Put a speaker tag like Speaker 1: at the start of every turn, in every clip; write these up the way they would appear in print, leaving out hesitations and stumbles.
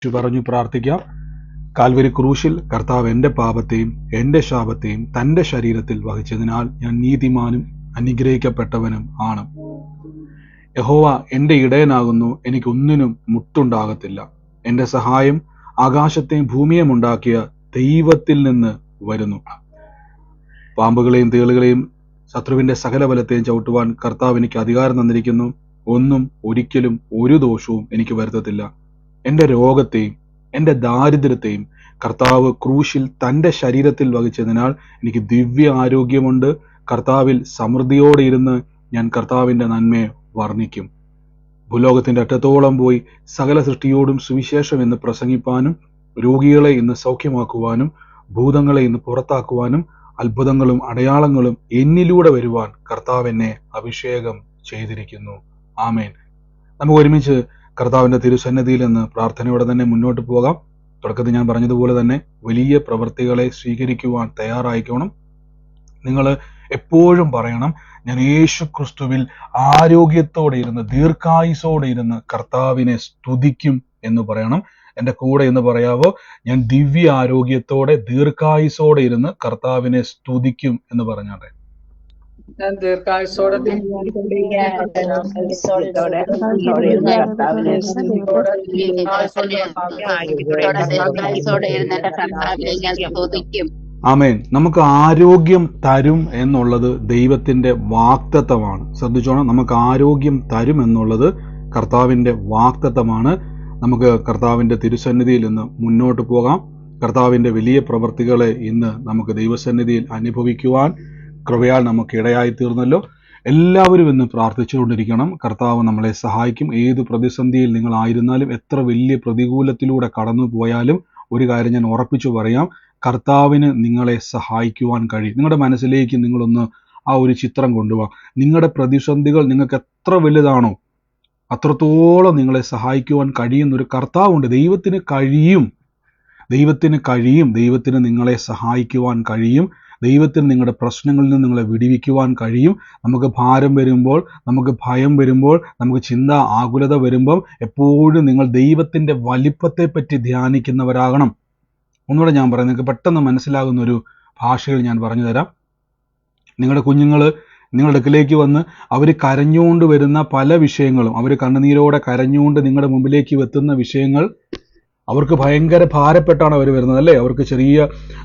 Speaker 1: പറഞ്ഞു പ്രാർത്ഥിക്കാം. കാൽവരി ക്രൂശിൽ കർത്താവ് എന്റെ പാപത്തെയും എന്റെ ശാപത്തെയും തന്റെ ശരീരത്തിൽ വഹിച്ചതിനാൽ ഞാൻ നീതിമാനും അനുഗ്രഹിക്കപ്പെട്ടവനും ആണ്. യഹോവ എന്റെ ഇടയനാകുന്നു, എനിക്കൊന്നിനും മുട്ടുണ്ടാകത്തില്ല. എന്റെ സഹായം ആകാശത്തെയും ഭൂമിയെയും ഉണ്ടാക്കിയ ദൈവത്തിൽ നിന്ന് വരുന്നു. പാമ്പുകളെയും തേളുകളെയും ശത്രുവിന്റെ സകല ബലത്തെയും ചവിട്ടുവാൻ കർത്താവ് എനിക്ക് അധികാരം തന്നിരിക്കുന്നു. ഒന്നും ഒരിക്കലും ഒരു ദോഷവും എനിക്ക് വരുത്തത്തില്ല. എന്റെ രോഗത്തെയും എന്റെ ദാരിദ്ര്യത്തെയും കർത്താവ് ക്രൂശിൽ തന്റെ ശരീരത്തിൽ വഹിച്ചതിനാൽ എനിക്ക് ദിവ്യ ആരോഗ്യമുണ്ട്. കർത്താവിൽ സമൃദ്ധിയോടെ ഇരുന്ന് ഞാൻ കർത്താവിന്റെ നന്മയെ വർണ്ണിക്കും. ഭൂലോകത്തിന്റെ അറ്റത്തോളം പോയി സകല സൃഷ്ടിയോടും സുവിശേഷം എന്ന് പ്രസംഗിപ്പാനും രോഗികളെ ഇന്ന് സൗഖ്യമാക്കുവാനും ഭൂതങ്ങളെ ഇന്ന് പുറത്താക്കുവാനും അത്ഭുതങ്ങളും അടയാളങ്ങളും എന്നിലൂടെ വരുവാൻ കർത്താവ് എന്നെ അഭിഷേകം ചെയ്തിരിക്കുന്നു. ആമേൻ. നമുക്ക് ഒരുമിച്ച് കർത്താവിന്റെ തിരുസന്നിധിയിൽ നിന്ന് പ്രാർത്ഥനയോടെ തന്നെ മുന്നോട്ട് പോകാം. തുടക്കത്തിൽ ഞാൻ പറഞ്ഞതുപോലെ തന്നെ വലിയ പ്രവൃത്തികളെ സ്വീകരിക്കുവാൻ തയ്യാറായിക്കോണം. നിങ്ങൾ എപ്പോഴും പറയണം, ഞാൻ യേശു ക്രിസ്തുവിൽ ആരോഗ്യത്തോടെ ഇരുന്ന് ദീർഘായുസോടെ ഇരുന്ന് കർത്താവിനെ സ്തുതിക്കും എന്ന് പറയണം. എന്റെ കൂടെ എന്ന് പറയാവോ? ഞാൻ ദിവ്യ ആരോഗ്യത്തോടെ ദീർഘായുസോടെ ഇരുന്ന് കർത്താവിനെ സ്തുതിക്കും എന്ന് പറഞ്ഞാട്ടെ.
Speaker 2: ഞാൻ ദീർഘായുസോടെ
Speaker 1: ആമേൻ. നമുക്ക് ആരോഗ്യം തരും എന്നുള്ളത് ദൈവത്തിന്റെ വാഗ്ദത്തമാണ്. ശ്രദ്ധിച്ചോണം, നമുക്ക് ആരോഗ്യം തരും എന്നുള്ളത് കർത്താവിന്റെ വാഗ്ദത്തമാണ്. നമുക്ക് കർത്താവിന്റെ തിരുസന്നിധിയിൽ ഇന്ന് മുന്നോട്ട് പോകാം. കർത്താവിന്റെ വലിയ പ്രവൃത്തികളെ ഇന്ന് നമുക്ക് ദൈവസന്നിധിയിൽ അനുഭവിക്കുവാൻ കൃപയാൽ നമുക്ക് ഇടയായി തീർന്നല്ലോ. എല്ലാവരും ഇന്ന് പ്രാർത്ഥിച്ചുകൊണ്ടിരിക്കണം. കർത്താവ് നമ്മളെ സഹായിക്കും. ഏത് പ്രതിസന്ധിയിൽ നിങ്ങളായിരുന്നാലും, എത്ര വലിയ പ്രതികൂലത്തിലൂടെ കടന്നു പോയാലും ഒരു കാര്യം ഞാൻ ഉറപ്പിച്ചു പറയാം, കർത്താവിന് നിങ്ങളെ സഹായിക്കുവാൻ കഴിയും. നിങ്ങളുടെ മനസ്സിലേക്ക് നിങ്ങളൊന്ന് ആ ഒരു ചിത്രം കൊണ്ടുപോകാം. നിങ്ങളുടെ പ്രതിസന്ധികൾ നിങ്ങൾക്ക് എത്ര വലുതാണോ അത്രത്തോളം നിങ്ങളെ സഹായിക്കുവാൻ കഴിയുന്ന ഒരു കർത്താവുണ്ട്. ദൈവത്തിന് കഴിയും. ദൈവത്തിന് നിങ്ങളെ സഹായിക്കുവാൻ കഴിയും. ദൈവത്തിന് നിങ്ങളുടെ പ്രശ്നങ്ങളിൽ നിന്ന് നിങ്ങളെ വിടുവിക്കുവാൻ കഴിയും. നമുക്ക് ഭാരം വരുമ്പോൾ, നമുക്ക് ഭയം വരുമ്പോൾ, നമുക്ക് ചിന്ത ആകുലത വരുമ്പം എപ്പോഴും നിങ്ങൾ ദൈവത്തിന്റെ വലിപ്പത്തെ പറ്റി ധ്യാനിക്കുന്നവരാകണം. ഒന്നുകൂടെ ഞാൻ പറയാം, നിങ്ങൾക്ക് പെട്ടെന്ന് മനസ്സിലാകുന്ന ഒരു ഭാഷയിൽ ഞാൻ പറഞ്ഞു തരാം. നിങ്ങളുടെ കുഞ്ഞുങ്ങൾ നിങ്ങളുടെ അടുക്കിലേക്ക് വന്ന് അവർ കരഞ്ഞുകൊണ്ട് വരുന്ന പല വിഷയങ്ങളും, അവർ കണ്ണുനീരോടെ കരഞ്ഞുകൊണ്ട് നിങ്ങളുടെ മുമ്പിലേക്ക് എത്തുന്ന വിഷയങ്ങൾ അവർക്ക് ഭയങ്കര ഭാരപ്പെട്ടാണ് അവർ വരുന്നത്, അല്ലേ?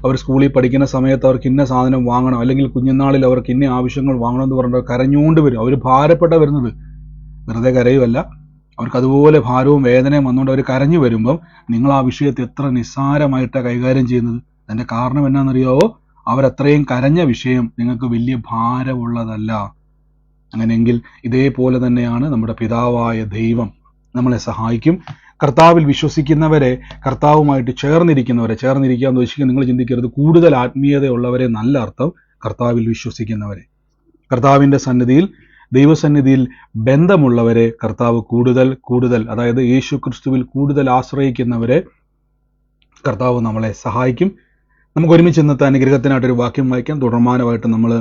Speaker 1: അവർ സ്കൂളിൽ പഠിക്കുന്ന സമയത്ത് അവർക്ക് ഇന്ന സാധനം വാങ്ങണം, അല്ലെങ്കിൽ കുഞ്ഞുനാളിൽ അവർക്ക് ഇന്ന ആവശ്യങ്ങൾ വാങ്ങണം എന്ന് പറഞ്ഞിട്ട് കരഞ്ഞുകൊണ്ട് വരും. അവർ ഭാരപ്പെട്ട വരുന്നത്, വെറുതെ കരയുമല്ല, അവർക്ക് അതുപോലെ ഭാരവും വേദനയും വന്നുകൊണ്ട് അവർ കരഞ്ഞു വരുമ്പം നിങ്ങൾ ആ വിഷയത്തെ എത്ര നിസ്സാരമായിട്ടാണ് കൈകാര്യം ചെയ്യുന്നത്. അതിന്റെ കാരണം എന്നാണെന്നറിയാവോ? അവരത്രയും കരഞ്ഞ വിഷയം നിങ്ങൾക്ക് വലിയ ഭാരമുള്ളതല്ല. അങ്ങനെയെങ്കിൽ ഇതേപോലെ തന്നെയാണ് നമ്മുടെ പിതാവായ ദൈവം നമ്മളെ സഹായിക്കും. കർത്താവിൽ വിശ്വസിക്കുന്നവരെ, കർത്താവുമായിട്ട് ചേർന്നിരിക്കുക എന്ന് വെച്ചാൽ നിങ്ങൾ ചിന്തിക്കരുത്, കൂടുതൽ ആത്മീയതയുള്ളവരെ നല്ല അർത്ഥം, കർത്താവിൽ വിശ്വസിക്കുന്നവരെ, കർത്താവിന്റെ സന്നിധിയിൽ ദൈവസന്നിധിയിൽ ബന്ധമുള്ളവരെ കർത്താവ് കൂടുതൽ അതായത് യേശു ക്രിസ്തുവിൽ കൂടുതൽ ആശ്രയിക്കുന്നവരെ കർത്താവ് നമ്മളെ സഹായിക്കും. നമുക്ക് ഒരുമിച്ച് ഇന്നത്തെ അനുഗ്രഹത്തിനായിട്ടൊരു വാക്യം വായിക്കാം. തുടർമാനമായിട്ട് നമ്മൾ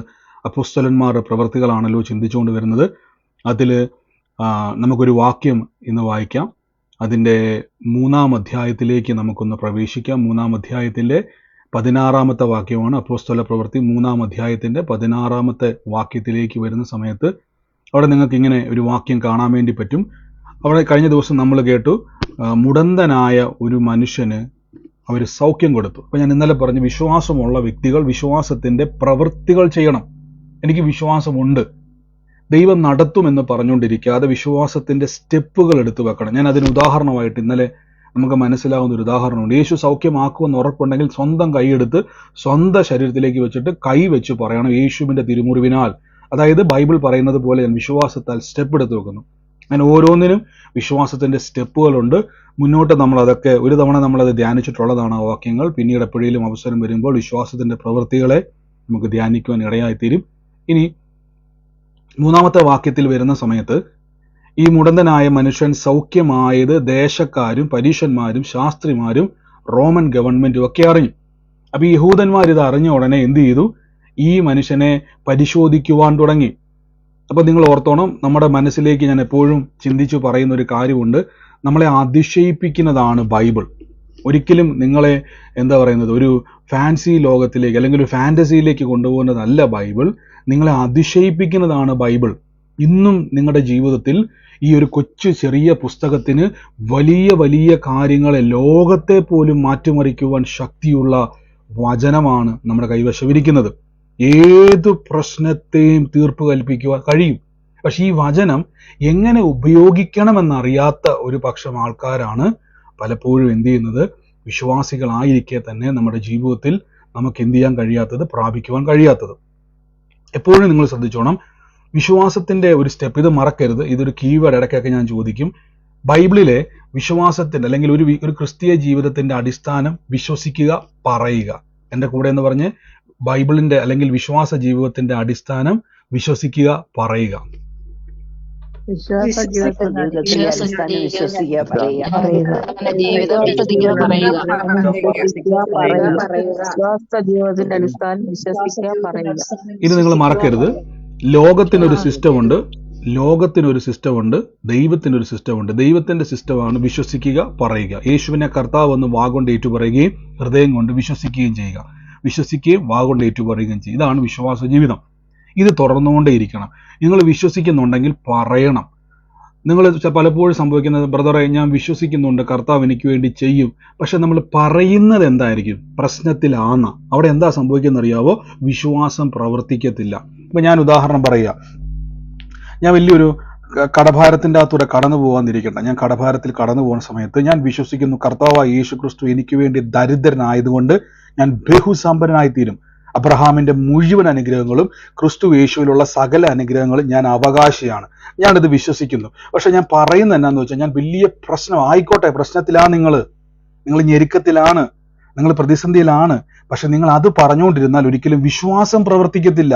Speaker 1: അപ്പോസ്തലന്മാരുടെ പ്രവൃത്തികളാണല്ലോ ചിന്തിച്ചുകൊണ്ട് വരുന്നത്. അതിൽ നമുക്കൊരു വാക്യം ഇന്ന് വായിക്കാം. അതിൻ്റെ 3-ാം അധ്യായത്തിലേക്ക് നമുക്കൊന്ന് പ്രവേശിക്കാം. 3-ാം അധ്യായത്തിൻ്റെ 16-ാമത്തെ വാക്യമാണ്. അപ്പോസ്തല പ്രവൃത്തി 3-ാം അധ്യായത്തിൻ്റെ 16-ാമത്തെ വാക്യത്തിലേക്ക് വരുന്ന സമയത്ത് അവിടെ നിങ്ങൾക്ക് ഇങ്ങനെ ഒരു വാക്യം കാണാൻ വേണ്ടി പറ്റും. അവിടെ കഴിഞ്ഞ ദിവസം നമ്മൾ കേട്ടു, മുടന്തനായ ഒരു മനുഷ്യന് അവർ സൗഖ്യം കൊടുത്തു. അപ്പം ഞാൻ ഇന്നലെ പറഞ്ഞു, വിശ്വാസമുള്ള വ്യക്തികൾ വിശ്വാസത്തിൻ്റെ പ്രവൃത്തികൾ ചെയ്യണം. എനിക്ക് വിശ്വാസമുണ്ട്, ദൈവം നടത്തുമെന്ന് പറഞ്ഞുകൊണ്ടിരിക്കാതെ വിശ്വാസത്തിന്റെ സ്റ്റെപ്പുകൾ എടുത്തു വെക്കണം. ഞാൻ അതിന് ഉദാഹരണമായിട്ട് ഇന്നലെ നമുക്ക് മനസ്സിലാവുന്ന ഒരു ഉദാഹരണമുണ്ട്. യേശു സൗഖ്യമാക്കുമെന്ന് ഉറപ്പുണ്ടെങ്കിൽ സ്വന്തം കൈയെടുത്ത് സ്വന്തം ശരീരത്തിലേക്ക് വെച്ചിട്ട് കൈ വെച്ച് പറയണം, യേശുവിന്റെ തിരുമുറിവിനാൽ, അതായത് ബൈബിൾ പറയുന്നത് പോലെ ഞാൻ വിശ്വാസത്താൽ സ്റ്റെപ്പ് എടുത്ത് വെക്കുന്നു. അങ്ങനെ ഓരോന്നിനും വിശ്വാസത്തിന്റെ സ്റ്റെപ്പുകളുണ്ട്. മുന്നോട്ട് നമ്മളതൊക്കെ ഒരു തവണ നമ്മളത് ധ്യാനിച്ചിട്ടുള്ളതാണ് ആ വാക്യങ്ങൾ. പിന്നീട് എപ്പോഴേലും അവസരം വരുമ്പോൾ വിശ്വാസത്തിന്റെ പ്രവൃത്തികളെ നമുക്ക് ധ്യാനിക്കുവാൻ ഇടയായിത്തീരും. ഇനി 3-ാമത്തെ വാക്യത്തിൽ വരുന്ന സമയത്ത് ഈ മുടന്തനായ മനുഷ്യൻ സൗഖ്യമായത് ദേശക്കാരും പരീശന്മാരും ശാസ്ത്രിമാരും റോമൻ ഗവൺമെന്റും ഒക്കെ അറിഞ്ഞു. അപ്പൊ ഈ യഹൂദന്മാർ ഇത് അറിഞ്ഞ ഉടനെ എന്ത് ചെയ്തു? ഈ മനുഷ്യനെ പരിശോധിക്കുവാൻ തുടങ്ങി. അപ്പൊ നിങ്ങൾ ഓർത്തോണം, നമ്മുടെ മനസ്സിലേക്ക് ഞാൻ എപ്പോഴും ചിന്തിച്ചു പറയുന്ന ഒരു കാര്യമുണ്ട്. നമ്മളെ അതിശയിപ്പിക്കുന്നതാണ് ബൈബിൾ. ഒരിക്കലും നിങ്ങളെ എന്താ പറയുന്നത് ഒരു ഫാൻസി ലോകത്തിലേക്ക് അല്ലെങ്കിൽ ഒരു ഫാന്റസിയിലേക്ക് കൊണ്ടുപോകുന്നതല്ല ബൈബിൾ. നിങ്ങളെ അതിശയിപ്പിക്കുന്നതാണ് ബൈബിൾ. ഇന്നും നിങ്ങളുടെ ജീവിതത്തിൽ ഈ ഒരു കൊച്ചു ചെറിയ പുസ്തകത്തിന് വലിയ വലിയ കാര്യങ്ങളെ, ലോകത്തെ പോലും മാറ്റിമറിക്കുവാൻ ശക്തിയുള്ള വചനമാണ് നമ്മുടെ കൈവശമിരിക്കുന്നത്. ഏതു പ്രശ്നത്തെയും തീർപ്പ് കൽപ്പിക്കുവാൻ കഴിയും. പക്ഷെ ഈ വചനം എങ്ങനെ ഉപയോഗിക്കണമെന്നറിയാത്ത ഒരു പക്ഷം ആൾക്കാരാണ് പലപ്പോഴും എന്ത് ചെയ്യുന്നത്, വിശ്വാസികളായിരിക്കെ തന്നെ നമ്മുടെ ജീവിതത്തിൽ നമുക്ക് എന്ത് ചെയ്യാൻ കഴിയാത്തത്, പ്രാപിക്കുവാൻ കഴിയാത്തത്. എപ്പോഴും നിങ്ങൾ ശ്രദ്ധിച്ചോണം, വിശ്വാസത്തിന്റെ ഒരു സ്റ്റെപ്പ്, ഇത് മറക്കരുത്, ഇതൊരു കീവേഡ് ഇടയ്ക്കൊക്കെ ഞാൻ ചോദിക്കും. ബൈബിളിലെ വിശ്വാസത്തിന്റെ അല്ലെങ്കിൽ ഒരു ക്രിസ്തീയ ജീവിതത്തിന്റെ അടിസ്ഥാനം വിശ്വസിക്കുക, പറയുക. എൻ്റെ കൂടെ എന്ന് പറഞ്ഞ്, ബൈബിളിന്റെ അല്ലെങ്കിൽ വിശ്വാസ ജീവിതത്തിന്റെ അടിസ്ഥാനം വിശ്വസിക്കുക, പറയുക. ഇത് നിങ്ങൾ മറക്കരുത്. ലോകത്തിനൊരു സിസ്റ്റം ഉണ്ട്, ദൈവത്തിനൊരു സിസ്റ്റം ഉണ്ട്. ദൈവത്തിന്റെ സിസ്റ്റമാണ് വിശ്വസിക്കുക, പറയുക. യേശുവിനെ കർത്താവ് എന്ന് വാഗൊണ്ട് ഏറ്റുപറയുകയും ഹൃദയം കൊണ്ട് വിശ്വസിക്കുകയും ചെയ്യുക. വിശ്വസിക്കുകയും വാഗൊണ്ട് ഏറ്റുപറയുകയും ചെയ്യുക. ഇതാണ് വിശ്വാസ ജീവിതം. ഇത് തുടർന്നുകൊണ്ടേയിരിക്കണം. നിങ്ങൾ വിശ്വസിക്കുന്നുണ്ടെങ്കിൽ പറയണം. നിങ്ങൾ പലപ്പോഴും സംഭവിക്കുന്നത്, ബ്രദറെ ഞാൻ വിശ്വസിക്കുന്നുണ്ട്, കർത്താവ് എനിക്ക് വേണ്ടി ചെയ്യും, പക്ഷെ നമ്മൾ പറയുന്നത് എന്തായിരിക്കും? പ്രശ്നത്തിലാണ്. അവിടെ എന്താ സംഭവിക്കുന്നത് അറിയാവോ? വിശ്വാസം പ്രവർത്തിക്കത്തില്ല. ഇപ്പൊ ഞാൻ ഉദാഹരണം പറയുക. ഞാൻ വലിയൊരു കടഭാരത്തിന്റെ അകത്തൂടെ കടന്നു പോകാന്നിരിക്കട്ടെ. ഞാൻ കടഭാരത്തിൽ കടന്നു പോകുന്ന സമയത്ത് ഞാൻ വിശ്വസിക്കുന്നു, കർത്താവായ യേശു ക്രിസ്തു എനിക്ക് വേണ്ടി ദരിദ്രനായതുകൊണ്ട് ഞാൻ ബഹുസമ്പന്നനായി തീരും. അബ്രഹാമിന്റെ മുഴുവൻ അനുഗ്രഹങ്ങളും ക്രിസ്തു യേശുവിലുള്ള സകല അനുഗ്രഹങ്ങളും ഞാൻ അവകാശിയാണ്. ഞാനിത് വിശ്വസിക്കുന്നു. പക്ഷെ ഞാൻ പറയുന്നത് എന്നാന്ന് വെച്ചാൽ, ഞാൻ വലിയ പ്രശ്നം ആയിക്കോട്ടെ, പ്രശ്നത്തിലാണ് നിങ്ങൾ ഞെരുക്കത്തിലാണ്, നിങ്ങൾ പ്രതിസന്ധിയിലാണ്, പക്ഷെ നിങ്ങൾ അത് പറഞ്ഞുകൊണ്ടിരുന്നാൽ ഒരിക്കലും വിശ്വാസം പ്രവർത്തിക്കത്തില്ല.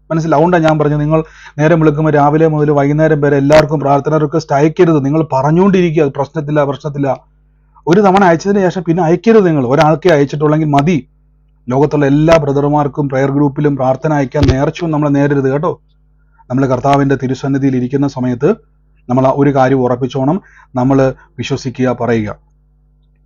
Speaker 1: മനസ്സിലാവും? അതുകൊണ്ടാണ് ഞാൻ പറഞ്ഞത്, നിങ്ങൾ നേരം വിളിക്കുമ്പോൾ രാവിലെ മുതൽ വൈകുന്നേരം വരെ എല്ലാവർക്കും പ്രാർത്ഥന റിക്വസ്റ്റ് അയക്കരുത്. നിങ്ങൾ പറഞ്ഞുകൊണ്ടിരിക്കുക, പ്രശ്നത്തില്ല. ഒരു തവണ അയച്ചതിന് ശേഷം പിന്നെ അയക്കരുത്. നിങ്ങൾ ഒരാൾക്കേ അയച്ചിട്ടുള്ളെങ്കിൽ മതി. ലോകത്തുള്ള എല്ലാ ബ്രദർമാർക്കും പ്രയർ ഗ്രൂപ്പിലും പ്രാർത്ഥന അയക്കാൻ നേർച്ചും നമ്മൾ നേരരുത് കേട്ടോ. നമ്മൾ കർത്താവിന്റെ തിരുസന്നിധിയിൽ ഇരിക്കുന്ന സമയത്ത് നമ്മൾ ഒരു കാര്യം ഉറപ്പിച്ചോണം, നമ്മൾ വിശ്വസിക്കുക, പറയുക.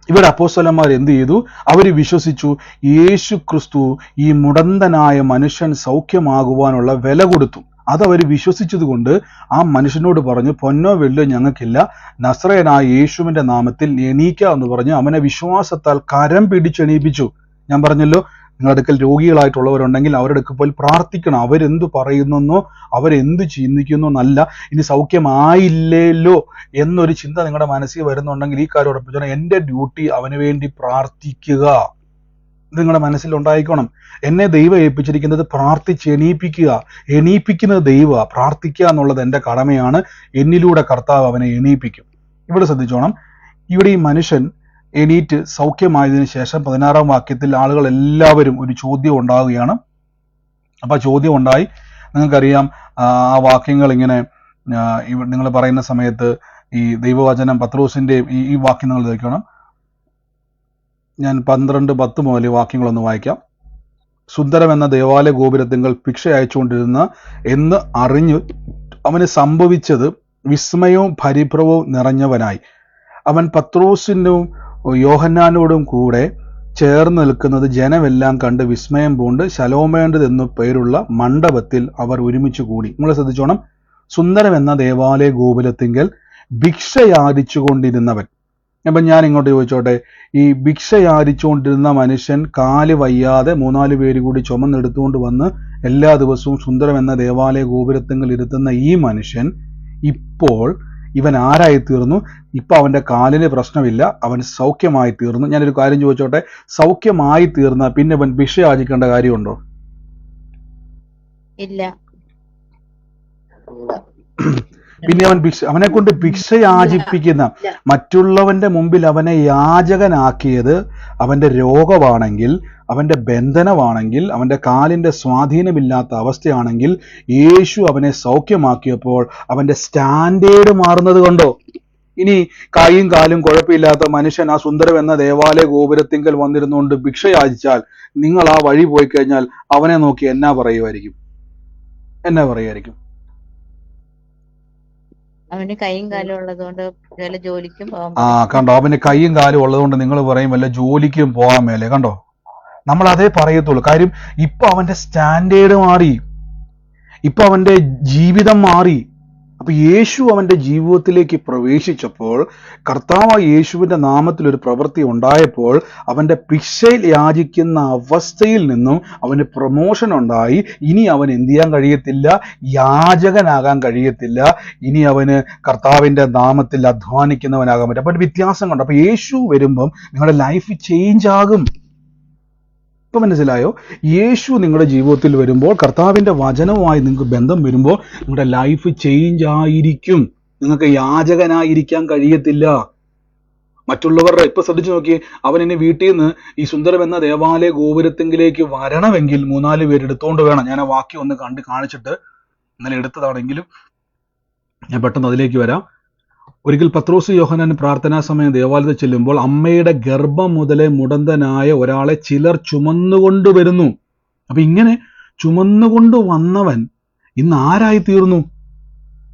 Speaker 1: ഇവിടെ അപ്പോസ്തലന്മാർ എന്ത് ചെയ്തു? അവർ വിശ്വസിച്ചു. യേശു ക്രിസ്തു ഈ മുടന്തനായ മനുഷ്യൻ സൗഖ്യമാകുവാനുള്ള വില കൊടുത്തു. അതവർ വിശ്വസിച്ചത് കൊണ്ട് ആ മനുഷ്യനോട് പറഞ്ഞു, പൊന്നോ വെല്ലോ ഞങ്ങൾക്കില്ല, നസ്രയനായ യേശുവിന്റെ നാമത്തിൽ എണീക്കുക എന്ന് പറഞ്ഞ് അവനെ വിശ്വാസത്താൽ കരം പിടിച്ചെണീപ്പിച്ചു. ഞാൻ പറഞ്ഞല്ലോ, നിങ്ങളുടെ അടുക്കൽ രോഗികളായിട്ടുള്ളവരുണ്ടെങ്കിൽ അവരുടെ അടുക്കൽ പോയി പ്രാർത്ഥിക്കണം. അവരെന്ത് പറയുന്നെന്നോ അവരെന്ത് ചിന്തിക്കുന്നോ എന്നല്ല, ഇനി സൗഖ്യമായില്ലല്ലോ എന്നൊരു ചിന്ത നിങ്ങളുടെ മനസ്സിൽ വരുന്നുണ്ടെങ്കിൽ ഈ കാര്യം ഉറപ്പിച്ചോണം, എൻ്റെ ഡ്യൂട്ടി അവന് വേണ്ടി പ്രാർത്ഥിക്കുക. ഇത് നിങ്ങളുടെ മനസ്സിൽ ഉണ്ടായിക്കോണം. എന്നെ ദൈവം ഏൽപ്പിച്ചിരിക്കുന്നത് പ്രാർത്ഥിച്ച് എണീപ്പിക്കുന്നത് ദൈവ. പ്രാർത്ഥിക്കുക എന്നുള്ളത് എൻ്റെ കടമയാണ്. എന്നിലൂടെ കർത്താവ് അവനെ എണീപ്പിക്കും. ഇവിടെ ശ്രദ്ധിച്ചോണം, ഇവിടെ ഈ മനുഷ്യൻ എണീറ്റ് സൗഖ്യമായതിനു ശേഷം 16-ാം വാക്യത്തിൽ ആളുകൾ എല്ലാവരും ഒരു ചോദ്യം ഉണ്ടാവുകയാണ്. അപ്പൊ ആ ചോദ്യം ഉണ്ടായി. നിങ്ങൾക്കറിയാം, ആ വാക്യങ്ങൾ ഇങ്ങനെ നിങ്ങൾ പറയുന്ന സമയത്ത് ഈ ദൈവവചനം പത്രോസിന്റെ ഈ വാക്യം നിങ്ങൾ നോക്കണം. ഞാൻ 12:10 മുതൽ വാക്യങ്ങളൊന്ന് വായിക്കാം. സുന്ദരം എന്ന ദേവാലയ ഗോപുരത്തിങ്കൽ ഭിക്ഷ അയച്ചുകൊണ്ടിരുന്ന എന്ന് അറിഞ്ഞു അവന് സംഭവിച്ചത് വിസ്മയവും പരിഭ്രമവും നിറഞ്ഞവനായി. അവൻ പത്രോസിനും യോഹന്നാനോടും കൂടെ ചേർന്ന് നിൽക്കുന്നത് ജനമെല്ലാം കണ്ട് വിസ്മയം പൂണ്ട് ശലോമേണ്ടത് എന്നു പേരുള്ള മണ്ഡപത്തിൽ അവർ ഒരുമിച്ച് കൂടി. നിങ്ങൾ ശ്രദ്ധിച്ചോണം, സുന്ദരം എന്ന ദേവാലയ ഗോപുരത്തിങ്കൽ ഭിക്ഷ യാചിച്ചുകൊണ്ടിരുന്നവൻ. അപ്പൊ ഞാൻ ഇങ്ങോട്ട് ചോദിച്ചോട്ടെ, ഈ ഭിക്ഷ യാചിച്ചുകൊണ്ടിരുന്ന മനുഷ്യൻ കാല് വയ്യാതെ 3-4 പേര് കൂടി ചുമന്നെടുത്തുകൊണ്ട് വന്ന് എല്ലാ ദിവസവും സുന്ദരം എന്ന ദേവാലയ ഗോപുരത്തിങ്കൽ ഇരുത്തുന്ന ഈ മനുഷ്യൻ ഇപ്പോൾ ഇവൻ ആരായി തീർന്നു? ഇപ്പൊ അവന്റെ കാലിന് പ്രശ്നമില്ല, അവൻ സൗഖ്യമായി തീർന്നു. ഞാനൊരു കാര്യം ചോദിച്ചോട്ടെ, സൗഖ്യമായി തീർന്ന പിന്നെ അവൻ ഭിക്ഷ യാചിക്കേണ്ട കാര്യമുണ്ടോ?
Speaker 3: ഇല്ല.
Speaker 1: പിന്നെ അവനെ കൊണ്ട് ഭിക്ഷ യാചിപ്പിക്കുന്ന, മറ്റുള്ളവന്റെ മുമ്പിൽ അവനെ യാചകനാക്കിയത് അവന്റെ രോഗമാണെങ്കിൽ, അവന്റെ ബന്ധനമാണെങ്കിൽ, അവന്റെ കാലിന്റെ സ്വാധീനമില്ലാത്ത അവസ്ഥയാണെങ്കിൽ, യേശു അവനെ സൗഖ്യമാക്കിയപ്പോൾ അവന്റെ സ്റ്റാൻഡേർഡ് മാറുന്നത് കൊണ്ടോ? ഇനി കൈയും കാലും കുഴപ്പമില്ലാത്ത മനുഷ്യൻ ആ സുന്ദരം എന്ന ദേവാലയ ഗോപുരത്തിങ്കൽ വന്നിരുന്നുകൊണ്ട് ഭിക്ഷ യാചിച്ചാൽ, നിങ്ങൾ ആ വഴി പോയി കഴിഞ്ഞാൽ അവനെ നോക്കി എന്നാ പറയുമായിരിക്കും?
Speaker 3: അവന് കൈയും കാലും ഉള്ളതുകൊണ്ട് വല്ല ജോലിക്കും പോകാൻ
Speaker 1: ആ
Speaker 3: പറ്റും.
Speaker 1: കണ്ടോ, അവന് കൈയും കാലും ഉള്ളതുകൊണ്ട് നിങ്ങൾ പറയും വല്ല ജോലിക്കും പോകാൻ മേലെ. കണ്ടോ, നമ്മൾ അതേ പറയത്തുള്ളൂ. കാര്യം ഇപ്പൊ അവന്റെ സ്റ്റാൻഡേർഡ് മാറി, ഇപ്പൊ അവന്റെ ജീവിതം മാറി. അപ്പൊ യേശു അവന്റെ ജീവിതത്തിലേക്ക് പ്രവേശിച്ചപ്പോൾ, കർത്താവ് യേശുവിന്റെ നാമത്തിൽ ഒരു പ്രവൃത്തി ഉണ്ടായപ്പോൾ, അവന്റെ ഭിക്ഷയിൽ യാചിക്കുന്ന അവസ്ഥയിൽ നിന്നും അവന് പ്രൊമോഷൻ ഉണ്ടായി. ഇനി അവൻ എന്ത് ചെയ്യാൻ കഴിയത്തില്ല? യാചകനാകാൻ കഴിയത്തില്ല. ഇനി അവന് കർത്താവിന്റെ നാമത്തിൽ അധ്വാനിക്കുന്നവനാകാൻ പറ്റും. അപ്പൊ ഒരു വ്യത്യാസം കണ്ടു. അപ്പൊ യേശു വരുമ്പം നിങ്ങളുടെ ലൈഫ് ചേഞ്ച് ആകും. ഇപ്പൊ മനസ്സിലായോ? യേശു നിങ്ങളുടെ ജീവിതത്തിൽ വരുമ്പോൾ, കർത്താവിന്റെ വചനവുമായി നിങ്ങൾക്ക് ബന്ധം വരുമ്പോൾ നിങ്ങളുടെ ലൈഫ് ചേഞ്ച് ആയിരിക്കും. നിങ്ങൾക്ക് യാചകനായിരിക്കാൻ കഴിയത്തില്ല. മറ്റുള്ളവരുടെ ഇപ്പൊ ശ്രദ്ധിച്ചു നോക്കിയേ, അവൻ ഇനി വീട്ടിൽ നിന്ന് ഈ സുന്ദരം എന്ന ദേവാലയ ഗോപുരത്തെങ്കിലേക്ക് വരണമെങ്കിൽ 3-4 പേര് എടുത്തോണ്ട് വേണം. ഞാൻ ആ വാക്യം ഒന്ന് കാണിച്ചിട്ട്, ഇന്നലെ എടുത്തതാണെങ്കിലും ഞാൻ പെട്ടെന്ന് അതിലേക്ക് വരാം. ഒരിക്കൽ പത്രോസ് യോഹന്നാൻ പ്രാർത്ഥനാ സമയം ദേവാലയത്തിൽ ചെല്ലുമ്പോൾ അമ്മയുടെ ഗർഭം മുതലേ മുടന്തനായ ഒരാളെ ചിലർ ചുമന്നുകൊണ്ട് വരുന്നു. അപ്പൊ ഇങ്ങനെ ചുമന്നുകൊണ്ട് വന്നവൻ ഇന്ന് ആരായി തീർന്നു?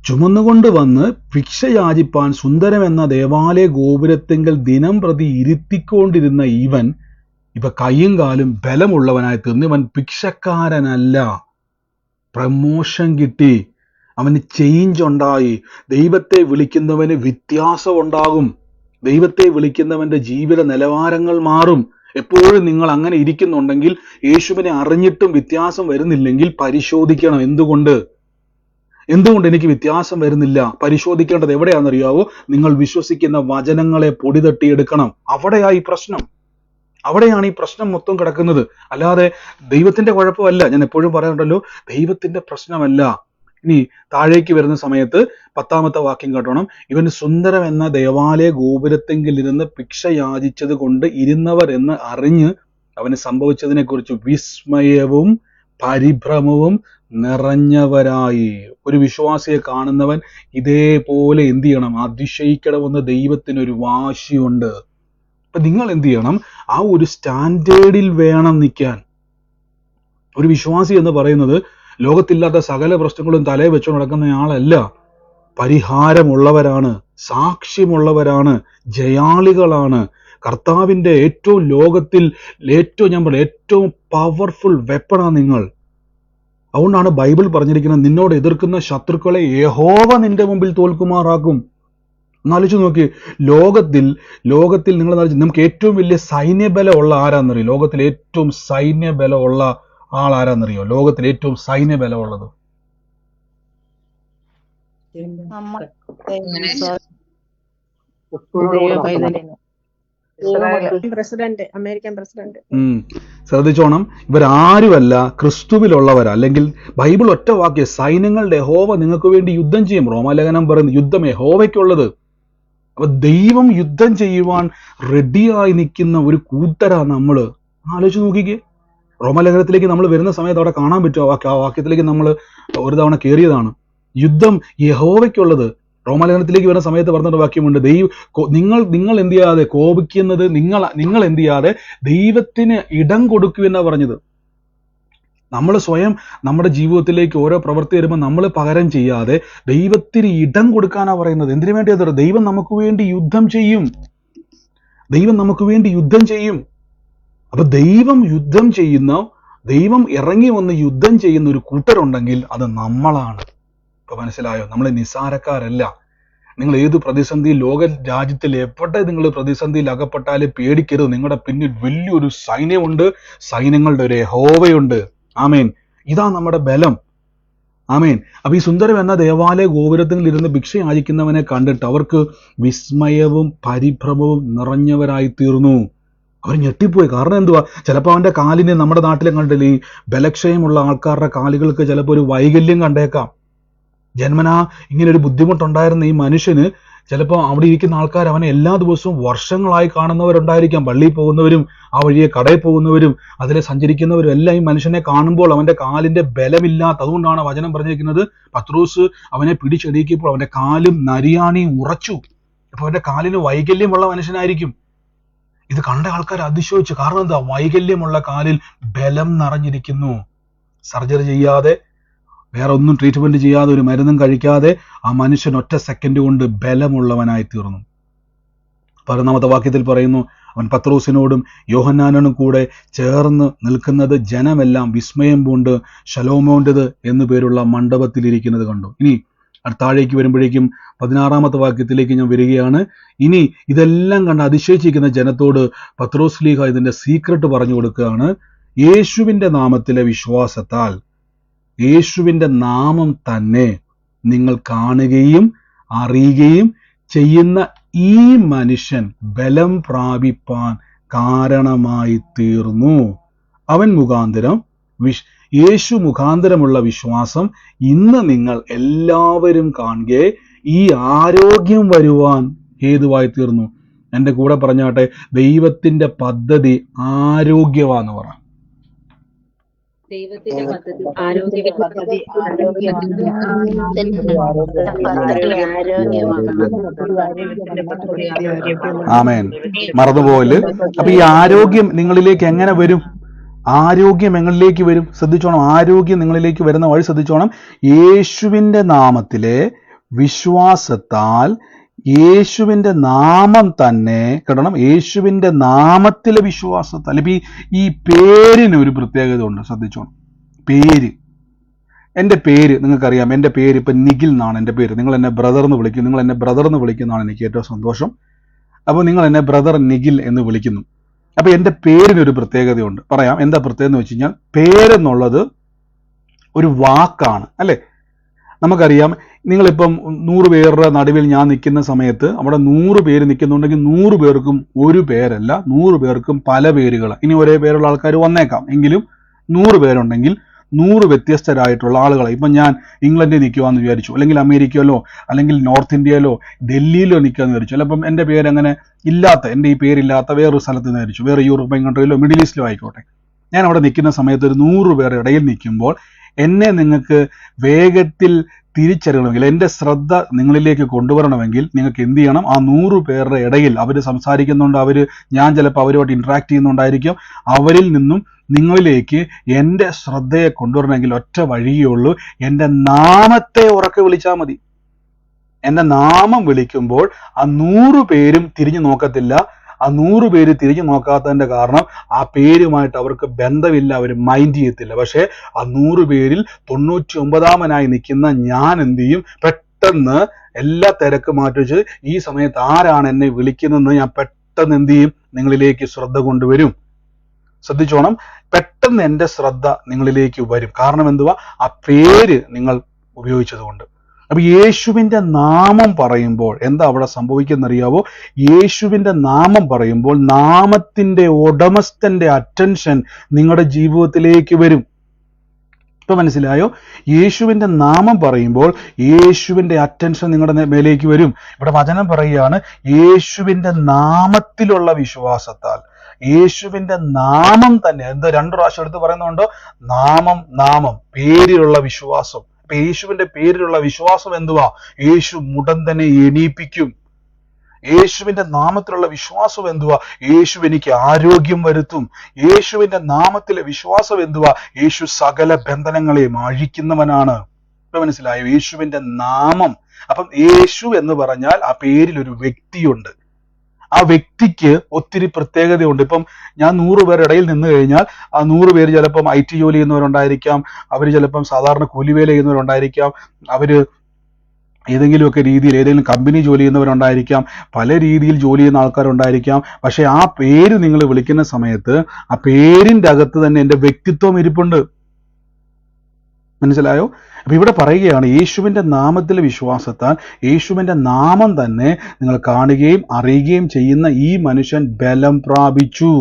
Speaker 1: ചുമന്നുകൊണ്ട് വന്ന് ഭിക്ഷ യാചിപ്പാൻ സുന്ദരം എന്ന ദേവാലയ ഗോപുരത്തെങ്കിൽ ദിനം പ്രതി ഇരുത്തിക്കൊണ്ടിരുന്ന ഇവൻ ഇപ്പൊ കൈയും കാലും ബലമുള്ളവനായി തീർന്നു. ഇവൻ ഭിക്ഷക്കാരനല്ല, പ്രമോഷൻ കിട്ടി, അവന് ചേഞ്ച് ഉണ്ടായി. ദൈവത്തെ വിളിക്കുന്നവന് വ്യത്യാസം ഉണ്ടാകും. ദൈവത്തെ വിളിക്കുന്നവന്റെ ജീവിത നിലവാരങ്ങൾ മാറും. എപ്പോഴും നിങ്ങൾ അങ്ങനെ ഇരിക്കുന്നുണ്ടെങ്കിൽ, യേശുവിനെ അറിഞ്ഞിട്ടും വ്യത്യാസം വരുന്നില്ലെങ്കിൽ പരിശോധിക്കണം. എന്തുകൊണ്ട് എനിക്ക് വ്യത്യാസം വരുന്നില്ല? പരിശോധിക്കേണ്ടത് എവിടെയാണെന്നറിയാവോ? നിങ്ങൾ വിശ്വസിക്കുന്ന വചനങ്ങളെ പൊടി തട്ടിയെടുക്കണം. അവിടെയായി പ്രശ്നം, അവിടെയാണ് ഈ പ്രശ്നം മൊത്തം കിടക്കുന്നത്. അല്ലാതെ ദൈവത്തിന്റെ കുഴപ്പമല്ല. ഞാൻ എപ്പോഴും പറയാറുണ്ടല്ലോ, ദൈവത്തിന്റെ പ്രശ്നമല്ല. ഇനി താഴേക്ക് വരുന്ന സമയത്ത് 10-ാമത്തെ വാക്യം കേട്ടോണം. ഇവൻ സുന്ദരം എന്ന ദേവാലയ ഗോപുരത്തെങ്കിൽ ഇരുന്ന് ഭിക്ഷ യാചിച്ചത് കൊണ്ട് ഇരുന്നവർ എന്ന് അറിഞ്ഞ് അവന് സംഭവിച്ചതിനെ കുറിച്ച് വിസ്മയവും പരിഭ്രമവും നിറഞ്ഞവരായി. ഒരു വിശ്വാസിയെ കാണുന്നവൻ ഇതേപോലെ എന്ത് ചെയ്യണം? അതിശയിക്കണമെന്ന് ദൈവത്തിനൊരു വാശിയുണ്ട്. അപ്പൊ നിങ്ങൾ എന്ത് ചെയ്യണം? ആ ഒരു സ്റ്റാൻഡേർഡിൽ വേണം നിൽക്കാൻ. ഒരു വിശ്വാസി എന്ന് പറയുന്നത് ലോകത്തില്ലാത്ത സകല പ്രശ്നങ്ങളും തലയിൽ വെച്ചു നടക്കുന്നയാളല്ല. പരിഹാരമുള്ളവരാണ്, സാക്ഷ്യമുള്ളവരാണ്, ജയാളികളാണ്. കർത്താവിന്റെ ലോകത്തിൽ ഏറ്റവും പവർഫുൾ വെപ്പണാണ് നിങ്ങൾ. അതുകൊണ്ടാണ് ബൈബിൾ പറഞ്ഞിരിക്കുന്നത്, നിന്നോട് എതിർക്കുന്ന ശത്രുക്കളെ യഹോവ നിന്റെ മുമ്പിൽ തോൽക്കുമാറാക്കും. എന്നാലോചിച്ച് നോക്കി, ലോകത്തിൽ നിങ്ങൾ നമുക്ക് ഏറ്റവും വലിയ സൈന്യബലം ഉള്ള ആരാന്നറിയോ? ലോകത്തിൽ ഏറ്റവും സൈന്യബലം ഉള്ള ആൾ ആരാന്നറിയോ? ലോകത്തിൽ ഏറ്റവും സൈന്യബലം ഉള്ളത്
Speaker 4: അമേരിക്കൻ പ്രസിഡന്റ്.
Speaker 1: ശ്രദ്ധിച്ചോണം, ഇവരാരുമല്ല, ക്രിസ്തുവിലുള്ളവരാ. അല്ലെങ്കിൽ ബൈബിൾ ഒറ്റ വാക്യ, സൈന്യങ്ങളുടെ യഹോവ നിങ്ങൾക്ക് വേണ്ടി യുദ്ധം ചെയ്യും. റോമാലേഖനം പറയുന്നത് യുദ്ധം യഹോവയ്ക്കുള്ളത്. അപ്പൊ ദൈവം യുദ്ധം ചെയ്യുവാൻ റെഡിയായി നിൽക്കുന്ന ഒരു കൂട്ടരാ നമ്മള്. ആലോചിച്ച് നോക്കിക്കേ. റോമാലേഖനത്തിലേക്ക് നമ്മൾ വരുന്ന സമയത്ത് അവിടെ കാണാൻ പറ്റും. ആ വാക്യത്തിലേക്ക് നമ്മൾ ഒരു തവണ കയറിയതാണ്. യുദ്ധം യഹോവയ്ക്കുള്ളത്. റോമാലേഖനത്തിലേക്ക് വരുന്ന സമയത്ത് പറഞ്ഞൊരു വാക്യമുണ്ട്, നിങ്ങൾ എന്ത് ചെയ്യാതെ കോപിക്കുന്നത്, നിങ്ങൾ എന്ത് ചെയ്യാതെ ദൈവത്തിന് ഇടം കൊടുക്കുമെന്നാ പറഞ്ഞത്. നമ്മൾ സ്വയം നമ്മുടെ ജീവിതത്തിലേക്ക് ഓരോ പ്രവൃത്തി വരുമ്പോൾ നമ്മൾ പകരം ചെയ്യാതെ ദൈവത്തിന് ഇടം കൊടുക്കാനാ പറയുന്നത്. എന്തിനു വേണ്ടി? അത് ദൈവം നമുക്ക് വേണ്ടി യുദ്ധം ചെയ്യും. അപ്പൊ ദൈവം ഇറങ്ങി വന്ന് യുദ്ധം ചെയ്യുന്ന ഒരു കൂട്ടരുണ്ടെങ്കിൽ അത് നമ്മളാണ്. ഇപ്പൊ മനസ്സിലായോ? നമ്മൾ നിസ്സാരക്കാരല്ല. നിങ്ങൾ ഏത് പ്രതിസന്ധിയിൽ, ലോക രാജ്യത്തിൽ എവിടെ നിങ്ങൾ പ്രതിസന്ധിയിൽ അകപ്പെട്ടാലും പേടിക്കരുത്. നിങ്ങളുടെ പിന്നിൽ വലിയൊരു സൈന്യമുണ്ട്, സൈന്യങ്ങളുടെ ഒരു യഹോവയുണ്ട്. ആമേൻ. ഇതാ നമ്മുടെ ബലം. ആമേൻ. അപ്പൊ ഈ സുന്ദരം എന്ന ദേവാലയ ഗോപുരത്തിൽ ഇരുന്ന് ഭിക്ഷ യാചിക്കുന്നവനെ കണ്ടിട്ട് അവർക്ക് വിസ്മയവും പരിഭ്രമവും നിറഞ്ഞവരായി തീർന്നു. അവർ ഞെട്ടിപ്പോയി. കാരണം എന്തുവാ? ചിലപ്പോൾ അവന്റെ കാലിന്, നമ്മുടെ നാട്ടിലെ കണ്ടില്ലേ, ഈ ബലക്ഷയമുള്ള ആൾക്കാരുടെ കാലുകൾക്ക് ചിലപ്പോൾ ഒരു വൈകല്യം കണ്ടേക്കാം. ജന്മനാ ഇങ്ങനെ ഒരു ബുദ്ധിമുട്ടുണ്ടായിരുന്ന ഈ മനുഷ്യന് ചിലപ്പോൾ അവിടെ ഇരിക്കുന്ന ആൾക്കാർ അവനെ എല്ലാ ദിവസവും വർഷങ്ങളായി കാണുന്നവരുണ്ടായിരിക്കാം. പള്ളിയിൽ പോകുന്നവരും ആ വഴിയെ കടയിൽ പോകുന്നവരും അതിലെ സഞ്ചരിക്കുന്നവരും എല്ലാം ഈ മനുഷ്യനെ കാണുമ്പോൾ അവന്റെ കാലിന്റെ ബലമില്ലാത്ത, അതുകൊണ്ടാണ് വചനം പറഞ്ഞിരിക്കുന്നത്, പത്രോസ് അവനെ പിടിച്ചെടുക്കിയപ്പോൾ അവന്റെ കാലും നരിയാണിയും ഉറച്ചു. അപ്പൊ അവന്റെ കാലിന് വൈകല്യമുള്ള മനുഷ്യനായിരിക്കും. ഇത് കണ്ട ആൾക്കാർ അതിശയിച്ചു. കാരണം എന്താ? വൈകല്യമുള്ള കാലിൽ ബലം നിറഞ്ഞിരിക്കുന്നു. സർജറി ചെയ്യാതെ വേറെ ഒന്നും ട്രീറ്റ്മെന്റ് ചെയ്യാതെ, ഒരു മരുന്നും കഴിക്കാതെ ആ മനുഷ്യൻ ഒറ്റ സെക്കൻഡ് കൊണ്ട് ബലമുള്ളവനായി തീർന്നു. 11-ാമത്തെ വാക്യത്തിൽ പറയുന്നു, അവൻ പത്രോസിനോടും യോഹന്നാനോടും കൂടെ ചേർന്ന് നിൽക്കുന്നത് ജനമെല്ലാം വിസ്മയം പൂണ്ട് ശലോമോന്റേത് എന്നു പേരുള്ള മണ്ഡപത്തിലിരിക്കുന്നത് കണ്ടു. ഇനി താഴേക്ക് വരുമ്പോഴേക്കും 16-ാമത്തെ വാക്യത്തിലേക്ക് ഞാൻ വരികയാണ്. ഇനി ഇതെല്ലാം കണ്ട് അതിശയിച്ചിരിക്കുന്ന ജനത്തോട് പത്രോസ് ലീഹ ഇതിന്റെ സീക്രട്ട് പറഞ്ഞു കൊടുക്കുകയാണ്. യേശുവിന്റെ നാമത്തിലെ വിശ്വാസത്താൽ, യേശുവിന്റെ നാമം തന്നെ നിങ്ങൾ കാണുകയും അറിയുകയും ചെയ്യുന്ന ഈ മനുഷ്യൻ ബലം പ്രാപിപ്പാൻ കാരണമായി തീർന്നു. അവൻ മുഖാന്തരം യേശു മുഖാന്തരമുള്ള വിശ്വാസം ഇന്ന് നിങ്ങൾ എല്ലാവരും കാണുകയെ ഈ ആരോഗ്യം വരുവാൻ ഹേതുവായി തീർന്നു. എൻ്റെ കൂടെ പറഞ്ഞാട്ടെ, ദൈവത്തിന്റെ പദ്ധതി ആരോഗ്യമാന്ന് പറ.
Speaker 5: ദൈവത്തിന്റെ പദ്ധതി
Speaker 1: ആമേൻ. മറന്നുപോകല്. അപ്പൊ ഈ ആരോഗ്യം നിങ്ങളിലേക്ക് എങ്ങനെ വരും? ആരോഗ്യം എങ്ങളിലേക്ക് വരും? ശ്രദ്ധിച്ചോണം. ആരോഗ്യം നിങ്ങളിലേക്ക് വരുന്ന വഴി ശ്രദ്ധിച്ചോണം. യേശുവിന്റെ നാമത്തിലെ വിശ്വാസത്താൽ, യേശുവിന്റെ നാമം തന്നെ കേട്ടണം, യേശുവിന്റെ നാമത്തിലെ വിശ്വാസത്താൽ. ഇപ്പൊ ഈ പേരിന് ഒരു പ്രത്യേകത ഉണ്ട്, ശ്രദ്ധിച്ചോണം. പേര്, എൻ്റെ പേര് നിങ്ങൾക്കറിയാം. എൻ്റെ പേര് ഇപ്പൊ നിഖിൽ എന്നാണ് എൻ്റെ പേര്. നിങ്ങൾ എന്നെ ബ്രദർ എന്ന് വിളിക്കും. നിങ്ങൾ എന്നെ ബ്രദർ എന്ന് വിളിക്കുന്നതാണ് എനിക്ക് ഏറ്റവും സന്തോഷം. അപ്പോൾ നിങ്ങൾ എന്നെ ബ്രദർ നിഖിൽ എന്ന് വിളിക്കുന്നു. അപ്പൊ എൻ്റെ പേരിനൊരു പ്രത്യേകതയുണ്ട്. പറയാം എന്താ പ്രത്യേകത എന്ന് വെച്ച് കഴിഞ്ഞാൽ, പേരെന്നുള്ളത് ഒരു വാക്കാണ്, അല്ലെ? നമുക്കറിയാം, നിങ്ങളിപ്പം 100 പേരുടെ നടുവിൽ ഞാൻ നിൽക്കുന്ന സമയത്ത് അവിടെ 100 പേര് നിൽക്കുന്നുണ്ടെങ്കിൽ 100 പേർക്കും ഒരു പേരല്ല, 100 പേർക്കും പല പേരുകൾ. ഇനി ഒരേ പേരുള്ള ആൾക്കാർ വന്നേക്കാം, എങ്കിലും 100 പേരുണ്ടെങ്കിൽ 100 വ്യത്യസ്തരായിട്ടുള്ള ആളുകളെ. ഇപ്പം ഞാൻ ഇംഗ്ലണ്ടിൽ നിൽക്കുവാന്ന് വിചാരിച്ചു, അല്ലെങ്കിൽ അമേരിക്കയിലോ അല്ലെങ്കിൽ നോർത്ത് ഇന്ത്യയിലോ ഡൽഹിയിലോ നിൽക്കാന്ന് വിചാരിച്ചു. ചിലപ്പം എൻ്റെ പേരങ്ങനെ ഇല്ലാത്ത, എൻ്റെ ഈ പേരില്ലാത്ത വേറൊരു സ്ഥലത്ത് നിന്ന് വിചാരിച്ചു, വേറെ യൂറോപ്യൻ കൺട്രിയിലോ മിഡിൽ ഈസ്റ്റിലോ ആയിക്കോട്ടെ. ഞാൻ അവിടെ നിൽക്കുന്ന സമയത്ത് ഒരു 100 പേർ ഇടയിൽ നിൽക്കുമ്പോൾ എന്നെ നിങ്ങൾക്ക് വേഗത്തിൽ തിരിച്ചറിയണമെങ്കിൽ, എൻ്റെ ശ്രദ്ധ നിങ്ങളിലേക്ക് കൊണ്ടുവരണമെങ്കിൽ നിങ്ങൾക്ക് എന്ത് ചെയ്യണം? ആ 100 പേരുടെ ഇടയിൽ അവർ സംസാരിക്കുന്നുണ്ട്, ഞാൻ ചിലപ്പോൾ അവരുമായിട്ട് ഇന്ററാക്ട് ചെയ്യുന്നുണ്ടായിരിക്കും. അവരിൽ നിന്നും നിങ്ങളിലേക്ക് എൻ്റെ ശ്രദ്ധയെ കൊണ്ടുവരണമെങ്കിൽ ഒറ്റ വഴിയേ ഉള്ളൂ, എൻ്റെ നാമത്തെ ഉറക്കെ വിളിച്ചാൽ മതി. എൻ്റെ നാമം വിളിക്കുമ്പോൾ ആ 100 പേരും തിരിഞ്ഞു നോക്കത്തില്ല. ആ 100 പേര് തിരിഞ്ഞു നോക്കാത്തതിന്റെ കാരണം ആ പേരുമായിട്ട് അവർക്ക് ബന്ധമില്ല, അവർ മൈൻഡ് ചെയ്യത്തില്ല. പക്ഷെ ആ 100 പേരിൽ 99-ാമനായി നിൽക്കുന്ന ഞാൻ എന്ത് ചെയ്യും? പെട്ടെന്ന് എല്ലാ തിരക്ക് മാറ്റിച്ച് ഈ സമയത്ത് ആരാണ് എന്നെ വിളിക്കുന്നതെന്ന് ഞാൻ പെട്ടെന്ന് എന്ത് ചെയ്യും? നിങ്ങളിലേക്ക് ശ്രദ്ധ കൊണ്ടുവരും. ശ്രദ്ധിച്ചോണം, പെട്ടെന്ന് എൻ്റെ ശ്രദ്ധ നിങ്ങളിലേക്ക് വരും. കാരണം എന്തുവാ? ആ പേര് നിങ്ങൾ ഉപയോഗിച്ചതുകൊണ്ട്. അപ്പൊ യേശുവിന്റെ നാമം പറയുമ്പോൾ എന്താ അവിടെ സംഭവിക്കുന്നറിയാവോ? യേശുവിന്റെ നാമം പറയുമ്പോൾ നാമത്തിന്റെ ഉടമസ്ഥന്റെ അറ്റൻഷൻ നിങ്ങളുടെ ജീവിതത്തിലേക്ക് വരും. ഇപ്പൊ മനസ്സിലായോ? യേശുവിന്റെ നാമം പറയുമ്പോൾ യേശുവിന്റെ അറ്റൻഷൻ നിങ്ങളുടെ മേലേക്ക് വരും. ഇവിടെ വചനം പറയുകയാണ്, യേശുവിന്റെ നാമത്തിലുള്ള വിശ്വാസത്താൽ, യേശുവിന്റെ നാമം തന്നെ. എന്താ 2 പ്രാവശ്യം എടുത്ത് പറയുന്നുണ്ടോ? നാമം, പേരിലുള്ള വിശ്വാസം. യേശുവിന്റെ പേരിലുള്ള വിശ്വാസം എന്തുവാ? യേശു മുടന്തനെ എണീപ്പിക്കും. യേശുവിന്റെ നാമത്തിലുള്ള വിശ്വാസം എന്തുവാ? യേശു എനിക്ക് ആരോഗ്യം വരുത്തും. യേശുവിന്റെ നാമത്തിലെ വിശ്വാസം എന്തുവാ? യേശു സകല ബന്ധനങ്ങളെയും അഴിക്കുന്നവനാണ്. ഇപ്പൊ മനസ്സിലായോ? യേശുവിന്റെ നാമം. അപ്പം യേശു എന്ന് പറഞ്ഞാൽ ആ പേരിൽ ഒരു വ്യക്തിയുണ്ട്. ആ വ്യക്തിക്ക് ഒത്തിരി പ്രത്യേകതയുണ്ട്. ഇപ്പം ഞാൻ 100 പേരുടെ ഇടയിൽ നിന്ന് കഴിഞ്ഞാൽ ആ 100 പേര് ചിലപ്പം IT ജോലി ചെയ്യുന്നവരുണ്ടായിരിക്കാം, അവർ ചിലപ്പം സാധാരണ കൂലിവേല ചെയ്യുന്നവരുണ്ടായിരിക്കാം, അവര് ഏതെങ്കിലുമൊക്കെ രീതിയിൽ ഏതെങ്കിലും കമ്പനി ജോലി ചെയ്യുന്നവരുണ്ടായിരിക്കാം, പല രീതിയിൽ ജോലി ചെയ്യുന്ന ആൾക്കാരുണ്ടായിരിക്കാം. പക്ഷെ ആ പേര് നിങ്ങൾ വിളിക്കുന്ന സമയത്ത് ആ പേരിന്റെ അകത്ത് തന്നെ എൻ്റെ വ്യക്തിത്വം ഇരിപ്പുണ്ട്. മനസ്സിലായോ? അപ്പൊ ഇവിടെ പറയുകയാണ്, യേശുവിന്റെ നാമത്തിലെ വിശ്വാസത്താൽ, യേശുവിന്റെ നാമം തന്നെ നിങ്ങൾ കാണുകയും അറിയുകയും ചെയ്യുന്ന ഈ മനുഷ്യൻ ബലം പ്രാപിച്ചു.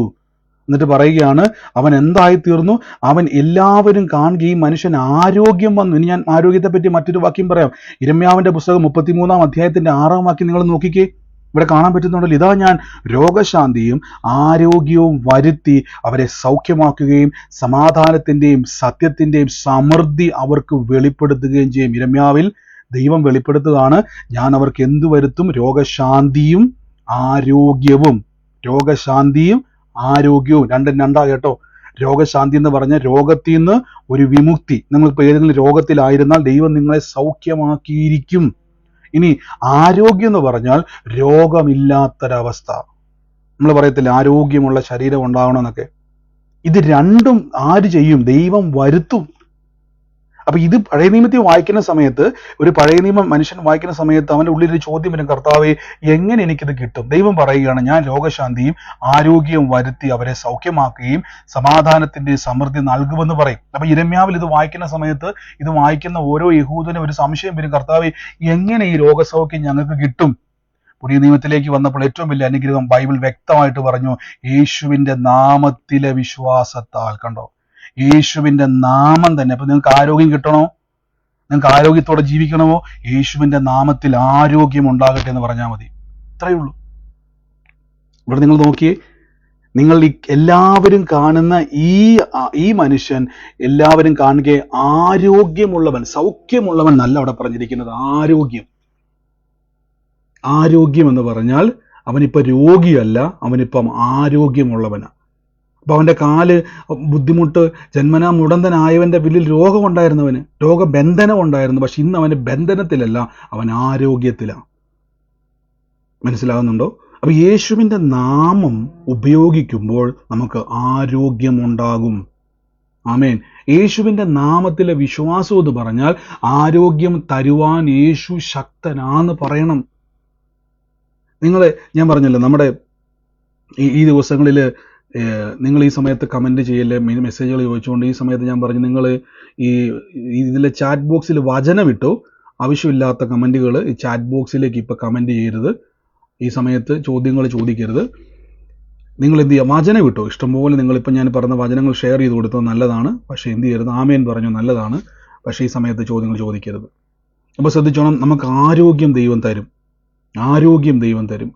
Speaker 1: എന്നിട്ട് പറയുകയാണ്, അവൻ എന്തായി തീർന്നു? അവൻ എല്ലാവരും കാണുകയും മനുഷ്യൻ ആരോഗ്യം വന്നു. ഇനി ഞാൻ ആരോഗ്യത്തെ പറ്റി മറ്റൊരു വാക്യം പറയാം. യിരെമ്യാവിന്റെ പുസ്തകം 33-ാം അധ്യായത്തിന്റെ 6-ാം വാക്യം നിങ്ങൾ നോക്കിക്കേ. ഇവിടെ കാണാൻ പറ്റുന്നുണ്ടല്ലോ, ഇതാ ഞാൻ രോഗശാന്തിയും ആരോഗ്യവും വരുത്തി അവരെ സൗഖ്യമാക്കുകയും സമാധാനത്തിന്റെയും സത്യത്തിന്റെയും സമൃദ്ധി അവർക്ക് വെളിപ്പെടുത്തുകയും ചെയ്യും. യിരെമ്യാവിൽ ദൈവം വെളിപ്പെടുത്തുകയാണ്, ഞാൻ അവർക്ക് എന്തു വരുത്തും? രോഗശാന്തിയും ആരോഗ്യവും. രോഗശാന്തിയും ആരോഗ്യവും രണ്ടും രണ്ടാ കേട്ടോ. രോഗശാന്തി എന്ന് പറഞ്ഞ രോഗത്തിൽ നിന്ന് ഒരു വിമുക്തി. നമ്മളിപ്പോൾ ഏതെങ്കിലും രോഗത്തിലായിരുന്നാൽ ദൈവം നിങ്ങളെ സൗഖ്യമാക്കിയിരിക്കും. ഇനി ആരോഗ്യം എന്ന് പറഞ്ഞാൽ രോഗമില്ലാത്തൊരവസ്ഥ. നമ്മൾ പറയത്തില്ല ആരോഗ്യമുള്ള ശരീരം ഉണ്ടാവണമെന്നൊക്കെ. ഇത് രണ്ടും ആര് ചെയ്യും? ദൈവം വരുത്തും. അപ്പൊ ഇത് പഴയ നിയമത്തിൽ വായിക്കുന്ന സമയത്ത്, ഒരു പഴയ നിയമം മനുഷ്യൻ വായിക്കുന്ന സമയത്ത് അവന്റെ ഉള്ളിൽ ഒരു ചോദ്യം വരും, കർത്താവേ എങ്ങനെ എനിക്കിത് കിട്ടും? ദൈവം പറയുകയാണ്, ഞാൻ രോഗശാന്തിയും ആരോഗ്യവും വരുത്തി അവരെ സൗഖ്യമാക്കുകയും സമാധാനത്തിന്റെ സമൃദ്ധി നൽകുമെന്ന് പറയും. അപ്പൊ യിരെമ്യാവിൽ ഇത് വായിക്കുന്ന സമയത്ത്, ഇത് വായിക്കുന്ന ഓരോ യഹൂദനും ഒരു സംശയം വരും, കർത്താവേ എങ്ങനെ ഈ രോഗസൗഖ്യം ഞങ്ങൾക്ക് കിട്ടും? പുതിയ നിയമത്തിലേക്ക് വന്നപ്പോൾ ഏറ്റവും വലിയ അനുഗ്രഹം ബൈബിൾ വ്യക്തമായിട്ട് പറഞ്ഞു, യേശുവിന്റെ നാമത്തിലെ വിശ്വാസത്താൽ. കണ്ടോ, യേശുവിന്റെ നാമം തന്നെ. അപ്പൊ നിങ്ങൾക്ക് ആരോഗ്യം കിട്ടണോ? നിങ്ങൾക്ക് ആരോഗ്യത്തോടെ ജീവിക്കണമോ? യേശുവിന്റെ നാമത്തിൽ ആരോഗ്യം ഉണ്ടാകട്ടെ എന്ന് പറഞ്ഞാൽ മതി. ഇത്രയേ ഉള്ളൂ. ഇവിടെ നിങ്ങൾ നോക്കിയേ, നിങ്ങൾ എല്ലാവരും കാണുന്ന ഈ മനുഷ്യൻ, എല്ലാവരും കാണുക ആരോഗ്യമുള്ളവൻ, സൗഖ്യമുള്ളവൻ നല്ല അവിടെ പറഞ്ഞിരിക്കുന്നത്. ആരോഗ്യം എന്ന് പറഞ്ഞാൽ അവനിപ്പം രോഗിയല്ല, അവനിപ്പം ആരോഗ്യമുള്ളവനാ. അപ്പൊ അവന്റെ കാല് ബുദ്ധിമുട്ട്, ജന്മനാ മുടന്തനായവന്റെ പിന്നിൽ രോഗമുണ്ടായിരുന്നവന്, രോഗബന്ധനം ഉണ്ടായിരുന്നു. പക്ഷെ ഇന്ന് അവന് ബന്ധനത്തിലല്ല, അവൻ ആരോഗ്യത്തിലാണ്. മനസ്സിലാകുന്നുണ്ടോ? അപ്പൊ യേശുവിന്റെ നാമം ഉപയോഗിക്കുമ്പോൾ നമുക്ക് ആരോഗ്യമുണ്ടാകും. ആമേൻ. യേശുവിന്റെ നാമത്തിലെ വിശ്വാസം എന്ന് പറഞ്ഞാൽ ആരോഗ്യം തരുവാൻ യേശു ശക്തനാന്ന് പറയണം. ഞാൻ പറഞ്ഞല്ലോ, നമ്മുടെ ഈ ദിവസങ്ങളിൽ നിങ്ങൾ ഈ സമയത്ത് കമന്റ് ചെയ്യല്ലേ, മെസ്സേജുകൾ ചോദിച്ചുകൊണ്ട് ഈ സമയത്ത് ഞാൻ പറഞ്ഞു, നിങ്ങൾ ഇതിലെ ചാറ്റ് ബോക്സിൽ വചനം ഇട്ടു. ആവശ്യമില്ലാത്ത കമന്റുകൾ ഈ ചാറ്റ് ബോക്സിലേക്ക് ഇപ്പൊ കമന്റ് ചെയ്യരുത്. ഈ സമയത്ത് ചോദ്യങ്ങൾ ചോദിക്കരുത്. നിങ്ങൾ എന്ത് ചെയ്യുക? വചനം വിട്ടു ഇഷ്ടംപോലെ. നിങ്ങളിപ്പോൾ ഞാൻ പറഞ്ഞ വചനങ്ങൾ ഷെയർ ചെയ്ത് കൊടുത്തത് നല്ലതാണ്. പക്ഷേ എന്ത് ചെയ്യരുത്? ആമേൻ പറഞ്ഞു നല്ലതാണ്, പക്ഷേ ഈ സമയത്ത് ചോദ്യങ്ങൾ ചോദിക്കരുത്. അപ്പോൾ ശ്രദ്ധിച്ചോണം, നമുക്ക് ആരോഗ്യം ദൈവം തരും.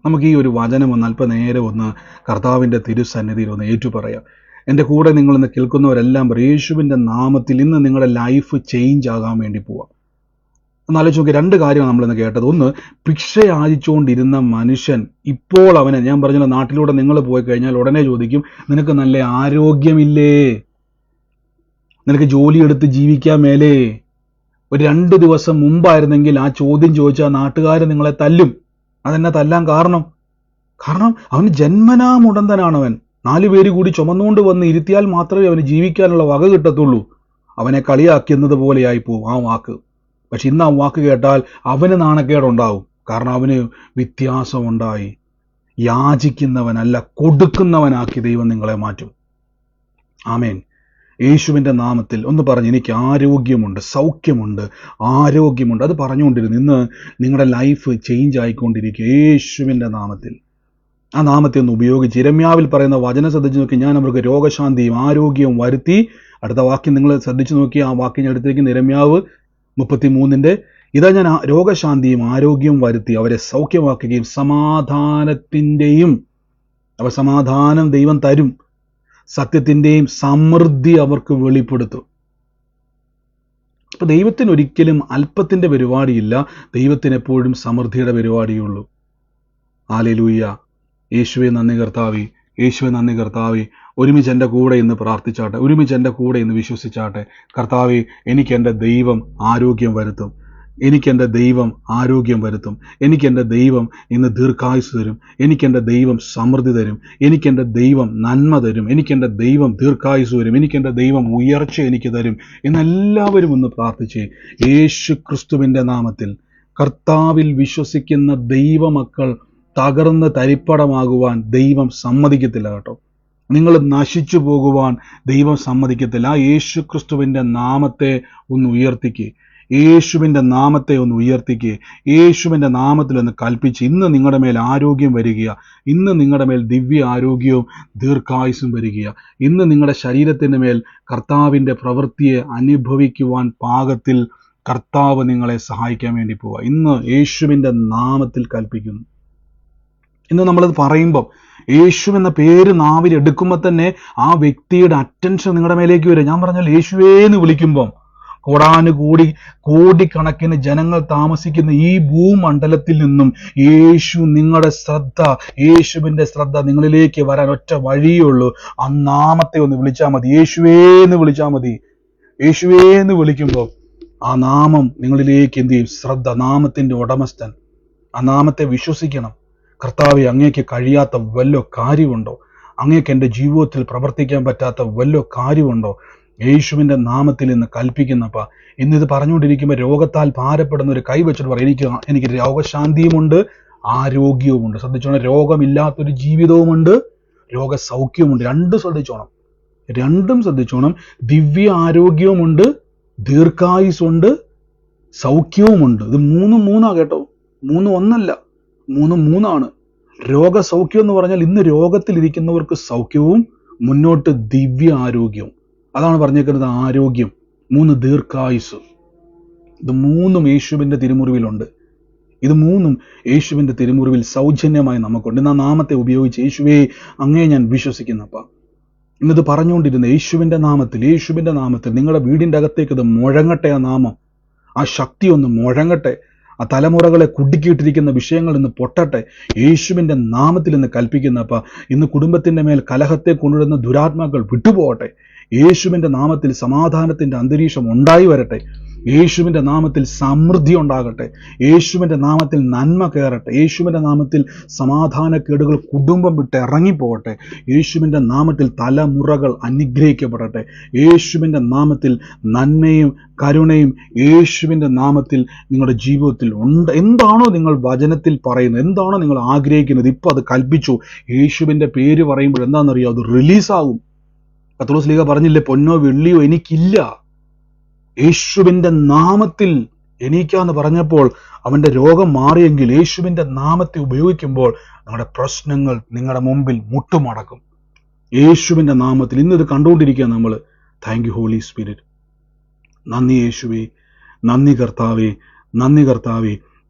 Speaker 1: നമുക്ക് ഈ ഒരു വചനം ഒന്ന് അല്പം നേരെ ഒന്ന് കർത്താവിൻ്റെ തിരുസന്നിധിയിൽ ഒന്ന് ഏറ്റുപറയാം. എൻ്റെ കൂടെ നിങ്ങളിന്ന് കേൾക്കുന്നവരെല്ലാം യേശുവിൻ്റെ നാമത്തിൽ ഇന്ന് നിങ്ങളുടെ ലൈഫ് ചേഞ്ച് ആകാൻ വേണ്ടി പോവാം. എന്നാലോചിച്ച് നോക്കി, രണ്ട് കാര്യമാണ് നമ്മളിന്ന് കേട്ടത്. ഒന്ന്, ഭിക്ഷ യാചിച്ചുകൊണ്ടിരുന്ന മനുഷ്യൻ ഇപ്പോൾ അവനെ, ഞാൻ പറഞ്ഞല്ലോ, നാട്ടിലൂടെ നിങ്ങൾ പോയി കഴിഞ്ഞാൽ ഉടനെ ചോദിക്കും, നിനക്ക് നല്ല ആരോഗ്യമില്ലേ? നിനക്ക് ജോലിയെടുത്ത് ജീവിക്കാൻ മേലേ? ഒരു 2 ദിവസം മുമ്പായിരുന്നെങ്കിൽ ആ ചോദ്യം ചോദിച്ചാൽ നാട്ടുകാർ നിങ്ങളെ തല്ലും. അതെന്നാ തല്ലാൻ കാരണം അവന് ജന്മനാ മുടന്തനാണവൻ. 4 പേര് കൂടി ചുമന്നുകൊണ്ട് വന്ന് ഇരുത്തിയാൽ മാത്രമേ അവന് ജീവിക്കാനുള്ള വക കിട്ടത്തുള്ളൂ. അവനെ കളിയാക്കുന്നത് പോലെയായി പോവും ആ വാക്ക്. പക്ഷെ ഇന്ന് ആ വാക്ക് കേട്ടാൽ അവന് നാണക്കേടുണ്ടാവും. കാരണം അവന് വ്യത്യാസമുണ്ടായി. യാചിക്കുന്നവനല്ല, കൊടുക്കുന്നവനാക്കി ദൈവം നിങ്ങളെ മാറ്റും. ആമേൻ. യേശുവിൻ്റെ നാമത്തിൽ ഒന്ന് പറഞ്ഞ്, എനിക്ക് ആരോഗ്യമുണ്ട്, സൗഖ്യമുണ്ട്, ആരോഗ്യമുണ്ട്. അത് പറഞ്ഞുകൊണ്ടിരുന്നു. ഇന്ന് നിങ്ങളുടെ ലൈഫ് ചേഞ്ച് ആയിക്കൊണ്ടിരിക്കുക യേശുവിൻ്റെ നാമത്തിൽ. ആ നാമത്തെ ഒന്ന് ഉപയോഗിച്ച് യിരെമ്യാവിൽ പറയുന്ന വചനം ശ്രദ്ധിച്ച് നോക്കി, ഞാൻ അവർക്ക് രോഗശാന്തിയും ആരോഗ്യവും വരുത്തി. അടുത്ത വാക്യം നിങ്ങൾ ശ്രദ്ധിച്ചു നോക്കി, ആ വാക്യം ഞാൻ എടുത്തിരിക്കുന്ന യിരെമ്യാവ് 33 ഇതാ, ഞാൻ രോഗശാന്തിയും ആരോഗ്യവും വരുത്തി അവരെ സൗഖ്യമാക്കുകയും സമാധാനത്തിൻ്റെയും, അവ സമാധാനം ദൈവം തരും, സത്യത്തിൻ്റെയും സമൃദ്ധി അവർക്ക് വെളിപ്പെടുത്തും. അപ്പൊ ദൈവത്തിന് ഒരിക്കലും അല്പത്തിന്റെ പരിപാടിയില്ല. ദൈവത്തിന് എപ്പോഴും സമൃദ്ധിയുടെ പരിപാടിയുള്ളൂ. ഹല്ലേലൂയ. യേശുവേ നന്ദി കർത്താവേ, യേശുവേ നന്ദി കർത്താവേ. ഒരുമിച്ച് എൻ്റെ കൂടെ ഇന്ന് പ്രാർത്ഥിച്ചാട്ടെ, ഒരുമിച്ച് എൻ്റെ കൂടെ ഇന്ന് വിശ്വസിച്ചാട്ടെ. കർത്താവേ, എനിക്ക് എൻ്റെ ദൈവം ആരോഗ്യം വരുത്തും, എനിക്കെൻ്റെ ദൈവം ആരോഗ്യം വരുത്തും, എനിക്കെൻ്റെ ദൈവം ഇന്ന് ദീർഘായുസ് തരും, എനിക്കെൻ്റെ ദൈവം സമൃദ്ധി തരും, എനിക്കെൻ്റെ ദൈവം നന്മ തരും, എനിക്കെൻ്റെ ദൈവം ദീർഘായുസ് തരും, എനിക്കെൻ്റെ ദൈവം ഉയർച്ച എനിക്ക് തരും എന്നെല്ലാവരും ഒന്ന് പ്രാർത്ഥിച്ച് യേശു ക്രിസ്തുവിൻ്റെ നാമത്തിൽ. കർത്താവിൽ വിശ്വസിക്കുന്ന ദൈവമക്കൾ തകർന്ന് തരിപ്പടമാകുവാൻ ദൈവം സമ്മതിക്കത്തില്ല കേട്ടോ. നിങ്ങൾ നശിച്ചു പോകുവാൻ ദൈവം സമ്മതിക്കത്തില്ല. ആ യേശു ക്രിസ്തുവിൻ്റെ നാമത്തെ ഒന്ന് ഉയർത്തിക്ക്, യേശുവിൻ്റെ നാമത്തെ ഒന്ന് ഉയർത്തിക്ക്, യേശുവിൻ്റെ നാമത്തിൽ ഒന്ന് കൽപ്പിച്ച് ഇന്ന് നിങ്ങളുടെ മേൽ ആരോഗ്യം വരിക, ഇന്ന് നിങ്ങളുടെ മേൽ ദിവ്യ ആരോഗ്യവും ദീർഘായുസ്സും വരിക, ഇന്ന് നിങ്ങളുടെ ശരീരത്തിൻ്റെ മേൽ കർത്താവിൻ്റെ പ്രവൃത്തിയെ അനുഭവിക്കുവാൻ പാകത്തിൽ കർത്താവ് നിങ്ങളെ സഹായിക്കാൻ വേണ്ടി പോവുക. ഇന്ന് യേശുവിൻ്റെ നാമത്തിൽ കൽപ്പിക്കുന്നു. ഇന്ന് നമ്മളത് പറയുമ്പം യേശു എന്ന പേര് നാവിൽ എടുക്കുമ്പോൾ തന്നെ ആ വ്യക്തിയുടെ അറ്റൻഷൻ നിങ്ങളുടെ മേലേക്ക് വരും. ഞാൻ പറഞ്ഞാൽ യേശുവേ എന്ന് വിളിക്കുമ്പം കോടിക്കണക്കിന് ജനങ്ങൾ താമസിക്കുന്ന ഈ ഭൂമണ്ഡലത്തിൽ നിന്നും യേശുവിന്റെ ശ്രദ്ധ നിങ്ങളിലേക്ക് വരാൻ ഒറ്റ വഴിയേ ഉള്ളൂ. ആ നാമത്തെ ഒന്ന് വിളിച്ചാൽ മതി. യേശുവേന്ന് വിളിച്ചാൽ മതി. യേശുവേന്ന് വിളിക്കുമ്പോൾ ആ നാമം നിങ്ങളിലേക്ക് എന്ത് ചെയ്യും? ശ്രദ്ധ. നാമത്തിന്റെ ഉടമസ്ഥൻ. ആ നാമത്തെ വിശ്വസിക്കണം. കർത്താവെ, അങ്ങേക്ക് കഴിയാത്ത വല്ല കാര്യമുണ്ടോ? അങ്ങേക്ക് എൻ്റെ ജീവിതത്തിൽ പ്രവർത്തിക്കാൻ പറ്റാത്ത വല്ല കാര്യമുണ്ടോ? യേശുവിന്റെ നാമത്തിൽ ഇന്ന് കൽപ്പിക്കുന്നപ്പ. ഇന്നിത് പറഞ്ഞുകൊണ്ടിരിക്കുമ്പോൾ രോഗത്താൽ ഭാരപ്പെടുന്ന ഒരു കൈ വെച്ചിട്ട് പറയും, എനിക്ക് രോഗശാന്തിയുമുണ്ട്, ആരോഗ്യവുമുണ്ട്. ശ്രദ്ധിച്ചോണം. രോഗമില്ലാത്തൊരു ജീവിതവുമുണ്ട്, രോഗസൗഖ്യവുമുണ്ട്. രണ്ടും ശ്രദ്ധിച്ചോണം. ദിവ്യ ആരോഗ്യവുമുണ്ട്, ദീർഘായുസുണ്ട്, സൗഖ്യവുമുണ്ട്. ഇത് മൂന്നാ കേട്ടോ. ഒന്നല്ല, മൂന്നാണ്. രോഗസൗഖ്യം എന്ന് പറഞ്ഞാൽ ഇന്ന് രോഗത്തിലിരിക്കുന്നവർക്ക് സൗഖ്യവും, മുന്നോട്ട് ദിവ്യ ആരോഗ്യവും. അതാണ് പറഞ്ഞേക്കുന്നത്. ആരോഗ്യം, 3 ദീർഘായുസ്. ഇത് 3 യേശുവിന്റെ തിരുമുറിവിലുണ്ട്. ഇത് 3 യേശുവിന്റെ തിരുമുറിവിൽ സൗജന്യമായി നമുക്കുണ്ട്. ഇന്ന് ആ നാമത്തെ ഉപയോഗിച്ച് യേശുവേ, അങ്ങേ ഞാൻ വിശ്വസിക്കുന്നപ്പ. ഇന്നത് പറഞ്ഞുകൊണ്ടിരുന്ന യേശുവിന്റെ നാമത്തിൽ നിങ്ങളുടെ വീടിന്റെ അകത്തേക്ക് ഇത് മുഴങ്ങട്ടെ. ആ നാമം, ആ ശക്തി ഒന്ന് മുഴങ്ങട്ടെ. ആ തലമുറകളെ കുടുക്കിയിട്ടിരിക്കുന്ന വിഷയങ്ങൾ ഇന്ന് പൊട്ടട്ടെ. യേശുവിന്റെ നാമത്തിൽ ഇന്ന് കൽപ്പിക്കുന്നപ്പ. ഇന്ന് കുടുംബത്തിന്റെ മേൽ കലഹത്തെ കൊണ്ടുവരുന്ന ദുരാത്മാക്കൾ വിട്ടുപോകട്ടെ. യേശുവിന്റെ നാമത്തിൽ സമാധാനത്തിന്റെ അന്തരീക്ഷം ഉണ്ടായി വരട്ടെ. യേശുവിന്റെ നാമത്തിൽ സമൃദ്ധി ഉണ്ടാകട്ടെ. യേശുവിന്റെ നാമത്തിൽ നന്മ കയറട്ടെ. യേശുവിന്റെ നാമത്തിൽ സമാധാനക്കേടുകൾ കുടുംബം വിട്ട് ഇറങ്ങിപ്പോകട്ടെ. യേശുവിന്റെ നാമത്തിൽ തലമുറകൾ അനുഗ്രഹിക്കപ്പെടട്ടെ. യേശുവിന്റെ നാമത്തിൽ നന്മയും കരുണയും യേശുവിന്റെ നാമത്തിൽ നിങ്ങളുടെ ജീവിതത്തിൽ ഉണ്ട്. എന്താണോ നിങ്ങൾ വചനത്തിൽ പറയുന്നത്, എന്താണോ നിങ്ങൾ ആഗ്രഹിക്കുന്നത്, ഇപ്പൊ അത് കൽപ്പിച്ചു. യേശുവിന്റെ പേര് പറയുമ്പോൾ എന്താണെന്നറിയോ? അത് റിലീസാകും. പത്രോസ് ലീഗ പറഞ്ഞില്ലേ, പൊന്നോ വെള്ളിയോ എനിക്കില്ല, യേശുവിന്റെ നാമത്തിൽ എനിക്കാന്ന് പറഞ്ഞപ്പോൾ അവന്റെ രോഗം മാറിയെങ്കിൽ യേശുവിന്റെ നാമത്തെ ഉപയോഗിക്കുമ്പോൾ നിങ്ങളുടെ പ്രശ്നങ്ങൾ നിങ്ങളുടെ മുമ്പിൽ മുട്ടുമടക്കും. യേശുവിന്റെ നാമത്തിൽ ഇന്നിത് കണ്ടുകൊണ്ടിരിക്കുക നമ്മൾ. Thank you holy spirit. നന്ദി യേശുവേ, നന്ദി കർത്താവേ.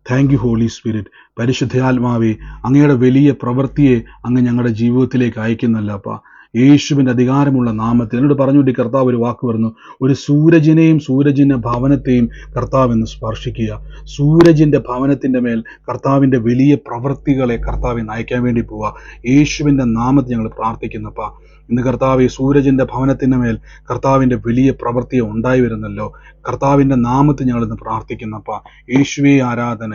Speaker 1: Thank you holy spirit. പരിശുദ്ധാത്മാവേ, അങ്ങയുടെ വലിയ പ്രവൃത്തിയെ അങ്ങ് ഞങ്ങളുടെ ജീവിതത്തിലേക്ക് അയക്കുന്നല്ലപ്പാ. യേശുവിന്റെ അധികാരമുള്ള നാമത്തിൽ എന്നോട് പറഞ്ഞുകൊണ്ട് കർത്താവ് ഒരു വാക്ക് പറഞ്ഞു, ഒരു സൂരജിന്റെ ഭവനത്തെയും കർത്താവ് എന്ന് സ്പർശിക്കുക. സൂരജിന്റെ ഭവനത്തിന്റെ മേൽ കർത്താവിന്റെ വലിയ പ്രവൃത്തികളെ കർത്താവ് നയിക്കാൻ വേണ്ടി പോവുക. യേശുവിന്റെ നാമത്തിൽ ഞങ്ങൾ പ്രാർത്ഥിക്കുന്നപ്പാ. ഇന്ന് കർത്താവ് സൂരജിന്റെ ഭവനത്തിന്റെ മേൽ കർത്താവിന്റെ വലിയ പ്രവൃത്തിയെ ഉണ്ടായി വരുന്നല്ലോ. കർത്താവിന്റെ നാമത്തിൽ ഞങ്ങൾ ഇന്ന് പ്രാർത്ഥിക്കുന്നപ്പാ. യേശുവേ ആരാധന.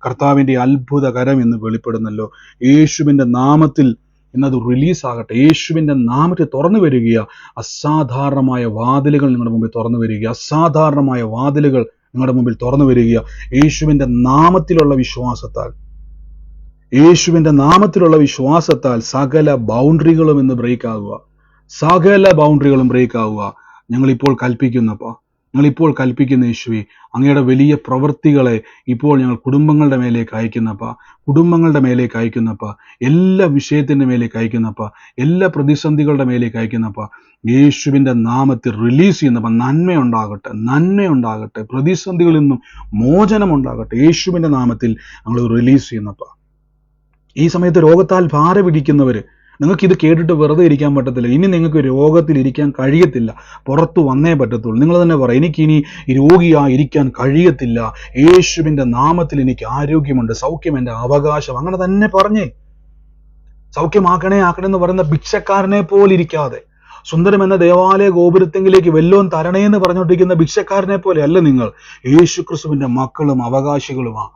Speaker 1: കർത്താവിന്റെ അത്ഭുതകരം എന്ന് വെളിപ്പെടുന്നല്ലോ. യേശുവിന്റെ നാമത്തിൽ ഇന്നത് റിലീസാകട്ടെ. യേശുവിന്റെ നാമത്തിൽ തുറന്നു വരിക. അസാധാരണമായ വാതിലുകൾ നിങ്ങളുടെ മുമ്പിൽ തുറന്നു വരിക. അസാധാരണമായ വാതിലുകൾ നിങ്ങളുടെ മുമ്പിൽ തുറന്നു വരിക. യേശുവിന്റെ നാമത്തിലുള്ള വിശ്വാസത്താൽ സകല ബൗണ്ടറികളും ഇന്ന് ബ്രേക്ക് ആകുക. ഞങ്ങളിപ്പോൾ കൽപ്പിക്കുന്ന യേശുവേ, അങ്ങയുടെ വലിയ പ്രവൃത്തികളെ ഇപ്പോൾ ഞങ്ങൾ കുടുംബങ്ങളുടെ മേലേക്ക് അയക്കുന്നപ്പ. എല്ലാ വിഷയത്തിന്റെ മേലേക്ക് അയക്കുന്നപ്പ. എല്ലാ പ്രതിസന്ധികളുടെ മേലേക്ക് അയക്കുന്നപ്പ. യേശുവിന്റെ നാമത്തിൽ റിലീസ് ചെയ്യുന്നപ്പ. നന്മയുണ്ടാകട്ടെ. പ്രതിസന്ധികളിൽ നിന്നും മോചനം ഉണ്ടാകട്ടെ. യേശുവിന്റെ നാമത്തിൽ ഞങ്ങൾ റിലീസ് ചെയ്യുന്നപ്പ. ഈ സമയത്ത് രോഗത്താൽ ഭാര പിടിക്കുന്നവര്, നിങ്ങൾക്ക് ഇത് കേട്ടിട്ട് വെറുതെ ഇരിക്കാൻ പറ്റത്തില്ല. ഇനി നിങ്ങൾക്ക് രോഗത്തിൽ ഇരിക്കാൻ കഴിയത്തില്ല, പുറത്തു വന്നേ പറ്റത്തുള്ളൂ. നിങ്ങൾ തന്നെ പറ, എനിക്കിനി രോഗിയായിരിക്കാൻ കഴിയത്തില്ല. യേശുവിന്റെ നാമത്തിൽ എനിക്ക് ആരോഗ്യമുണ്ട്, സൗഖ്യം എൻ്റെ അവകാശം. അങ്ങനെ തന്നെ പറഞ്ഞേ. സൗഖ്യമാക്കണേ എന്ന് പറയുന്ന ഭിക്ഷക്കാരനെ പോലെ ഇരിക്കാതെ, സുന്ദരം എന്ന ദേവാലയ ഗോപുരത്തെങ്കിലേക്ക് വല്ലോം തരണേ എന്ന് പറഞ്ഞുകൊണ്ടിരിക്കുന്ന ഭിക്ഷക്കാരനെ പോലെ അല്ല നിങ്ങൾ. യേശു ക്രിസ്തുവിന്റെ മക്കളും അവകാശികളുമാ.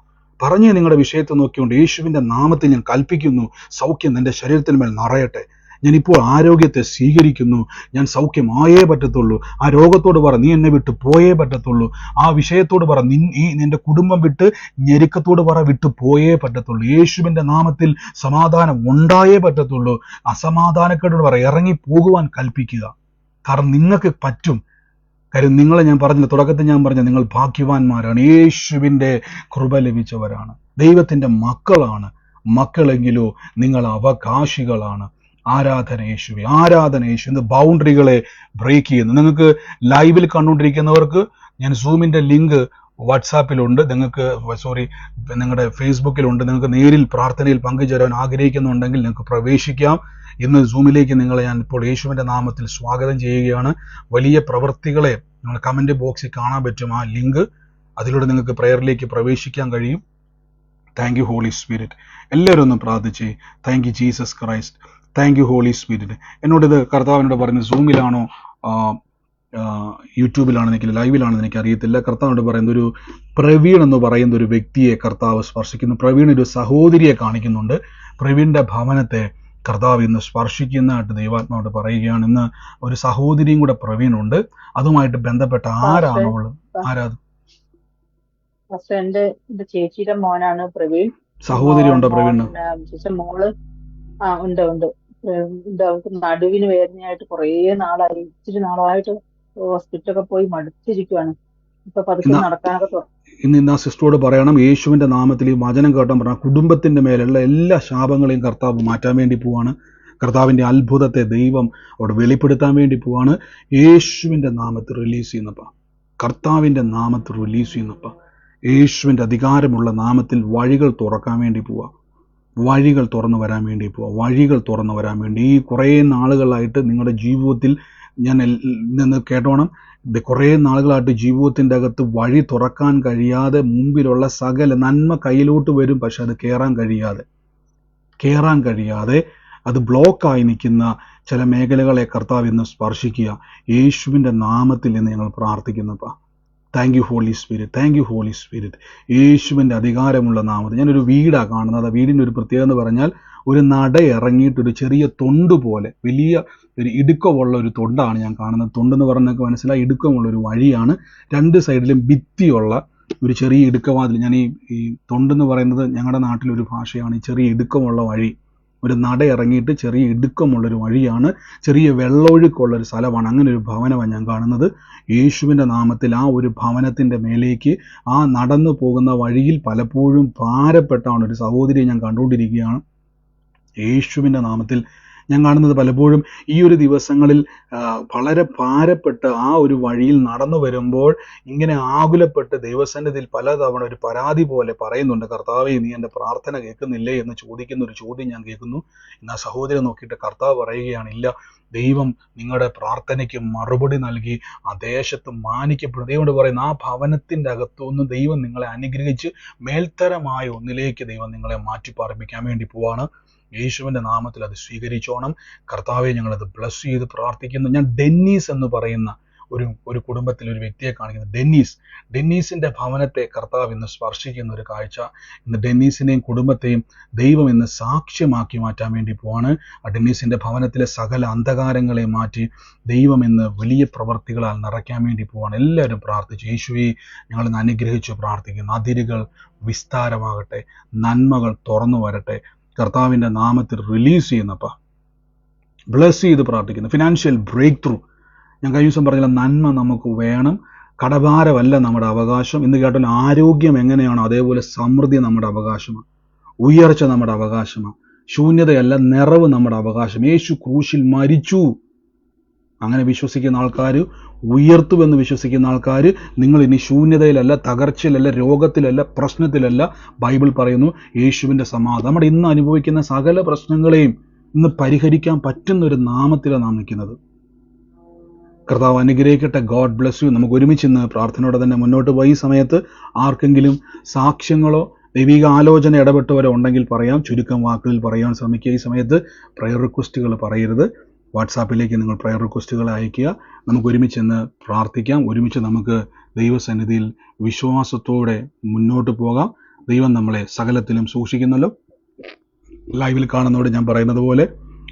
Speaker 1: പറഞ്ഞേ നിങ്ങളുടെ വിഷയത്തെ നോക്കിക്കൊണ്ട് യേശുവിന്റെ നാമത്തിൽ ഞാൻ കൽപ്പിക്കുന്നു, സൗഖ്യം എൻ്റെ ശരീരത്തിന് മേൽ നിറയട്ടെ. ഞാനിപ്പോൾ ആരോഗ്യത്തെ സ്വീകരിക്കുന്നു. ഞാൻ സൗഖ്യമായേ പറ്റത്തുള്ളൂ. ആ രോഗത്തോട് പറ, നീ എന്നെ വിട്ട് പോയേ പറ്റത്തുള്ളൂ. ആ വിഷയത്തോട് പറ, നിന്റെ കുടുംബം വിട്ട് ഞെരുക്കത്തോട് പറ, വിട്ടു പോയേ പറ്റത്തുള്ളൂ. യേശുവിന്റെ നാമത്തിൽ സമാധാനം ഉണ്ടായേ പറ്റത്തുള്ളൂ. അസമാധാനക്കേടോട് പറ, ഇറങ്ങി പോകുവാൻ കൽപ്പിക്കുക. കാരണം നിങ്ങൾക്ക് പറ്റും. കാര്യം നിങ്ങളെ ഞാൻ പറഞ്ഞില്ല, തുടക്കത്തിൽ ഞാൻ പറഞ്ഞ നിങ്ങൾ ഭാഗ്യവാന്മാരാണ്. യേശുവിന്റെ കൃപ ലഭിച്ചവരാണ്, ദൈവത്തിന്റെ മക്കളാണ്. മക്കളെങ്കിലോ നിങ്ങൾ അവകാശികളാണ്. ആരാധന യേശുവേ. ഇന്ന് ബൗണ്ടറികളെ ബ്രേക്ക് ചെയ്യുന്നു. നിങ്ങൾക്ക് ലൈവിൽ കണ്ടുകൊണ്ടിരിക്കുന്നവർക്ക് ഞാൻ സൂമിന്റെ ലിങ്ക് വാട്സാപ്പിലുണ്ട്, നിങ്ങൾക്ക് നിങ്ങളുടെ ഫേസ്ബുക്കിലുണ്ട്. നിങ്ങൾക്ക് നേരിൽ പ്രാർത്ഥനയിൽ പങ്കുചേരാൻ ആഗ്രഹിക്കുന്നുണ്ടെങ്കിൽ നിങ്ങൾക്ക് പ്രവേശിക്കാം. ഇന്ന് സൂമിലേക്ക് നിങ്ങളെ ഞാൻ ഇപ്പോൾ യേശുവിൻ്റെ നാമത്തിൽ സ്വാഗതം ചെയ്യുകയാണ്. വലിയ പ്രവൃത്തികളെ നിങ്ങൾ കമൻറ്റ് ബോക്സിൽ കാണാൻ പറ്റും. ആ ലിങ്ക്, അതിലൂടെ നിങ്ങൾക്ക് പ്രയറിലേക്ക് പ്രവേശിക്കാൻ കഴിയും. Thank you holy Spirit. എല്ലാവരും ഒന്ന് പ്രാർത്ഥിച്ചേ. Thank you Jesus Christ. Thank you holy Spirit. എന്നോടിത് കർത്താവിനോട് പറയുന്നത് സൂമിലാണോ യൂട്യൂബിലാണെന്ന് എനിക്ക് ലൈവിലാണെന്ന് എനിക്ക് അറിയത്തില്ല. കർത്താവിനോട് പറയുന്ന ഒരു പ്രവീൺ എന്ന് പറയുന്ന ഒരു വ്യക്തിയെ കർത്താവ് സ്പർശിക്കുന്നു. പ്രവീൺ ഒരു സഹോദരിയെ കാണിക്കുന്നുണ്ട്. പ്രവീണിന്റെ ഭവനത്തെ കർത്താവ് ഇന്ന് സ്പർശിക്കുന്നതായിട്ട് ദൈവാത്മാവോട് പറയുകയാണ്. ഇന്ന് ഒരു സഹോദരിയും കൂടെ പ്രവീണുണ്ട്. അതുമായിട്ട് ബന്ധപ്പെട്ട ആരാണോ ഉള്ളത്? ആരാത്?
Speaker 5: എന്റെ ചേച്ചിയുടെ മോനാണ് പ്രവീൺ.
Speaker 1: സഹോദരി ഉണ്ടോ പ്രവീണ്?
Speaker 5: മോള് ഉണ്ട്. അവർക്ക് നടുവിന് വേദനയായിട്ട് ഇച്ചിരി നാളായിട്ട് ഹോസ്പിറ്റലൊക്കെ പോയി മടുത്തിരിക്കുവാണ്. ഇപ്പൊ പതുക്കെ നടക്കാനൊക്കെ തുടങ്ങി.
Speaker 1: ഇന്ന് ആ സിസ്റ്ററോട് പറയണം, യേശുവിന്റെ നാമത്തിൽ ഈ വചനം കേട്ടാൻ പറയണം. കുടുംബത്തിന്റെ മേലുള്ള എല്ലാ ശാപങ്ങളെയും കർത്താവ് മാറ്റാൻ വേണ്ടി പോവാണ്. കർത്താവിന്റെ അത്ഭുതത്തെ ദൈവം അവിടെ വെളിപ്പെടുത്താൻ വേണ്ടി പോവാണ്. യേശുവിന്റെ നാമത്തിൽ റിലീസ് ചെയ്യുന്നപ്പ, കർത്താവിന്റെ നാമത്തിൽ റിലീസ് ചെയ്യുന്നപ്പ, യേശുവിന്റെ അധികാരമുള്ള നാമത്തിൽ വഴികൾ തുറക്കാൻ വേണ്ടി പോവാ. വഴികൾ തുറന്നു വരാൻ വേണ്ടി പോവാം. വഴികൾ തുറന്നു വരാൻ വേണ്ടി ഈ കുറേ നാളുകളായിട്ട് നിങ്ങളുടെ ജീവിതത്തിൽ ഞാൻ നിന്ന് കേട്ടോണം, കുറേ നാളുകളായിട്ട് ജീവിതത്തിൻ്റെ അകത്ത് വഴി തുറക്കാൻ കഴിയാതെ മുമ്പിലുള്ള സകല നന്മ കയ്യിലോട്ട് വരും, പക്ഷെ അത് കയറാൻ കഴിയാതെ അത് ബ്ലോക്കായി നിൽക്കുന്ന ചില മേഖലകളെ കർത്താവ് ഇന്ന് സ്പർശിക്കുക. യേശുവിൻ്റെ നാമത്തിൽ എന്ന് ഞങ്ങൾ പ്രാർത്ഥിക്കുന്നപ്പാ. Thank you holy Spirit. Thank you holy Spirit. യേശുവിൻ്റെ അധികാരമുള്ള നാമത്തിൽ. ഞാനൊരു വീടാണ് കാണുന്നത്. ആ വീടിൻ്റെ ഒരു പ്രത്യേകത എന്ന് പറഞ്ഞാൽ ഒരു നട ഇറങ്ങിയിട്ടൊരു ചെറിയ തൊണ്ട് പോലെ വലിയ ഒരു ഇടുക്കമുള്ള ഒരു തൊണ്ടാണ് ഞാൻ കാണുന്നത്. തൊണ്ടെന്ന് പറഞ്ഞൊക്കെ മനസ്സിലായി, ഇടുക്കമുള്ള ഒരു വഴിയാണ്. രണ്ട് സൈഡിലും ഭിത്തിയുള്ള ഒരു ചെറിയ ഇടുക്കവാതിൽ. ഞാൻ ഈ തൊണ്ടെന്ന് പറയുന്നത് ഞങ്ങളുടെ നാട്ടിലൊരു ഭാഷയാണ്. ഈ ചെറിയ ഇടുക്കമുള്ള വഴി, ഒരു നട ഇറങ്ങിയിട്ട് ചെറിയ ഇടുക്കമുള്ളൊരു വഴിയാണ്. ചെറിയ വെള്ളമൊഴുക്കുള്ളൊരു സ്ഥലമാണ്. അങ്ങനെ ഒരു ഭവനമാണ് ഞാൻ കാണുന്നത്. യേശുവിൻ്റെ നാമത്തിൽ ആ ഒരു ഭവനത്തിൻ്റെ മേലേക്ക് ആ നടന്നു പോകുന്ന വഴിയിൽ പലപ്പോഴും ഭാരപ്പെട്ടാണ് ഒരു സഹോദരിയെ ഞാൻ കണ്ടുകൊണ്ടിരിക്കുകയാണ്. യേശുവിൻ്റെ നാമത്തിൽ ഞാൻ കാണുന്നത് പലപ്പോഴും ഈ ഒരു ദിവസങ്ങളിൽ വളരെ ഭാരപ്പെട്ട് ആ ഒരു വഴിയിൽ നടന്നു വരുമ്പോൾ ഇങ്ങനെ ആകുലപ്പെട്ട് ദൈവസന്നിധിയിൽ പലതവണ ഒരു പരാതി പോലെ പറയുന്നുണ്ട്, കർത്താവേ നീ എൻ്റെ പ്രാർത്ഥന കേൾക്കുന്നില്ലേ എന്ന് ചോദിക്കുന്ന ഒരു ചോദ്യം ഞാൻ കേൾക്കുന്നു. ഇന്ന് ആ സഹോദരൻ നോക്കിയിട്ട് കർത്താവ് പറയുകയാണ്, ഇല്ല, ദൈവം നിങ്ങളുടെ പ്രാർത്ഥനയ്ക്ക് മറുപടി നൽകി ആ ദേശത്ത് മാനിക്കപ്പെടും. ദൈവം പറയുന്ന ആ ഭവനത്തിൻ്റെ അകത്തുനിന്ന് ദൈവം നിങ്ങളെ അനുഗ്രഹിച്ച് മേൽത്തരമായ ഒന്നിലേക്ക് ദൈവം നിങ്ങളെ മാറ്റിപ്പാർപ്പിക്കാൻ വേണ്ടി പോവാണ്. യേശുവിൻ്റെ നാമത്തിൽ അത് സ്വീകരിച്ചോണം. കർത്താവെ ഞങ്ങളത് ബ്ലസ് ചെയ്ത് പ്രാർത്ഥിക്കുന്നു. ഞാൻ ഡെന്നീസ് എന്ന് പറയുന്ന ഒരു കുടുംബത്തിൽ ഒരു വ്യക്തിയെ കാണിക്കുന്നു. ഡെന്നീസിൻ്റെ ഭവനത്തെ കർത്താവ് ഇന്ന് സ്പർശിക്കുന്ന ഒരു കാഴ്ച. ഇന്ന് ഡെന്നീസിനെയും കുടുംബത്തെയും ദൈവം ഇന്ന് സാക്ഷ്യമാക്കി മാറ്റാൻ വേണ്ടി പോവാണ്. ആ ഡെന്നീസിൻ്റെ ഭവനത്തിലെ സകല അന്ധകാരങ്ങളെ മാറ്റി ദൈവം ഇന്ന് വലിയ പ്രവർത്തികളാൽ നിറയ്ക്കാൻ വേണ്ടി പോവാണ്. എല്ലാവരും പ്രാർത്ഥിച്ചു. യേശുവേ ഞങ്ങളിന്ന് അനുഗ്രഹിച്ച് പ്രാർത്ഥിക്കുന്നു. അതിരുകൾ വിസ്താരമാകട്ടെ, നന്മകൾ തുറന്നു വരട്ടെ. കർത്താവിൻ്റെ നാമത്തിൽ റിലീസ് ചെയ്യുന്നപ്പ ബ്ലസ് ചെയ്ത് പ്രാർത്ഥിക്കുന്നു. Financial breakthrough. ഞാൻ കഴിഞ്ഞ ദിവസം പറഞ്ഞ നന്മ നമുക്ക് വേണം. കടഭാരമല്ല നമ്മുടെ അവകാശം. ഇന്ന് കേട്ടാൽ ആരോഗ്യം എങ്ങനെയാണോ അതേപോലെ സമൃദ്ധി നമ്മുടെ അവകാശമാണ്. ഉയർച്ച നമ്മുടെ അവകാശമാണ്. ശൂന്യതയല്ല, നിറവ് നമ്മുടെ അവകാശം. യേശു ക്രൂശിൽ മരിച്ചു. അങ്ങനെ വിശ്വസിക്കുന്ന ആൾക്കാർ, ഉയർത്തുമെന്ന് വിശ്വസിക്കുന്ന ആൾക്കാർ, നിങ്ങൾ ഇനി ശൂന്യതയിലല്ല, തകർച്ചയിലല്ല, രോഗത്തിലല്ല, പ്രശ്നത്തിലല്ല. ബൈബിൾ പറയുന്നു യേശുവിൻ്റെ സമാധാനം. നമ്മുടെ ഇന്ന് അനുഭവിക്കുന്ന സകല പ്രശ്നങ്ങളെയും ഇന്ന് പരിഹരിക്കാൻ പറ്റുന്ന ഒരു നാമത്തിലാണ് നാം നിൽക്കുന്നത്. കർത്താവ് അനുഗ്രഹിക്കട്ടെ. God bless you. നമുക്ക് ഒരുമിച്ച് ഇന്ന് പ്രാർത്ഥനയോടെ തന്നെ മുന്നോട്ട് പോയി. ഈ സമയത്ത് ആർക്കെങ്കിലും സാക്ഷ്യങ്ങളോ ദൈവിക ആലോചന ഇടപെട്ടവരോ ഉണ്ടെങ്കിൽ പറയാം. ചുരുക്കം വാക്കുകളിൽ പറയാൻ ശ്രമിക്കുക. ഈ സമയത്ത് പ്രയർ റിക്വസ്റ്റുകൾ പറയരുത്. വാട്സാപ്പിലേക്ക് നിങ്ങൾ പ്രയർ റിക്വസ്റ്റുകൾ അയയ്ക്കുക. നമുക്ക് ഒരുമിച്ച് ഇന്ന് പ്രാർത്ഥിക്കാം. ഒരുമിച്ച് നമുക്ക് ദൈവസന്നിധിയിൽ വിശ്വാസത്തോടെ മുന്നോട്ട് പോകാം. ദൈവം നമ്മളെ സകലത്തിലും സൂക്ഷിക്കുന്നല്ലോ. ലൈവിൽ കാണുന്നതോട് ഞാൻ പറയുന്നത് പോലെ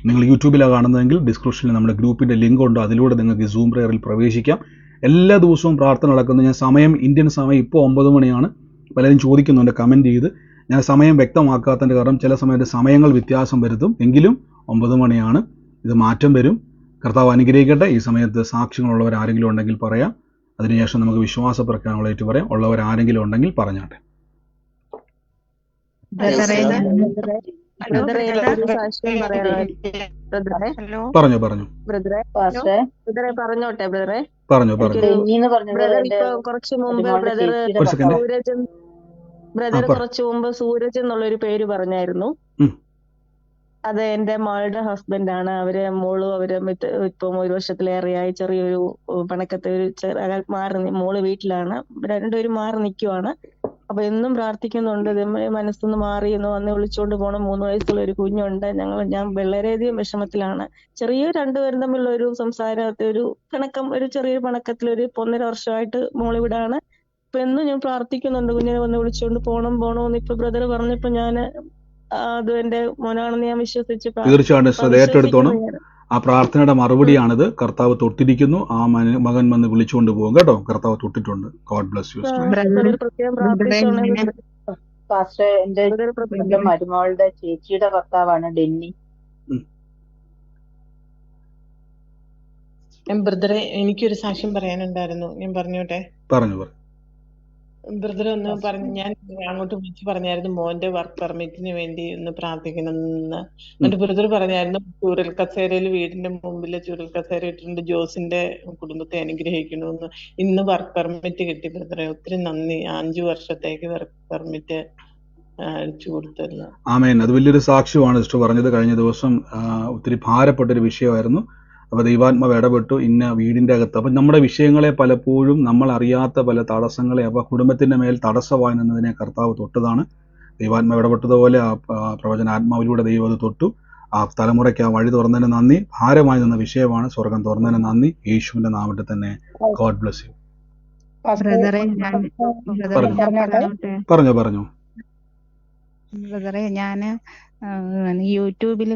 Speaker 1: നിങ്ങൾ യൂട്യൂബിലാണ് കാണുന്നതെങ്കിൽ ഡിസ്ക്രിപ്ഷനിൽ നമ്മുടെ ഗ്രൂപ്പിൻ്റെ ലിങ്ക് ഉണ്ട്. അതിലൂടെ നിങ്ങൾക്ക് സൂം പ്രയറിൽ പ്രവേശിക്കാം. എല്ലാ ദിവസവും പ്രാർത്ഥന നടക്കുന്നു. ഞാൻ സമയം, ഇന്ത്യൻ സമയം ഇപ്പോൾ 9 മണിയാണ്. പലരും ചോദിക്കുന്നുണ്ട് കമൻറ്റ് ചെയ്ത്. ഞാൻ സമയം വ്യക്തമാക്കാത്തതിൻ്റെ കാരണം ചില സമയത്ത് സമയങ്ങൾ വ്യത്യാസം വരുത്തും. എങ്കിലും 9 മണിയാണ്. ഇത് മാറ്റം വരും. കർത്താവ് അനുഗ്രഹിക്കട്ടെ. ഈ സമയത്ത് സാക്ഷ്യങ്ങളുള്ളവർ ആരെങ്കിലും ഉണ്ടെങ്കിൽ പറയാം. അതിനുശേഷം നമുക്ക് വിശ്വാസ പ്രഖ്യാപനങ്ങളായിട്ട് പറയാം. ഉള്ളവർ ആരെങ്കിലും ഉണ്ടെങ്കിൽ പറഞ്ഞാട്ടെ.
Speaker 4: ഹലോ
Speaker 6: ബ്രദറെ ഒരു സാക്ഷ്യം പറയാനുള്ള ബ്രദറെ
Speaker 3: ഹലോ
Speaker 1: പറഞ്ഞു
Speaker 6: ബ്രദറെ
Speaker 5: പാസ്റ്ററെ
Speaker 6: ബ്രദറെ പറഞ്ഞോട്ടെ ബ്രദറെ
Speaker 1: പറഞ്ഞു
Speaker 6: എനിക്കൊരു
Speaker 5: ഡെന്നി എന്ന് പറഞ്ഞത്
Speaker 6: ബ്രദർ
Speaker 5: എന്റെ
Speaker 6: ഇപ്പൊ കുറച്ചു മുമ്പ്
Speaker 5: മരുമോളുടെ
Speaker 6: ബ്രദർ
Speaker 5: ചേച്ചിയുടെ
Speaker 1: ഒരു സെക്കൻഡ്.
Speaker 5: ഭർത്താവ്.
Speaker 6: സൂരജ് ബ്രദർ കുറച്ചു മുമ്പ് സൂരജ് എന്നുള്ളൊരു പേര് പറഞ്ഞായിരുന്നു.
Speaker 1: ഉം.
Speaker 6: അത് എന്റെ മോളുടെ ഹസ്ബൻഡാണ്. അവര് ഇപ്പം 1 വർഷത്തിലേറെയായി ചെറിയൊരു പണക്കത്തെ മോള് വീട്ടിലാണ്. രണ്ടുപേരും മാറി നിൽക്കുവാണ്. അപ്പൊ എന്നും പ്രാർത്ഥിക്കുന്നുണ്ട്, മനസ്സൊന്ന് മാറി എന്ന് വന്ന് വിളിച്ചുകൊണ്ട് പോകണം. 3 വയസ്സുള്ള ഒരു കുഞ്ഞുണ്ട്. ഞാൻ വളരെയധികം വിഷമത്തിലാണ്. ചെറിയ രണ്ടുപേരും തമ്മിലുള്ള ഒരു സംസാരത്തെ ഒരു പിണക്കം, ഒരു ചെറിയൊരു പണക്കത്തിൽ ഒരു 1.5 വർഷമായിട്ട് മോളിവിടാണ്. അപ്പൊ എന്നും ഞാൻ പ്രാർത്ഥിക്കുന്നുണ്ട് കുഞ്ഞിനെ വന്ന് വിളിച്ചുകൊണ്ട് പോണോന്ന്. ഇപ്പൊ ബ്രദർ പറഞ്ഞപ്പോ ഞാൻ അത് എന്റെ മോനാണെന്ന് ഞാൻ വിശ്വസിച്ച്
Speaker 1: തീർച്ചയായിട്ടും സിസ്റ്റർ ഏറ്റെടുത്തോണം. ആ പ്രാർത്ഥനയുടെ മറുപടിയാണിത്. കർത്താവ് തൊട്ടിരിക്കുന്നു. ആ മകൻ വന്ന് വിളിച്ചുകൊണ്ട് പോകും കേട്ടോ. കർത്താവ് തൊട്ടിട്ടുണ്ട്. God bless you sister.
Speaker 6: പ്രത്യേകം പ്രാർത്ഥിച്ചോണേ
Speaker 5: പാസ്റ്ററെ എന്റെ മരുമോളുടെ ചേച്ചിയുടെ ഭർത്താവാണ് ഡെന്നി.
Speaker 2: ബ്രദറെ എനിക്കൊരു സാക്ഷ്യം പറയാനുണ്ടായിരുന്നു. ഞാൻ പറഞ്ഞോട്ടെ?
Speaker 1: പറഞ്ഞു.
Speaker 2: ബ്രദർ ഒന്ന് പറഞ്ഞു. ഞാൻ അങ്ങോട്ട് വിളിച്ച് പറഞ്ഞായിരുന്നു മോന്റെ വർക്ക് പെർമിറ്റിന് വേണ്ടി ഒന്ന് പ്രാർത്ഥിക്കണമെന്ന്. എന്നിട്ട് ബ്രദർ പറഞ്ഞായിരുന്നു ചൂരൽ കസേരയിൽ വീടിന്റെ മുമ്പിൽ ചൂരൽ കസേര ഇട്ടിട്ടുണ്ട്, ജോസിന്റെ കുടുംബത്തെ അനുഗ്രഹിക്കണമെന്ന്. ഇന്ന് വർക്ക് പെർമിറ്റ് കിട്ടി ബ്രദറെ. ഒത്തിരി നന്ദി. 5 വർഷത്തേക്ക് വർക്ക് പെർമിറ്റ് അടിച്ചു കൊടുത്തല്ല.
Speaker 1: ആമേൻ. അത് വലിയൊരു സാക്ഷ്യമാണ് സിസ്റ്റർ പറഞ്ഞത്. കഴിഞ്ഞ ദിവസം ഒത്തിരി ഭാരപ്പെട്ടൊരു വിഷയമായിരുന്നു. അപ്പോൾ ദൈവാത്മാവ് ഇടപെട്ടു. ഇന്ന വീടിൻ്റെ അകത്ത് അപ്പം നമ്മുടെ വിഷയങ്ങളെ പലപ്പോഴും നമ്മൾ അറിയാത്ത പല തടസ്സങ്ങളെ അപ്പോൾ കുടുംബത്തിൻ്റെ മേൽ തടസ്സമായി നിന്നതിനെ കർത്താവ് തൊട്ടതാണ്. ദൈവാത്മാവ് ഇടപെട്ടതുപോലെ ആ പ്രവചനാത്മാവിലൂടെ ദൈവം അത് തൊട്ടു. ആ തലമുറയ്ക്ക് ആ വഴി തുറന്നതിന് നന്ദി. ഭാരമായി നിന്ന വിഷയമാണ്. സ്വർഗം തുറന്നതിന് നന്ദി. യേശുവിന്റെ നാമത്തിൽ തന്നെ. God bless U. പറഞ്ഞു.
Speaker 3: ബ്രദറെ ഞാന് യൂട്യൂബിൽ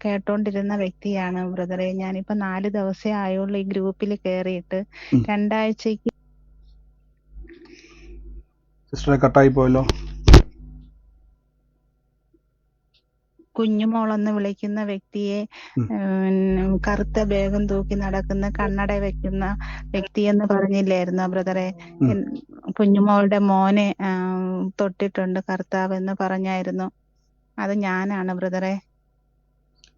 Speaker 3: കേട്ടോണ്ടിരുന്ന വ്യക്തിയാണ് ബ്രദറെ. ഞാനിപ്പോ 4 ദിവസമേ ആയുള്ളൂ ഈ ഗ്രൂപ്പിൽ കയറിയിട്ട്. 2 ആഴ്ചക്ക്
Speaker 1: സിസ്റ്ററെ കട്ടായി പോയല്ലോ.
Speaker 3: കുഞ്ഞുമോളെന്ന് വിളിക്കുന്ന വ്യക്തിയെ കറുത്ത ബാഗും തൂക്കി നടക്കുന്ന കണ്ണട വെക്കുന്ന വ്യക്തിയെന്ന് പറഞ്ഞില്ലായിരുന്നോ ബ്രദറെ? കുഞ്ഞുമോളുടെ മോനെ തൊട്ടിട്ടുണ്ട് കർത്താവ് എന്ന് പറഞ്ഞായിരുന്നു. അത് ഞാനാണ് ബ്രദറെ.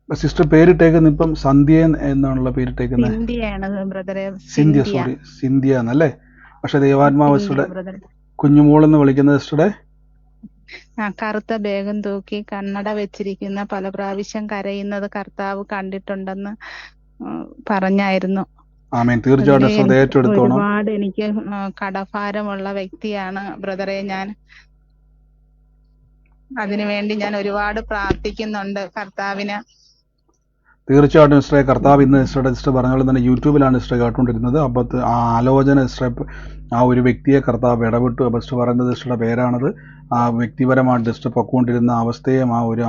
Speaker 1: സിസ്റ്റർ പേരിട്ടേക്കുന്ന ഇപ്പം സന്ധ്യ എന്നാണല്ലോ പേരിട്ടേക്കുന്നത്.
Speaker 3: സിന്ധ്യയാണ് ബ്രദറെ.
Speaker 1: സിന്ധ്യ എന്നല്ലേ? പക്ഷെ ദൈവാത്മാവ് സിസ്റ്ററുടെ കുഞ്ഞുമോളെന്ന് വിളിക്കുന്ന സിസ്റ്ററുടെ
Speaker 3: കറുത്ത ബാഗും തൂക്കി കണ്ണട വെച്ചിരിക്കുന്ന, പല പ്രാവശ്യം കരയുന്നത് കർത്താവ് കണ്ടിട്ടുണ്ടെന്ന് പറഞ്ഞായിരുന്നു.
Speaker 1: തീർച്ചയായിട്ടും
Speaker 3: ഒരുപാട് എനിക്ക് കടഭാരമുള്ള വ്യക്തിയാണ് ബ്രദറെ. ഞാൻ അതിനുവേണ്ടി ഞാൻ ഒരുപാട് പ്രാർത്ഥിക്കുന്നുണ്ട് കർത്താവിന്.
Speaker 1: തീർച്ചയായിട്ടും സിസ്റ്ററെ കർത്താവ് ഇന്ന് സിസ്റ്റർ പറഞ്ഞ തന്നെ യൂട്യൂബിലാണ് സിസ്റ്റർ കേട്ടുകൊണ്ടിരുന്നത്. അപ്പോൾ ആ ആലോചന സിസ്റ്റർ ആ ഒരു വ്യക്തിയെ കർത്താവ് ഇടപെട്ടു. അപ്പോൾ സിസ്റ്റർ പറയുന്നത് സിസ്റ്ററുടെ പേരാണത്. ആ വ്യക്തിപരമായിട്ട് സിസ്റ്റർ പൊക്കോണ്ടിരുന്ന അവസ്ഥയും ആ ഒരു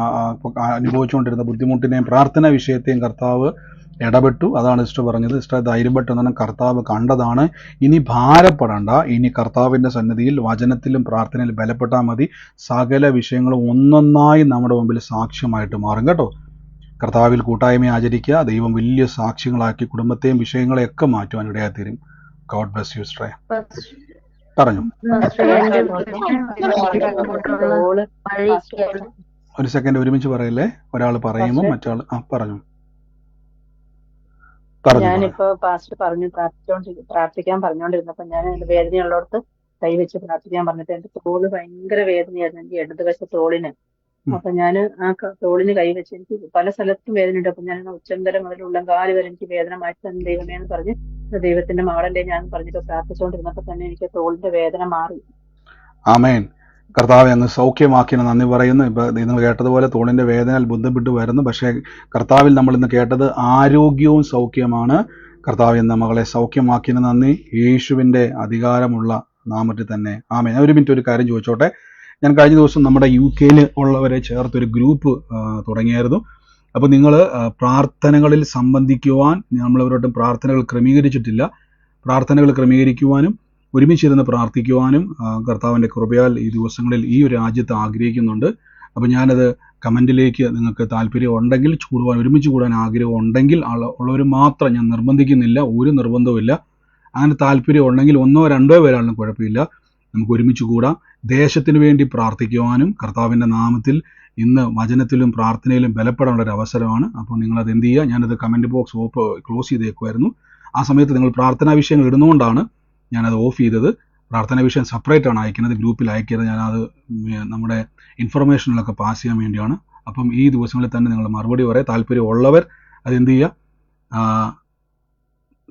Speaker 1: അനുഭവിച്ചുകൊണ്ടിരുന്ന ബുദ്ധിമുട്ടിനെയും പ്രാർത്ഥന വിഷയത്തെയും കർത്താവ് ഇടപെട്ടു. അതാണ് സിസ്റ്റർ പറഞ്ഞത്. സിസ്റ്റർ ധൈര്യപ്പെട്ടെന്നാണ് കർത്താവ് കണ്ടതാണ്. ഇനി ഭാരപ്പെടണ്ട. ഇനി കർത്താവിൻ്റെ സന്നിധിയിൽ വചനത്തിലും പ്രാർത്ഥനയിലും ബലപ്പെട്ടാൽ മതി. സകല വിഷയങ്ങളും ഒന്നൊന്നായി നമ്മുടെ മുമ്പിൽ സാക്ഷ്യമായിട്ട് മാറും കേട്ടോ. കർത്താവിൽ കൂട്ടായ്മ ആചരിക്കുക. ദൈവം വലിയ സാക്ഷ്യങ്ങളാക്കി കുടുംബത്തെയും വിഷയങ്ങളെയൊക്കെ മാറ്റുവാൻ ഇടയായിത്തീരും. ഗോഡ് ബ്ലസ് യു സിസ്റ്ററെ. പറഞ്ഞു. ഒരു സെക്കൻഡ് ഒരുമിച്ച് പറയല്ലേ. ഒരാൾ പറയുമ്പോൾ മറ്റാൾ പറഞ്ഞു.
Speaker 5: ഞാനിപ്പോ പാസ്റ്റർ പറഞ്ഞു പ്രാർത്ഥിക്കാൻ പറഞ്ഞോണ്ടിരുന്നപ്പോ ഞാൻ എന്റെ വേദനയുള്ളടത്ത് കൈവച്ച് പ്രാർത്ഥിക്കാൻ പറഞ്ഞിട്ട് എന്റെ തോള് ഭയങ്കര വേദനയായിരുന്നു. എനിക്ക് ഇടതുവശ തോളിന്. അപ്പൊ ഞാൻ ആ തോളിന് കൈവച്ച് എനിക്ക് പല സ്ഥലത്തും വേദനയുണ്ട്. അപ്പൊ ഞാൻ ഉച്ചന്തരം മുതൽ ഉള്ളംകാല് വരെ എനിക്ക് വേദന മാറ്റി തന്നെ ദൈവമേ എന്ന് പറഞ്ഞ് ദൈവത്തിന്റെ മകളല്ലേ ഞാൻ പറഞ്ഞിട്ട് പ്രാർത്ഥിച്ചുകൊണ്ടിരുന്നപ്പോ തന്നെ എനിക്ക് തോളിന്റെ വേദന മാറി.
Speaker 1: ആമേൻ. കർത്താവെ അങ്ങ് സൗഖ്യമാക്കിയെന്ന് നന്ദി പറയുന്നു. ഇപ്പൊ നിങ്ങൾ കേട്ടതുപോലെ തോളിന്റെ വേദന ബുദ്ധിമുട്ട് വരുന്നു. പക്ഷേ കർത്താവിൽ നമ്മൾ ഇന്ന് കേട്ടത് ആരോഗ്യവും സൗഖ്യമാണ്. കർത്താവ് എന്ന മകളെ സൗഖ്യമാക്കിയെന്ന് നന്ദി. യേശുവിന്റെ അധികാരമുള്ള നാമത്തിൽ തന്നെ ആമേൻ. ഒരു മിനിറ്റ് ഒരു കാര്യം ചോദിച്ചോട്ടെ. ഞാൻ കഴിഞ്ഞ ദിവസം നമ്മുടെ UK ഉള്ളവരെ ചേർത്തൊരു ഗ്രൂപ്പ് തുടങ്ങിയായിരുന്നു. അപ്പോൾ നിങ്ങൾ പ്രാർത്ഥനകളിൽ സംബന്ധിക്കുവാൻ നമ്മളവരോട്ടും പ്രാർത്ഥനകൾ ക്രമീകരിച്ചിട്ടില്ല. പ്രാർത്ഥനകൾ ക്രമീകരിക്കുവാനും ഒരുമിച്ചിരുന്ന് പ്രാർത്ഥിക്കുവാനും കർത്താവിൻ്റെ കൃപയാൽ ഈ ദിവസങ്ങളിൽ ഈ ഒരു രാജ്യത്ത് ആഗ്രഹിക്കുന്നുണ്ട്. അപ്പോൾ ഞാനത് കമൻറ്റിലേക്ക് നിങ്ങൾക്ക് താല്പര്യം ഉണ്ടെങ്കിൽ ഒരുമിച്ച് കൂടാൻ ആഗ്രഹം ഉണ്ടെങ്കിൽ ഉള്ളവർ മാത്രം, ഞാൻ നിർബന്ധിക്കുന്നില്ല, ഒരു നിർബന്ധവുമില്ല. അങ്ങനെ താല്പര്യം ഉണ്ടെങ്കിൽ 1 or 2 പേരാണെങ്കിലും കുഴപ്പമില്ല. നമുക്ക് ഒരുമിച്ച് കൂടാം. ദേശത്തിന് വേണ്ടി പ്രാർത്ഥിക്കുവാനും കർത്താവിൻ്റെ നാമത്തിൽ ഇന്ന് വചനത്തിലും പ്രാർത്ഥനയിലും ബലപ്പെടാനുള്ള ഒരു അവസരമാണ്. അപ്പോൾ നിങ്ങളത് എന്ത് ചെയ്യുക, ഞാനത് കമൻറ്റ് ബോക്സ് ക്ലോസ് ചെയ്തേക്കുമായിരുന്നു. ആ സമയത്ത് നിങ്ങൾ പ്രാർത്ഥനാ വിഷയങ്ങൾ ഇടുന്നതുകൊണ്ടാണ് ഞാനത് ഓഫ് ചെയ്തത്. പ്രാർത്ഥനാ വിഷയം സെപ്പറേറ്റ് ആണ് അയക്കുന്നത്, ഗ്രൂപ്പിൽ അയക്കരുത്. ഞാനത് നമ്മുടെ ഇൻഫർമേഷനിലൊക്കെ പാസ് ചെയ്യാൻ വേണ്ടിയാണ്. അപ്പം ഈ ദിവസങ്ങളിൽ തന്നെ നിങ്ങൾ മറുപടി പറയാൻ താല്പര്യമുള്ളവർ അതെന്ത് ചെയ്യുക,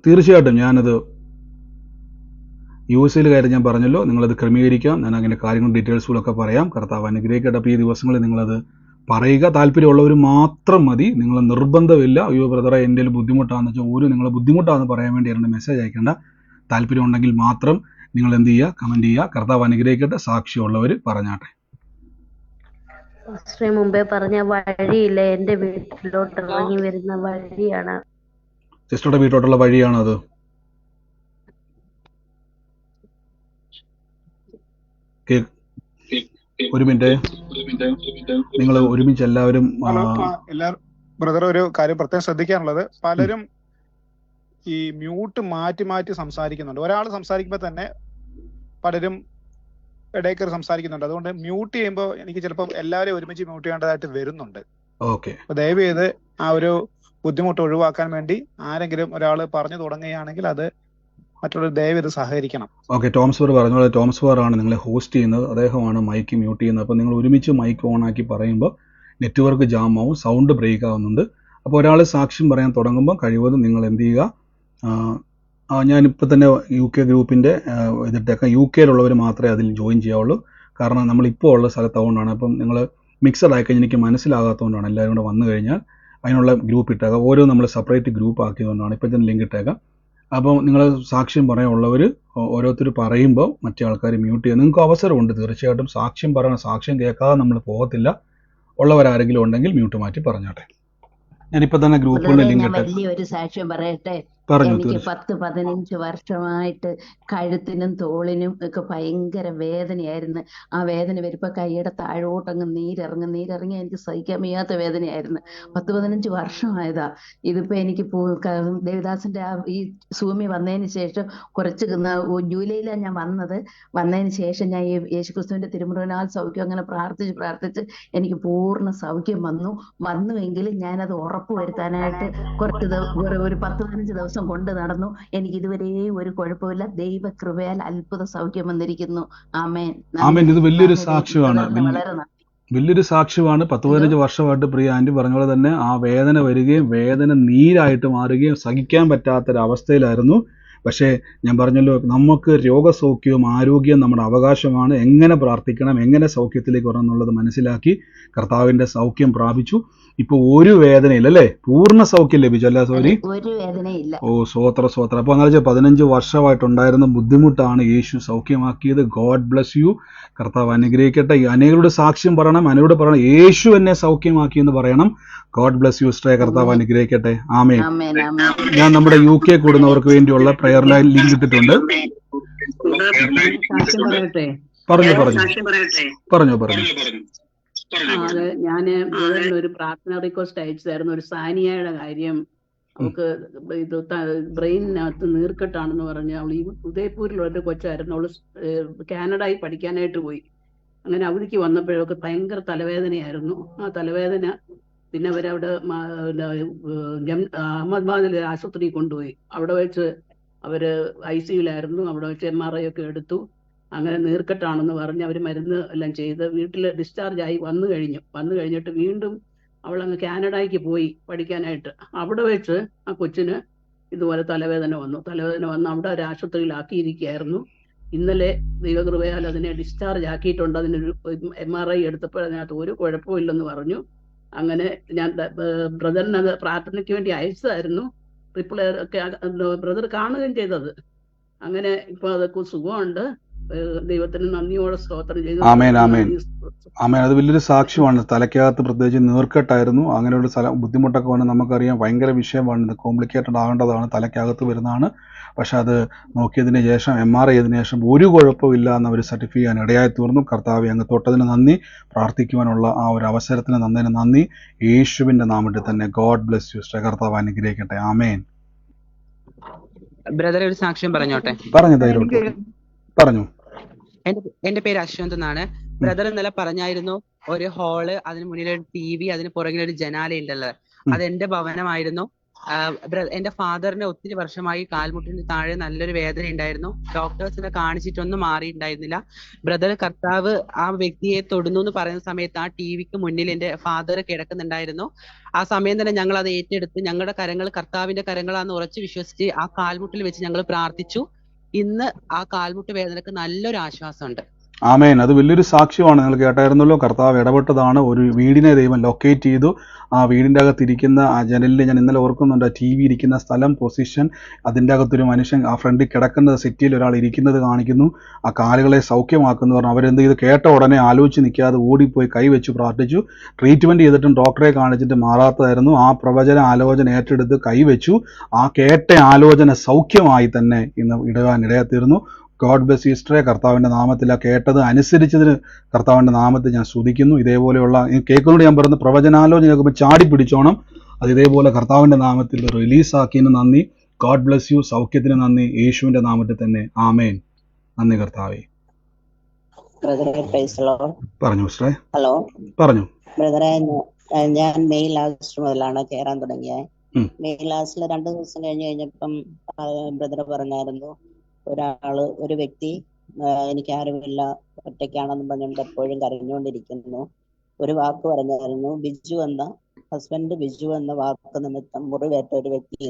Speaker 1: തീർച്ചയായിട്ടും ഞാനത് USA കാര്യം ഞാൻ പറഞ്ഞല്ലോ, നിങ്ങളത് ക്രമീകരിക്കാം. ഞാൻ അങ്ങനെ കാര്യങ്ങളും ഡീറ്റെയിൽസുകളൊക്കെ പറയാം. കർത്താവ് അനുഗ്രഹിക്കട്ടെ. അപ്പോൾ ഈ ദിവസങ്ങളിൽ നിങ്ങളത് പറയുക. താല്പര്യമുള്ളവർ മാത്രം മതി. നിങ്ങൾ നിർബന്ധമില്ല, അയ്യോ ബ്രദറെ എൻ്റെ ബുദ്ധിമുട്ടാണെന്ന് വെച്ചാൽ നിങ്ങളെ ബുദ്ധിമുട്ടാണെന്ന് പറയാൻ വേണ്ടി എൻ്റെ മെസ്സേജ് അയക്കേണ്ട. താല്പര്യം ഉണ്ടെങ്കിൽ മാത്രം നിങ്ങൾ എന്ത് ചെയ്യുക, കമൻറ്റ് ചെയ്യുക. കർത്താവ് അനുഗ്രഹിക്കട്ടെ. സാക്ഷിയുള്ളവർ പറഞ്ഞാട്ടെ.
Speaker 7: മുമ്പേ പറഞ്ഞ വഴിയില്ല, എന്റെ വീട്ടിലോട്ട് ഇറങ്ങി വരുന്ന വഴിയാണ്.
Speaker 1: സിസ്റ്ററുടെ വീട്ടിലോട്ടുള്ള വഴിയാണോ അത്? ഒരു മിനിറ്റ്, നിങ്ങൾ ഒരുമിച്ച് എല്ലാവരും
Speaker 8: ബ്രദർ ഒരു കാര്യം പ്രത്യേകം ശ്രദ്ധിക്കാനുള്ളത്, പലരും ഈ മ്യൂട്ട് മാറ്റി മാറ്റി സംസാരിക്കുന്നുണ്ട്. ഒരാൾ സംസാരിക്കുമ്പോൾ തന്നെ പലരും ഇടയ്ക്ക് സംസാരിക്കുന്നുണ്ട്. അതുകൊണ്ട് മ്യൂട്ട് ചെയ്യുമ്പോൾ എനിക്ക് ചിലപ്പോൾ എല്ലാവരെയും ഒരുമിച്ച് മ്യൂട്ട് ചെയ്യേണ്ടതായിട്ട് വരുന്നുണ്ട്. അപ്പൊ ദയവ് ചെയ്ത് ആ ഒരു ബുദ്ധിമുട്ട് ഒഴിവാക്കാൻ വേണ്ടി ആരെങ്കിലും ഒരാൾ പറഞ്ഞു തുടങ്ങുകയാണെങ്കിൽ അത് മറ്റുള്ളവർ ദയവ് ഇത് സഹകരിക്കണം.
Speaker 1: ഓക്കെ, ടോംസ് ഫർ പറഞ്ഞു. ടോംസ് ഫർ ആണ് നിങ്ങളെ ഹോസ്റ്റ് ചെയ്യുന്നത്, അദ്ദേഹമാണ് മൈക്ക് മ്യൂട്ട് ചെയ്യുന്നത്. അപ്പോൾ നിങ്ങൾ ഒരുമിച്ച് മൈക്ക് ഓൺ ആക്കി പറയുമ്പോൾ നെറ്റ്വർക്ക് ജാം ആവും, സൗണ്ട് ബ്രേക്ക് ആവുന്നുണ്ട്. അപ്പോൾ ഒരാൾ സാക്ഷ്യം പറയാൻ തുടങ്ങുമ്പോൾ കഴിവതും നിങ്ങൾ എന്ത് ചെയ്യുക, ഞാനിപ്പോൾ തന്നെ UK ഗ്രൂപ്പിൻ്റെ ഇതിട്ടേക്കാം. UK-യിലുള്ളവർ മാത്രമേ അതിൽ ജോയിൻ ചെയ്യാവുള്ളൂ. കാരണം നമ്മളിപ്പോൾ ഉള്ള സ്ഥലത്താവുകൊണ്ടാണ്. അപ്പം നിങ്ങൾ മിക്സഡ് ആയിക്കഴിഞ്ഞാൽ എനിക്ക് മനസ്സിലാകാത്തതുകൊണ്ടാണ്. എല്ലാവരും കൂടെ വന്നു കഴിഞ്ഞാൽ അതിനുള്ള ഗ്രൂപ്പ് ഇട്ടേക്കാം. ഓരോ നമ്മൾ സെപ്പറേറ്റ് ഗ്രൂപ്പ് ആക്കിയതുകൊണ്ടാണ്. ഇപ്പോൾ തന്നെ ലിങ്ക് ഇട്ടേക്കാം. അപ്പോൾ നിങ്ങൾ സാക്ഷ്യം പറയാനുള്ളവർ ഓരോരുത്തർ പറയുമ്പോൾ മറ്റേ ആൾക്കാർ മ്യൂട്ട് ചെയ്യുക. നിങ്ങൾക്ക് അവസരമുണ്ട് തീർച്ചയായിട്ടും സാക്ഷ്യം പറയണം. സാക്ഷ്യം കേൾക്കാതെ നമ്മൾ പോകത്തില്ല. ഉള്ളവരാരെങ്കിലും ഉണ്ടെങ്കിൽ മ്യൂട്ട് മാറ്റി പറഞ്ഞാട്ടെ. ഞാനിപ്പോൾ തന്നെ ഗ്രൂപ്പുകളിൽ ലിങ്ക് ഇട്ടേ.
Speaker 9: വലിയൊരു സാക്ഷ്യം പറയട്ടെ.
Speaker 1: പറഞ്ഞു.
Speaker 9: എനിക്ക് 10-15 വർഷമായിട്ട് കഴുത്തിനും തോളിനും ഒക്കെ ഭയങ്കര വേദനയായിരുന്നു. ആ വേദന വരുമ്പോ കൈയുടെ താഴോട്ടങ്ങ് നീരിറങ്ങി എനിക്ക് സഹിക്കാൻ വയ്യാത്ത വേദനയായിരുന്നു. 10-15 വർഷമായതാ. ഇതിപ്പോ എനിക്ക് ദേവദാസിന്റെ ഈ സൂമി വന്നതിന് ശേഷം കുറച്ച് ജൂലൈയിലാണ് ഞാൻ വന്നതിന് ശേഷം ഞാൻ ഈ യേശുക്രിസ്തുവിന്റെ തിരുമുറിവിനാൽ സൗഖ്യം അങ്ങനെ പ്രാർത്ഥിച്ച് എനിക്ക് പൂർണ്ണ സൗഖ്യം വന്നുവെങ്കിലും ഞാനത് ഉറപ്പുവരുത്താനായിട്ട് ഒരു 10-15 ദിവസം കൊണ്ട് നടന്നു. എനിക്ക് ഇതുവരെ ഒരു കുഴപ്പമില്ല. ദൈവകൃപയാൽ അത്ഭുത സൗഖ്യം വന്നിരിക്കുന്നു. ആമേൻ.
Speaker 1: ഇത് വലിയൊരു സാക്ഷ്യമാണ്. വലിയൊരു സാക്ഷ്യമാണ്. 10-15 വർഷമായിട്ട് പ്രിയ ആന്റി പറഞ്ഞ പോലെ തന്നെ ആ വേദന വരികയും വേദന നീരായിട്ട് മാറുകയും സഹിക്കാൻ പറ്റാത്തൊരവസ്ഥയിലായിരുന്നു. പക്ഷേ ഞാൻ പറഞ്ഞല്ലോ, നമുക്ക് രോഗസൗഖ്യവും ആരോഗ്യവും നമ്മുടെ അവകാശമാണ്. എങ്ങനെ പ്രാർത്ഥിക്കണം, എങ്ങനെ സൗഖ്യത്തിലേക്ക് വരണം എന്നുള്ളത് മനസ്സിലാക്കി കർത്താവിന്റെ സൗഖ്യം പ്രാപിച്ചു. ഇപ്പൊ ഒരു വേദനയില്ല, അല്ലേ? പൂർണ്ണ സൗഖ്യം ലഭിച്ചു, അല്ല സോറി?
Speaker 9: ഒരു വേദനയില്ല.
Speaker 1: ഓ സ്വോത്ര. അപ്പൊ അങ്ങനെ വെച്ചാൽ 15 വർഷമായിട്ടുണ്ടായിരുന്ന ബുദ്ധിമുട്ടാണ് യേശു സൗഖ്യമാക്കിയത്. God bless you. കർത്താവ് അനുഗ്രഹിക്കട്ടെ. അനേകരുടെ സാക്ഷ്യം പറയണം, അനേകരോട് പറയണം യേശു എന്നെ സൗഖ്യമാക്കി എന്ന് പറയണം. ഗോഡ് ബ്ലസ് യു സിസ്റ്ററെ. കർത്താവ് അനുഗ്രഹിക്കട്ടെ. ആമേൻ. ഞാൻ നമ്മുടെ UK കൂടുന്നവർക്ക് വേണ്ടിയുള്ള പ്രയർ ലൈൻ ലിങ്ക് ഇട്ടിട്ടുണ്ട്. പറഞ്ഞു.
Speaker 10: അത് ഞാന് ഒരു പ്രാർത്ഥന റിക്വസ്റ്റ് അയച്ചതായിരുന്നു. ഒരു സാനിയയുടെ കാര്യം, അവൾക്ക് ഇത് ബ്രെയിനിനകത്ത് നീർക്കെട്ടാണെന്ന് പറഞ്ഞ് അവൾ ഈ ഉദയപൂരിലുള്ള ഒരു കൊച്ചായിരുന്നു. അവള് കാനഡയിൽ പഠിക്കാനായിട്ട് പോയി. അങ്ങനെ അവധിക്ക് വന്നപ്പോഴൊക്കെ ഭയങ്കര തലവേദനയായിരുന്നു. ആ തലവേദന പിന്നെ അവരവിടെ അഹമ്മദാബാദിലെ ആശുപത്രിയിൽ കൊണ്ടുപോയി. അവിടെ വെച്ച് അവര് ICUലായിരുന്നു. അവിടെ വെച്ച് MRI ഒക്കെ എടുത്തു. അങ്ങനെ നീർക്കെട്ടാണെന്ന് പറഞ്ഞ് അവർ മരുന്ന് എല്ലാം ചെയ്ത് വീട്ടിൽ ഡിസ്ചാർജ് ആയി വന്നു കഴിഞ്ഞിട്ട് വീണ്ടും അവൾ അങ്ങ് കാനഡയ്ക്ക് പോയി പഠിക്കാനായിട്ട്. അവിടെ വെച്ച് ആ കൊച്ചിന് ഇതുപോലെ തലവേദന വന്ന് അവിടെ ഒരു ആശുപത്രിയിലാക്കിയിരിക്കുകയായിരുന്നു. ഇന്നലെ ദൈവകൃപയാൽ അതിനെ ഡിസ്ചാർജ് ആക്കിയിട്ടുണ്ട്. അതിനൊരു MRI എടുത്തപ്പോൾ അതിനകത്ത് ഒരു കുഴപ്പമില്ലെന്ന് പറഞ്ഞു. അങ്ങനെ ഞാൻ ബ്രദറിന് അത് പ്രാർത്ഥനയ്ക്ക് വേണ്ടി അയച്ചതായിരുന്നു. റിപ്ലൈ ഒക്കെ ബ്രദർ കാണുകയും ചെയ്തത്. അങ്ങനെ ഇപ്പൊ അതൊക്കെ സുഖമുണ്ട്. ദൈവത്തിന് നന്ദിയോടെ സ്തോത്രം ചെയ്തു.
Speaker 1: ആമേൻ. അത് വലിയൊരു സാക്ഷ്യമാണ്. തലയ്ക്കകത്ത് പ്രത്യേകിച്ച് നീർക്കെട്ടായിരുന്നു. അങ്ങനെയുള്ള ബുദ്ധിമുട്ടൊക്കെ വന്ന് നമുക്കറിയാം, ഭയങ്കര വിഷയമാണ്. ഇത് കോംപ്ലിക്കേറ്റഡ് ആകേണ്ടതാണ്, തലയ്ക്കകത്ത് വരുന്നതാണ്. പക്ഷെ അത് നോക്കിയതിന് ശേഷം MRI ചെയ്തതിനു ശേഷം ഒരു കുഴപ്പമില്ല എന്ന് അവർ സർട്ടിഫൈ ചെയ്യാൻ ഇടയായി തീർന്നു. കർത്താവെ അങ്ങ് തൊട്ടതിന് നന്ദി. പ്രാർത്ഥിക്കുവാനുള്ള ആ ഒരു അവസരത്തിന് നന്ദി. യേശുവിന്റെ നാമത്തിൽ തന്നെ. God bless you. കർത്താവ് അനുഗ്രഹിക്കട്ടെ. ആമേൻ.
Speaker 11: ബ്രദറെ ഒരു സാക്ഷ്യം പറഞ്ഞോട്ടെ?
Speaker 1: പറഞ്ഞു.
Speaker 11: എന്റെ പേര് അശ്വന്ത് എന്നാണ്. ബ്രദർ ഇന്നലെ പറഞ്ഞായിരുന്നു ഒരു ഹാള്, അതിന് മുന്നിൽ ഒരു TV, അതിന് പുറകിൽ ഒരു ജനാല ഉണ്ടല്ലോ. അതെന്റെ ഭവനമായിരുന്നു. എന്റെ ഫാദറിന് ഒത്തിരി വർഷമായി കാൽമുട്ടിന് താഴെ നല്ലൊരു വേദന ഉണ്ടായിരുന്നു. ഡോക്ടേഴ്സിനെ കാണിച്ചിട്ടൊന്നും മാറിയിട്ടുണ്ടായിരുന്നില്ല. ബ്രദർ കർത്താവ് ആ വ്യക്തിയെ തൊടുന്നു എന്ന് പറയുന്ന സമയത്ത് ആ TVക്ക് മുന്നിൽ എന്റെ ഫാദർ കിടക്കുന്നുണ്ടായിരുന്നു. ആ സമയം തന്നെ ഞങ്ങൾ അത് ഏറ്റെടുത്ത് ഞങ്ങളുടെ കരങ്ങൾ കർത്താവിന്റെ കരങ്ങളാന്ന് ഉറച്ചു വിശ്വസിച്ച് ആ കാൽമുട്ടിൽ വെച്ച് ഞങ്ങൾ പ്രാർത്ഥിച്ചു. ഇന്ന് ആ കാൽമുട്ട് വേദനക്ക് നല്ലൊരു ആശ്വാസമുണ്ട്.
Speaker 1: ആമേൻ. അത് വലിയൊരു സാക്ഷ്യമാണ്. നിങ്ങൾ കേട്ടായിരുന്നല്ലോ, കർത്താവ് ഇടപെട്ടതാണ്. ഒരു വീടിനെ ദൈവം ലൊക്കേറ്റ് ചെയ്തു. ആ വീടിൻ്റെ അകത്തിരിക്കുന്ന ആ ജനലിൽ ഞാൻ ഇന്നലെ ഓർക്കുന്നുണ്ട്, TV ഇരിക്കുന്ന സ്ഥലം, പൊസിഷൻ, അതിൻ്റെ അകത്തൊരു മനുഷ്യൻ ആ ഫ്രണ്ടിൽ കിടക്കുന്നത്, സെറ്റിയിൽ ഒരാൾ ഇരിക്കുന്നത് കാണിക്കുന്നു. ആ കാലുകളെ സൗഖ്യമാക്കുന്നു പറഞ്ഞു. അവരെന്ത് ചെയ്ത്, കേട്ട ഉടനെ ആലോചിച്ച് നിൽക്കാതെ ഓടിപ്പോയി കൈവച്ച് പ്രാർത്ഥിച്ചു. ട്രീറ്റ്മെൻറ്റ് ചെയ്തിട്ടും ഡോക്ടറെ കാണിച്ചിട്ട് മാറാത്തതായിരുന്നു. ആ പ്രവചന ആലോചന ഏറ്റെടുത്ത് കൈവച്ചു. ആ കേട്ട ആലോചന സൗഖ്യമായി തന്നെ ഇന്ന് ഇടാൻ ഇടയാത്തീർന്നു. ഗോഡ് ബ്ലെസ് യു സിസ്റ്ററെ. കർത്താവിൻ്റെ നാമത്തിൽ ആ കേട്ടത് അനുസരിച്ചതിന് കർത്താവിൻ്റെ നാമത്തിൽ ഞാൻ സ്തുതിക്കുന്നു. ഇതേപോലെയുള്ള കേൾക്കുന്നോട് ഞാൻ പറയുന്ന പ്രവചനാലോചന കേൾക്കുമ്പോൾ ചാടി പിടിച്ചോണം. അത് ഇതേപോലെ കർത്താവിൻ്റെ നാമത്തിൽ റിലീസാക്കിയതിന് നന്ദി. God bless you. സൗഖ്യത്തിന് നന്ദി, യേശുവിൻ്റെ നാമത്തിൽ തന്നെ. ആമേൻ. നന്ദി കർത്താവേ. പറഞ്ഞു സിസ്റ്ററെ.
Speaker 12: ഹലോ
Speaker 1: പറഞ്ഞു
Speaker 12: ബ്രദറെ, ഞാൻ മെയ് ലാസ്റ്റ് മുതലാണ് കയറാൻ തുടങ്ങിയത്. മെയ് ലാസ്റ്റിൽ 2 ദിവസം കഴിഞ്ഞപ്പം ബ്രദർ പറഞ്ഞായിരുന്നു, ഒരു വ്യക്തി എനിക്ക് ആരുമില്ല, ഒറ്റയ്ക്കാണെന്ന് പറഞ്ഞുകൊണ്ട് എപ്പോഴും കരഞ്ഞുകൊണ്ടിരിക്കുന്നു. ഒരു വാക്ക് പറഞ്ഞായിരുന്നു, ഹസ്ബൻഡ് ബിജു എന്ന വാക്ക് നിമിത്തം മുറിവേറ്റ ഒരു വ്യക്തി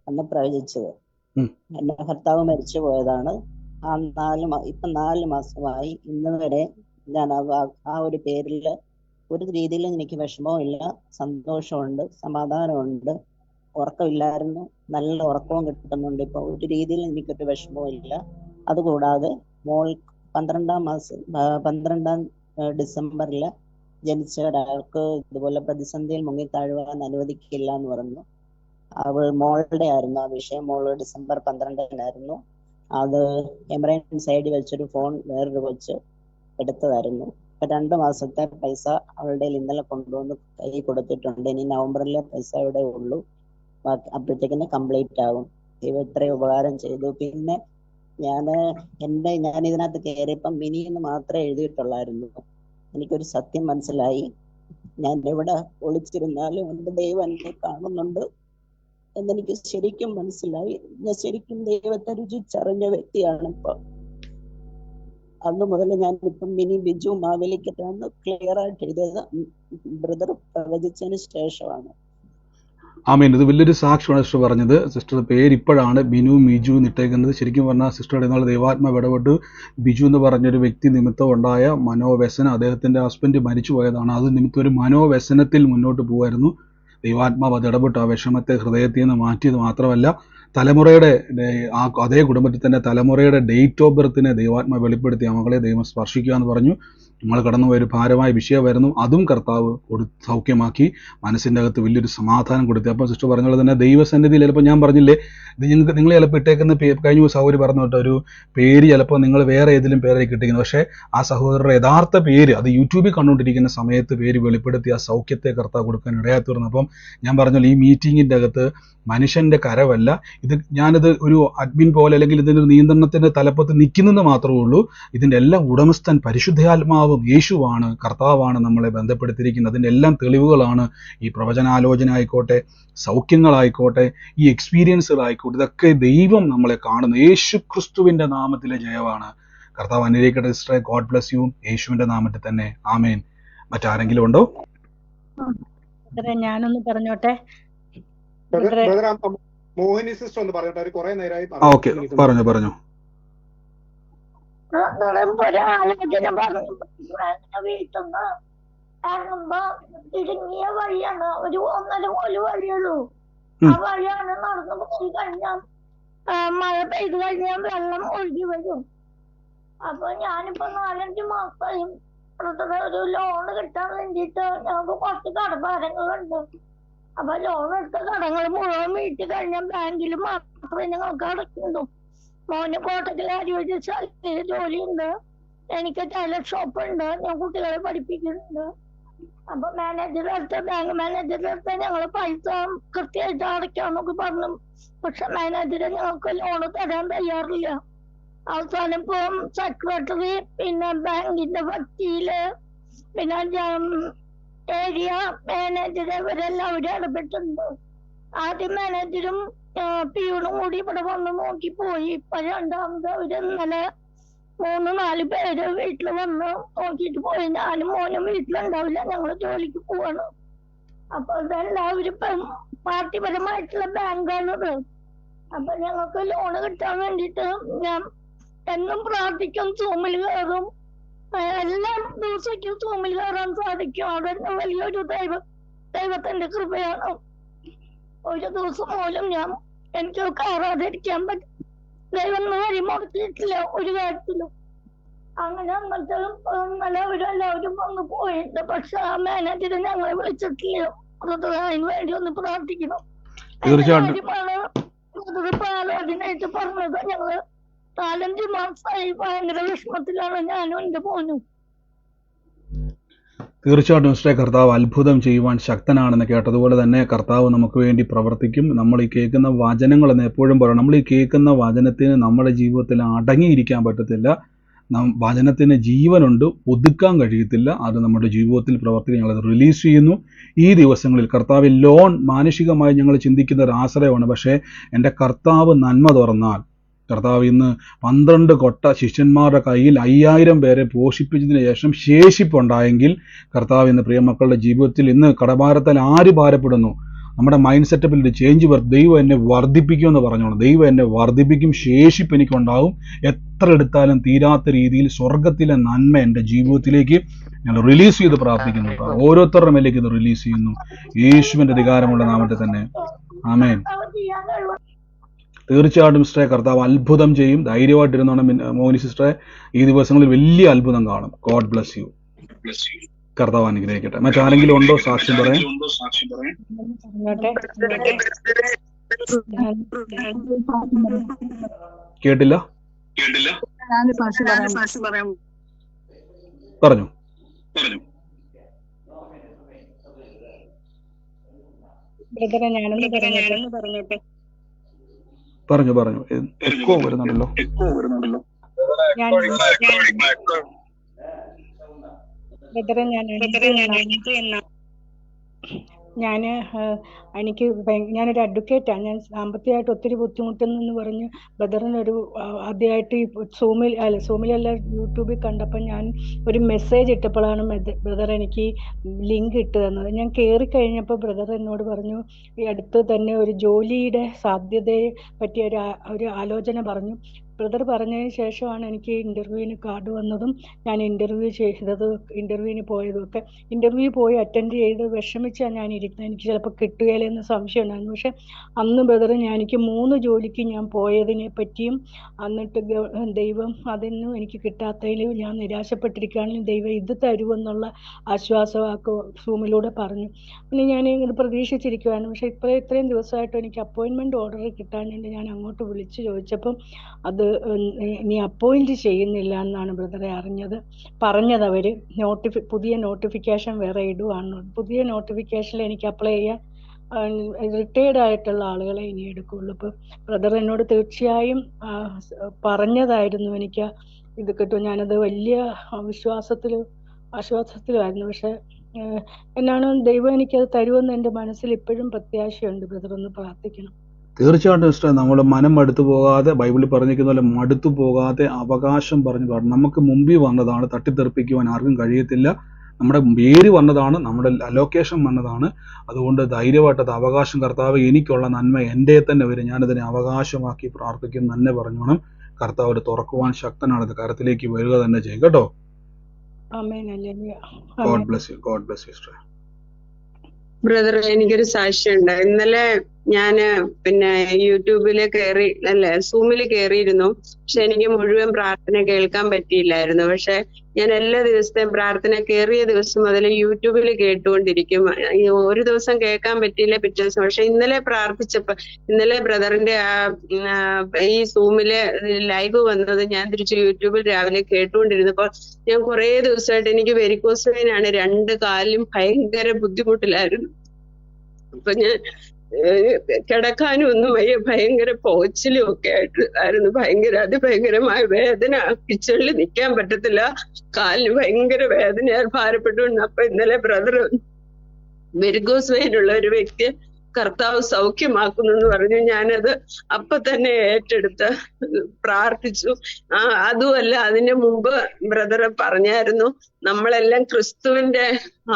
Speaker 12: അന്ന് പ്രവചിച്ചത്. എന്റെ ഭർത്താവ് മരിച്ചു പോയതാണ്. ഇപ്പൊ 4 മാസമായി ഇന്ന് വരെ ഞാൻ ആ ഒരു പേരിൽ ഒരു രീതിയിലും എനിക്ക് വിഷമവും ഇല്ല, സന്തോഷമുണ്ട്, സമാധാനമുണ്ട്. ഉറക്കമില്ലായിരുന്നു, നല്ല ഉറക്കവും കിട്ടുന്നുണ്ട്. ഇപ്പൊ ഒരു രീതിയിലും എനിക്കൊരു വിഷമവും ഇല്ല. അതുകൂടാതെ മോൾ 12 ഡിസംബറിൽ ജനിച്ച ഒരാൾക്ക് ഇതുപോലെ പ്രതിസന്ധിയിൽ മുങ്ങിത്താഴുവാൻ അനുവദിക്കില്ല എന്ന് പറഞ്ഞു. മോളുടെ ആയിരുന്നു ആ വിഷയം. മോള് ഡിസംബർ 12-നായിരുന്നു. അത് എമറൈൻ സൈഡിൽ വെച്ചൊരു ഫോൺ വേറൊരു കൊച്ച് എടുത്തതായിരുന്നു. ഇപ്പൊ 2 മാസത്തെ പൈസ അവളുടെ ഇന്നലെ കൊണ്ടുവന്ന് കൈ കൊടുത്തിട്ടുണ്ട്. ഇനി നവംബറിലെ പൈസ ഇവിടെ ഉള്ളൂ. അപ്പോഴത്തേക്കിന് കംപ്ലീറ്റ് ആകും. ദൈവം ഇത്രയും ഉപകാരം ചെയ്തു. പിന്നെ ഞാൻ ഇതിനകത്ത് കയറിയപ്പം മിനി എന്ന് മാത്രമേ എഴുതിയിട്ടുള്ളായിരുന്നു. എനിക്കൊരു സത്യം മനസ്സിലായി, ഞാൻ എവിടെ ഒളിച്ചിരുന്നാലും എൻ്റെ ദൈവം എന്നെ കാണുന്നുണ്ട് എന്നെനിക്ക് ശരിക്കും മനസ്സിലായി. ഞാൻ ശരിക്കും ദൈവത്തെ രുചിച്ചറിഞ്ഞ വ്യക്തിയാണ് ഇപ്പൊ. അന്ന് മുതൽ ഞാൻ ഇപ്പം മിനി ബിജു മാവേലിക്കറ്റാണ് ക്ലിയർ ആയിട്ട് എഴുതിയത്. ബ്രദർ പ്രവചിച്ചതിന് ശേഷമാണ്.
Speaker 1: ആമേൻ. ഇത് വലിയൊരു സാക്ഷ്യമാണ് സിസ്റ്റർ പറഞ്ഞത്. സിസ്റ്ററുടെ പേര് ഇപ്പോഴാണ് ബിനു മിജു എന്നിട്ടേക്കുന്നത്. ശരിക്കും പറഞ്ഞാൽ സിസ്റ്ററുടെ എന്നുള്ള ദൈവാത്മാവ് ഇടപെട്ട് ബിജു എന്ന് പറഞ്ഞൊരു വ്യക്തി നിമിത്തം ഉണ്ടായ മനോവ്യസനം, അദ്ദേഹത്തിൻ്റെ ഹസ്ബൻഡ് മരിച്ചു പോയതാണ്, അത് നിമിത്തം ഒരു മനോവ്യസനത്തിൽ മുന്നോട്ട് പോകുമായിരുന്നു. ദൈവാത്മാവ് അത് ഇടപെട്ട് ആ വിഷമത്തെ ഹൃദയത്തിൽ നിന്ന് മാറ്റിയത് മാത്രമല്ല, തലമുറയുടെ അതേ കുടുംബത്തിൽ തന്നെ തലമുറയുടെ ഡേറ്റ് ഓഫ് ബർത്തിനെ ദൈവാത്മാവ് വെളിപ്പെടുത്തി ആ മകളെ ദൈവം സ്പർശിക്കുക എന്ന് പറഞ്ഞു. നമ്മൾ കടന്നുപോയ ഒരു ഭാരമായ വിഷയമായിരുന്നു. അതും കർത്താവ് സൗഖ്യമാക്കി മനസ്സിൻ്റെ അകത്ത് വലിയൊരു സമാധാനം കൊടുത്തു. അപ്പോൾ സിസ്റ്റർ പറഞ്ഞ പോലെ തന്നെ ദൈവസന്നിധിയിൽ ചിലപ്പോൾ ഞാൻ പറഞ്ഞില്ലേ, ഇത് നിങ്ങൾ ചിലപ്പോൾ ഇട്ടേക്കുന്ന കഴിഞ്ഞ സഹോദരി പറഞ്ഞു കേട്ടോ, ഒരു പേര് ചിലപ്പോൾ നിങ്ങൾ വേറെ ഏതെങ്കിലും പേരായിരിക്കും ഇട്ടിരിക്കുന്നത്. പക്ഷേ ആ സഹോദരരുടെ യഥാർത്ഥ പേര് അത് യൂട്യൂബിൽ കണ്ടുകൊണ്ടിരിക്കുന്ന സമയത്ത് പേര് വെളിപ്പെടുത്തി ആ സൗഖ്യത്തെ കർത്താവ് കൊടുക്കാൻ ഇടയാത്തീർന്നു. അപ്പം ഞാൻ പറഞ്ഞല്ലോ, ഈ മീറ്റിങ്ങിൻ്റെ അകത്ത് മനുഷ്യൻ്റെ കരവല്ല ഇത്. ഞാനിത് ഒരു അഡ്മിൻ പോലെ അല്ലെങ്കിൽ ഇതിൻ്റെ നിയന്ത്രണത്തിൻ്റെ തലപ്പത്ത് നിൽക്കുന്നത് മാത്രമേ ഉള്ളൂ. ഇതിൻ്റെ എല്ലാം ഉടമസ്ഥൻ പരിശുദ്ധാത്മാവും യേശുവാണ്, കർത്താവാണ് നമ്മളെ ബന്ധപ്പെടുത്തിയിരിക്കുന്നത്. അതിൻ്റെ എല്ലാം തെളിവുകളാണ് ഈ പ്രവചനാലോചന ആയിക്കോട്ടെ, സൗഖ്യങ്ങളായിക്കോട്ടെ, ഈ എക്സ്പീരിയൻസുകളായിക്കോട്ടെ, ഇതൊക്കെ ദൈവം നമ്മളെ കാണുന്നു. യേശു ക്രിസ്തുവിൻ്റെ നാമത്തിലെ ജയമാണ്. കർത്താവ് അനുഗ്രഹിക്കട്ടെ സിസ്റ്ററെ. God bless you. യേശുവിൻ്റെ നാമത്തിൽ തന്നെ. ആമേൻ. മറ്റാരെങ്കിലും ഉണ്ടോ?
Speaker 13: ഞാനൊന്ന് പറഞ്ഞോട്ടെ.
Speaker 8: മോഹിനി സിസ്റ്റർ ഒന്ന് പറഞ്ഞോട്ടെ, കുറെ നേരമായി.
Speaker 1: ഓക്കെ, പറഞ്ഞു.
Speaker 13: ഒരാലോചന പറഞ്ഞു. വീട്ടിന്ന് ഇറങ്ങുമ്പോ ഇടുങ്ങിയ വഴിയാണ്, ഒരു 1.5 കോല് വഴിയുള്ളൂ. ആ വഴിയാണ് നടന്നു പോയി കഴിഞ്ഞാൽ മഴ പെയ്ത് കഴിഞ്ഞാൽ വെള്ളം ഒഴുകി വരും. അപ്പൊ ഞാനിപ്പോ 4-5 മാസമായി ഒരു ലോണ് കിട്ടാൻ വേണ്ടിയിട്ട് ഞങ്ങൾക്ക് കുറച്ച് കടഭാരങ്ങളുണ്ട്. അപ്പൊ ലോൺ എടുത്ത കടങ്ങൾ മുഴുവൻ വീട്ടിൽ കഴിഞ്ഞാൽ ബാങ്കിൽ മാത്രമേ ഞങ്ങൾക്ക് അടയ്ക്കുള്ളൂ. മോന് കോട്ടക്കൽ ആരോഗ്യശാലയിൽ ജോലിയുണ്ട്, എനിക്ക് ടൈലർ ഷോപ്പ് ഉണ്ട്, ഞാൻ കുട്ടികളെ പഠിപ്പിക്കുന്നുണ്ട്. അപ്പൊ ബാങ്ക് മാനേജറുടെ അടുത്ത് ഞങ്ങള് പൈസ കൃത്യമായിട്ട് അടയ്ക്കാന്നൊക്കെ പറഞ്ഞു. പക്ഷെ മാനേജർ ഞങ്ങൾക്ക് ലോണ് തരാൻ തയ്യാറില്ല. അവസാനം ഇപ്പം സെക്രട്ടറി, പിന്നെ ബാങ്കിന്റെ വക്കീല്, പിന്നെ ഏരിയ മാനേജർ, ഇവരെല്ലാവരും ഇടപെട്ടിട്ടുണ്ട്. ആദ്യം മാനേജറും പിയൂണും കൂടി ഇവിടെ വന്ന് നോക്കി പോയി. ഇപ്പൊ രണ്ടാമത് അവര് ഇന്നലെ 3-4 പേര് വീട്ടിൽ വന്ന് നോക്കിയിട്ട് പോയി. ഞാനും മോനും വീട്ടിലുണ്ടാവില്ല, ഞങ്ങള് ജോലിക്ക് പോവാണ്. അപ്പൊ ഇതെല്ലാവരും ഇപ്പം പാർട്ടിപരമായിട്ടുള്ള ബാങ്കാണത്. അപ്പൊ ഞങ്ങൾക്ക് ലോണ് കിട്ടാൻ വേണ്ടിയിട്ട് ഞാൻ എന്നും പ്രാർത്ഥിക്കും, സൂമിൽ കയറും. എല്ലാ ദിവസവും സൂമിൽ കയറാൻ സാധിക്കും. അതെന്നെ വലിയൊരു ദൈവത്തിന്റെ കൃപയാണ്. ഒരു ദിവസം പോലും എനിക്ക് കയറാതിരിക്കാൻ പറ്റും. ദൈവം വഴി മുടക്കിയിട്ടില്ല ഒരു കാര്യത്തിലും. അങ്ങനെ എന്നിട്ട് ഇന്നലെ അവരെല്ലാവരും വന്ന് പോയിട്ട്, പക്ഷെ ആ മാനേജർ ഞങ്ങളെ വിളിച്ചിട്ടില്ല. അതിന് വേണ്ടി ഒന്ന് പ്രാർത്ഥിക്കണം. കാര്യമാണ് ആലോചനയായിട്ട് പറഞ്ഞത്. ഞങ്ങള് 4-5 മാസമായി ഭയങ്കര വിഷമത്തിലാണ് ഞാനും എന്റെ മോനും.
Speaker 1: തീർച്ചയായിട്ടും മിസ്റ്ററെ, കർത്താവ് അത്ഭുതം ചെയ്യുവാൻ ശക്തനാണെന്ന് കേട്ടതുപോലെ തന്നെ കർത്താവ് നമുക്ക് വേണ്ടി പ്രവർത്തിക്കും. നമ്മൾ ഈ കേൾക്കുന്ന വചനങ്ങളെന്ന് എപ്പോഴും പറയണം, നമ്മൾ ഈ കേൾക്കുന്ന വചനത്തിന് നമ്മുടെ ജീവിതത്തിൽ അടങ്ങിയിരിക്കാൻ പറ്റത്തില്ല. വചനത്തിന് ജീവനുണ്ട്, ഒതുക്കാൻ കഴിയത്തില്ല. അത് നമ്മുടെ ജീവിതത്തിൽ പ്രവർത്തിക്കാൻ ഞങ്ങളത് റിലീസ് ചെയ്യുന്നു. ഈ ദിവസങ്ങളിൽ കർത്താവ് ലോൺ മാനുഷികമായി ഞങ്ങൾ ചിന്തിക്കുന്ന ഒരു ആശ്രയമാണ്. പക്ഷേ എൻ്റെ കർത്താവ് നന്മ തുറന്നാൽ, കർത്താവ് ഇന്ന് 12 കൊട്ട ശിഷ്യന്മാരുടെ കയ്യിൽ 5000 പേരെ പോഷിപ്പിച്ചതിന് ശേഷം ശേഷിപ്പുണ്ടായെങ്കിൽ, കർത്താവ് ഇന്ന് പ്രിയമക്കളുടെ ജീവിതത്തിൽ ഇന്ന് കടഭാരത്താൽ ആര് ഭാരപ്പെടുന്നു, നമ്മുടെ മൈൻഡ് സെറ്റപ്പിൽ ഒരു ചേഞ്ച് ദൈവം എന്നെ വർദ്ധിപ്പിക്കുമെന്ന് പറഞ്ഞോളൂ. ദൈവം എന്നെ വർദ്ധിപ്പിക്കും, ശേഷിപ്പ് എനിക്കുണ്ടാവും. എത്ര എടുത്താലും തീരാത്ത രീതിയിൽ സ്വർഗത്തിലെ നന്മ എൻ്റെ ജീവിതത്തിലേക്ക് ഞാൻ റിലീസ് ചെയ്ത് പ്രാർത്ഥിക്കുന്നു. ഓരോരുത്തരുടെ മേലേക്ക് ഇത് റിലീസ് ചെയ്യുന്നു, യേശുവിൻ്റെ അധികാരമുള്ള നാമത്തിൽ തന്നെ. ആമേൻ. തീർച്ചയായിട്ടും മിസ്റ്ററെ, കർത്താവ് അത്ഭുതം ചെയ്യും. ധൈര്യമായിട്ടിരുന്നോണം മോനി സിസ്റ്ററെ. ഈ ദിവസങ്ങളിൽ വലിയ അത്ഭുതം കാണും. God bless you. കർത്താവ് അനുഗ്രഹിക്കട്ടെ. മറ്റാരെങ്കിലും ഉണ്ടോ സാക്ഷ്യം പറയാൻ? കേട്ടില്ല, പറഞ്ഞു. പറഞ്ഞു എക്കോ വരുന്നുണ്ടല്ലോ.
Speaker 4: ഞാനൊരു അഡ്വക്കേറ്റാണ്. ഞാൻ സാമ്പത്തികമായിട്ട് ഒത്തിരി ബുദ്ധിമുട്ടുന്നെന്ന് പറഞ്ഞ് ബ്രദറിനൊരു ആദ്യമായിട്ട് ഈ സൂമിലല്ല യൂട്യൂബിൽ കണ്ടപ്പോൾ ഞാൻ ഒരു മെസ്സേജ് ഇട്ടപ്പോഴാണ് ബ്രദർ എനിക്ക് ലിങ്ക് ഇട്ട് തന്നത്. ഞാൻ കയറി കഴിഞ്ഞപ്പോൾ ബ്രദർ എന്നോട് പറഞ്ഞു, ഈ അടുത്ത് തന്നെ ഒരു ജോലിയുടെ സാധ്യതയെ പറ്റിയ ഒരു ആലോചന പറഞ്ഞു. ബ്രദർ പറഞ്ഞതിന് ശേഷമാണ് എനിക്ക് ഇൻ്റർവ്യൂവിന് കാർഡ് വന്നതും ഞാൻ ഇൻ്റർവ്യൂവിന് പോയതുമൊക്കെ. ഇൻ്റർവ്യൂ പോയി അറ്റൻഡ് ചെയ്ത് വിഷമിച്ചാണ് ഞാൻ ഇരിക്കുന്നത്. എനിക്ക് ചിലപ്പോൾ കിട്ടുകയില്ലെന്ന് സംശയം ഉണ്ടായിരുന്നു. പക്ഷെ അന്ന് ബ്രദർ എനിക്ക് 3 ജോലിക്ക് ഞാൻ പോയതിനെ പറ്റിയും, എന്നിട്ട് ദൈവം അതൊന്നും എനിക്ക് കിട്ടാത്തതിലും ഞാൻ നിരാശപ്പെട്ടിരിക്കുകയാണെങ്കിലും ദൈവം ഇത് തരുമെന്നുള്ള ആശ്വാസവാക്ക് സൂമിലൂടെ പറഞ്ഞു. പിന്നെ ഞാൻ ഇത് പ്രതീക്ഷിച്ചിരിക്കുകയാണ്. പക്ഷെ ഇത്രയും ദിവസമായിട്ട് എനിക്ക് അപ്പോയിൻമെൻറ്റ് ഓർഡർ കിട്ടാനുണ്ട്. ഞാൻ അങ്ങോട്ട് വിളിച്ച് ചോദിച്ചപ്പം അത് ഇനി അപ്പോയിന്റ് ചെയ്യുന്നില്ല എന്നാണ് ബ്രദറെ പറഞ്ഞത്. അവർ പുതിയ നോട്ടിഫിക്കേഷൻ വേറെ ഇടുവാണ്. പുതിയ നോട്ടിഫിക്കേഷനിൽ എനിക്ക് അപ്ലൈ ചെയ്യാൻ റിട്ടയർഡ് ആയിട്ടുള്ള ആളുകളെ ഇനി എടുക്കുള്ളൂ. അപ്പോൾ ബ്രദർ എന്നോട് തീർച്ചയായും പറഞ്ഞതായിരുന്നു എനിക്ക് ഇത് കിട്ടും. ഞാനത് വലിയ ആശ്വാസത്തിലായിരുന്നു. പക്ഷെ എന്നാണ് ദൈവം എനിക്കത് തരുമെന്ന് എൻ്റെ മനസ്സിൽ ഇപ്പോഴും പ്രത്യാശയുണ്ട്. ബ്രദർ ഒന്ന് പ്രാർത്ഥിക്കണം.
Speaker 1: തീർച്ചയായിട്ടും ഇഷ്ടം. നമ്മൾ മനം മടുത്തു പോകാതെ, ബൈബിളിൽ പറഞ്ഞിരിക്കുന്ന പോലെ മടുത്തു പോകാതെ അവകാശം പറഞ്ഞു പാടും. നമുക്ക് മുമ്പിൽ വന്നതാണ്, തട്ടിത്തെറിപ്പിക്കുവാൻ ആർക്കും കഴിയത്തില്ല. നമ്മുടെ പേര് വന്നതാണ്, നമ്മുടെ അലോക്കേഷൻ വന്നതാണ്. അതുകൊണ്ട് ധൈര്യമായിട്ടത് അവകാശം, കർത്താവ് എനിക്കുള്ള നന്മ എൻ്റെ തന്നെ വരും, ഞാനതിനെ അവകാശമാക്കി പ്രാർത്ഥിക്കും തന്നെ പറഞ്ഞോണം. കർത്താവ് തുറക്കുവാൻ ശക്തനാണ്. അത് കരത്തിലേക്ക് വരിക തന്നെ ചെയ്യും കേട്ടോ. God bless U. God bless you sister.
Speaker 14: Brother, എനിക്കൊരു സാക്ഷ്യമുണ്ട്. ഇന്നലെ ഞാന് യൂട്യൂബില് സൂമില് കയറിയിരുന്നു. പക്ഷെ എനിക്ക് മുഴുവൻ പ്രാർത്ഥന കേൾക്കാൻ പറ്റിയില്ലായിരുന്നു. പക്ഷെ ഞാൻ എല്ലാ ദിവസത്തെയും പ്രാർത്ഥന കയറിയ ദിവസം മുതൽ യൂട്യൂബിൽ കേട്ടുകൊണ്ടിരിക്കും. ഒരു ദിവസം കേൾക്കാൻ പറ്റിയില്ല, പിറ്റേ ദിവസം. പക്ഷെ ഇന്നലെ പ്രാർത്ഥിച്ചപ്പോ, ഇന്നലെ ബ്രദറിന്റെ ഈ സൂമില് ലൈവ് വന്നത് ഞാൻ തിരിച്ച് യൂട്യൂബിൽ രാവിലെ കേട്ടുകൊണ്ടിരുന്നപ്പോൾ ഞാൻ കുറെ ദിവസമായിട്ട് എനിക്ക് വെരിക്കോസ് വെയിനാണ്, 2 കാലിലും ഭയങ്കര ബുദ്ധിമുട്ടിലായിരുന്നു. അപ്പൊ ഞാൻ കിടക്കാനും ഒന്നും വയ്യ, ഭയങ്കര പോച്ചിലും ഒക്കെ ആയിട്ട് ആയിരുന്നു. അതിഭയങ്കരമായ വേദന, കിച്ചണിൽ നിൽക്കാൻ പറ്റത്തില്ല, കാലിന് ഭയങ്കര വേദനയാൽ ഭാരപ്പെട്ടുകൊണ്ട്. അപ്പൊ ഇന്നലെ ബ്രദർ വെരിക്കോസ് വെയിനുള്ള ഒരു വ്യക്തിയെ കർത്താവ് സൗഖ്യമാക്കുന്നു പറഞ്ഞു. ഞാനത് അപ്പൊ തന്നെ ഏറ്റെടുത്ത് പ്രാർത്ഥിച്ചു. അതുമല്ല, അതിന് മുമ്പ് ബ്രദർ പറഞ്ഞായിരുന്നു, നമ്മളെല്ലാം ക്രിസ്തുവിന്റെ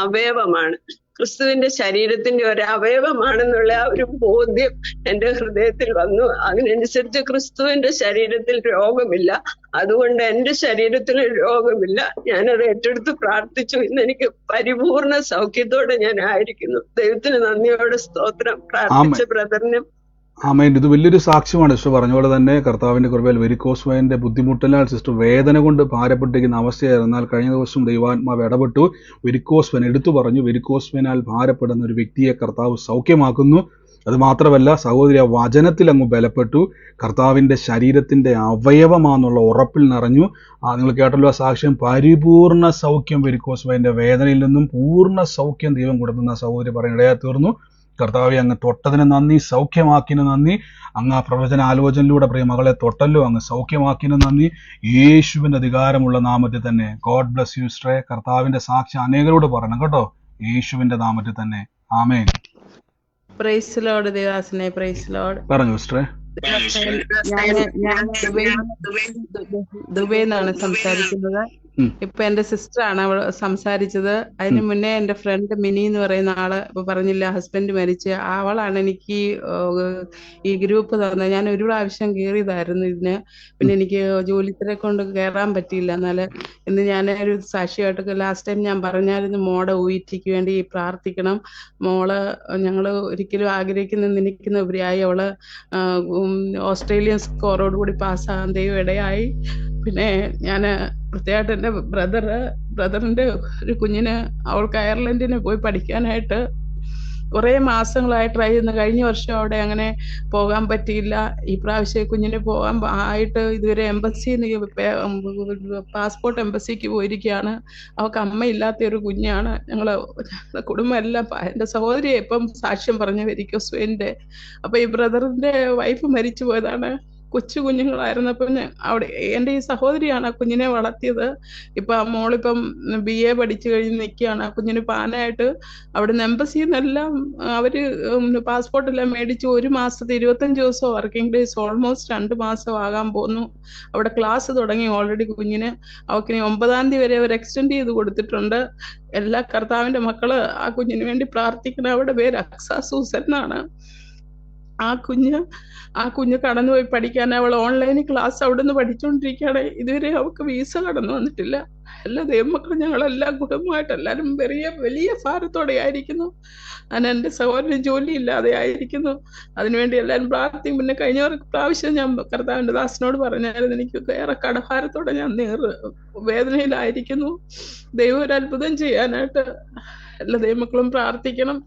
Speaker 14: അവയവമാണ്, ക്രിസ്തുവിന്റെ ശരീരത്തിന്റെ ഒരു അവയവമാണെന്നുള്ള ആ ഒരു ബോധ്യം എന്റെ ഹൃദയത്തിൽ വന്നു. അതിനനുസരിച്ച് ക്രിസ്തുവിന്റെ ശരീരത്തിൽ രോഗമില്ല, അതുകൊണ്ട് എന്റെ ശരീരത്തിൽ രോഗമില്ല. ഞാനത് ഏറ്റെടുത്ത് പ്രാർത്ഥിച്ചു. ഇന്ന് എനിക്ക് പരിപൂർണ സൗഖ്യത്തോടെ ഞാൻ ആയിരിക്കുന്നു. ദൈവത്തിന് നന്ദിയോടെ സ്തോത്രം. പ്രാർത്ഥിച്ച ബ്രദറിനും
Speaker 1: ആമേൻ. ഇത് വലിയൊരു സാക്ഷ്യമാണ്. സിസ്റ്റർ പറഞ്ഞ പോലെ തന്നെ കർത്താവിന്റെ കൃപയിൽ വെരിക്കോസ് വെയിന്റെ ബുദ്ധിമുട്ടിനാൽ സിസ്റ്റർ വേദന കൊണ്ട് ഭാരപ്പെട്ടിരിക്കുന്ന അവസ്ഥയായിരുന്നു. എന്നാൽ കഴിഞ്ഞ ദിവസം ദൈവാത്മാവ് ഇടപെട്ടു. വെരിക്കോസ് വെയിൻ എടുത്തു പറഞ്ഞു, വെരിക്കോസ് വെയിനാൽ ഭാരപ്പെടുന്ന ഒരു വ്യക്തിയെ കർത്താവ് സൗഖ്യമാക്കുന്നു. അത് മാത്രമല്ല സഹോദരി, വചനത്തിൽ അങ്ങ് ബലപ്പെട്ടു, കർത്താവിന്റെ ശരീരത്തിന്റെ അവയവമാണെന്നുള്ള ഉറപ്പിൽ നിറഞ്ഞു. നിങ്ങൾ കേട്ടല്ലോ ആ സാക്ഷ്യം. പരിപൂർണ സൗഖ്യം, വെരിക്കോസ് വെയിന്റെ വേദനയിൽ നിന്നും പൂർണ്ണ സൗഖ്യം ദൈവം കൊടുക്കുന്ന സഹോദരി പറയാനിടയായി തീർന്നു. കർത്താവെ, അങ്ങ് തൊട്ടതിന് നന്ദി, സൗഖ്യമാക്കിന് നന്ദി. അങ്ങ് ആ പ്രവചന ആലോചനയിലൂടെ പ്രിയ മകളെ തൊട്ടല്ലോ, അങ്ങ് സൗഖ്യമാക്കിന് നന്ദി. യേശുവിന്റെ അധികാരമുള്ള നാമത്തിൽ തന്നെ. ഗോഡ് ബ്ലസ് യു സിസ്റ്ററെ. കർത്താവിന്റെ സാക്ഷി അനേകരോട് പറയണം കേട്ടോ, യേശുവിന്റെ നാമത്തിൽ തന്നെ. ആമേൻ.
Speaker 2: പ്രൈസ് ലോർഡ് ദേവാസനെ. Praise Lord.
Speaker 1: പറഞ്ഞു സിസ്റ്ററെ.
Speaker 2: ഞാൻ ദുബൈന്നാണ് സംസാരിക്കുന്നത്. ഇപ്പൊ എന്റെ സിസ്റ്റർ ആണ് അവൾ സംസാരിച്ചത്. അതിന് മുന്നേ എന്റെ ഫ്രണ്ട് മിനി എന്ന് പറയുന്ന ആള് ഇപ്പൊ പറഞ്ഞില്ല, ഹസ്ബൻഡ് മരിച്ച്, അവളാണ് എനിക്ക് ഈ ഗ്രൂപ്പ് തന്നത്. ഞാൻ ഒരു പ്രാവശ്യം കയറിയതായിരുന്നു ഇതിന്, പിന്നെ എനിക്ക് ജോലിത്തിരെ കൊണ്ട് കയറാൻ പറ്റിയില്ല. എന്നാല് ഇന്ന് ഞാൻ ഒരു സാക്ഷിയായിട്ട് ലാസ്റ്റ് ടൈം ഞാൻ പറഞ്ഞായിരുന്നു, മോടെ ഉയർച്ചയ്ക്ക് വേണ്ടി പ്രാർത്ഥിക്കണം. മോള് ഞങ്ങള് ഒരിക്കലും ആഗ്രഹിക്കുന്ന നിന്നിക്കുന്ന ഉപരിയായി അവള് ഓസ്ട്രേലിയൻ സ്കോറോട് കൂടി പാസ്സാകാൻ ദൈവം ഇടയായി. പിന്നെ ഞാൻ പ്രത്യേകമായിട്ട് എൻ്റെ ബ്രദറിന്റെ ഒരു കുഞ്ഞിന്, അവൾക്ക് അയർലൻഡിന് പോയി പഠിക്കാനായിട്ട് കുറേ മാസങ്ങളായി ട്രൈ ചെയ്യുന്നു. കഴിഞ്ഞ വർഷം അവിടെ അങ്ങനെ പോകാൻ പറ്റിയില്ല. ഈ പ്രാവശ്യം കുഞ്ഞിന് പോകാൻ ആയിട്ട് ഇതുവരെ പാസ്പോർട്ട് എംബസിക്ക് പോയിരിക്കുകയാണ്. അവൾക്ക് അമ്മയില്ലാത്ത ഒരു കുഞ്ഞാണ്. ഞങ്ങളെ കുടുംബം എല്ലാം, എൻ്റെ സഹോദരി ഇപ്പം സാക്ഷ്യം പറഞ്ഞു വെരിക്കോസ് വെയിന്റെ. അപ്പൊ ഈ ബ്രദറിന്റെ വൈഫ് മരിച്ചു പോയതാണ്. കൊച്ചു കുഞ്ഞുങ്ങളായിരുന്നപ്പം അവിടെ എൻ്റെ ഈ സഹോദരിയാണ് ആ കുഞ്ഞിനെ വളർത്തിയത്. ഇപ്പൊ ആ മോളിപ്പം BA പഠിച്ചു കഴിഞ്ഞ് നിൽക്കുകയാണ്. ആ കുഞ്ഞിന് പാനായിട്ട് അവിടുന്ന് എംബസിയിൽ നിന്നെല്ലാം അവര് പാസ്പോർട്ടെല്ലാം മേടിച്ച് 1 മാസത്തെ 25 ദിവസം വർക്കിംഗ് ഡേയ്സ്, ഓൾമോസ്റ്റ് 2 മാസം ആകാൻ പോകുന്നു. അവിടെ ക്ലാസ് തുടങ്ങി ഓൾറെഡി കുഞ്ഞിന്. അവക്കിനി 9-ാം തീയതി വരെ അവർ എക്സ്റ്റെൻഡ് ചെയ്ത് കൊടുത്തിട്ടുണ്ട്. എല്ലാ കർത്താവിന്റെ മക്കള് ആ കുഞ്ഞിന് വേണ്ടി പ്രാർത്ഥിക്കണം. അവിടെ പേര് അക്സ സൂസൻ എന്നാണ്. ആ കുഞ്ഞ് കടന്നുപോയി പഠിക്കാൻ അവൾ ഓൺലൈൻ ക്ലാസ് അവിടുന്ന് പഠിച്ചുകൊണ്ടിരിക്കുകയാണ്. ഇതുവരെ അവൾക്ക് വീസ കടന്നു വന്നിട്ടില്ല. എല്ലാ ദൈവമക്കളും ഞങ്ങളെല്ലാം കുടുംബമായിട്ട് എല്ലാവരും വലിയ ഭാരത്തോടെ ആയിരിക്കുന്നു. എൻ്റെ സഹോദരന് ജോലി ഇല്ലാതെ ആയിരിക്കുന്നു. അതിനുവേണ്ടി എല്ലാവരും പ്രാർത്ഥിക്കും. പിന്നെ കഴിഞ്ഞ പ്രാവശ്യം ഞാൻ കർത്താവിന്റെ ദാസനോട് പറഞ്ഞായിരുന്നു, എനിക്ക് ഏറെ കടഭാരത്തോടെ ഞാൻ വേദനയിലായിരിക്കുന്നു. ദൈവം ഒരു അത്ഭുതം ചെയ്യാനായിട്ട് എല്ലാ ദൈവമക്കളും പ്രാർത്ഥിക്കണം.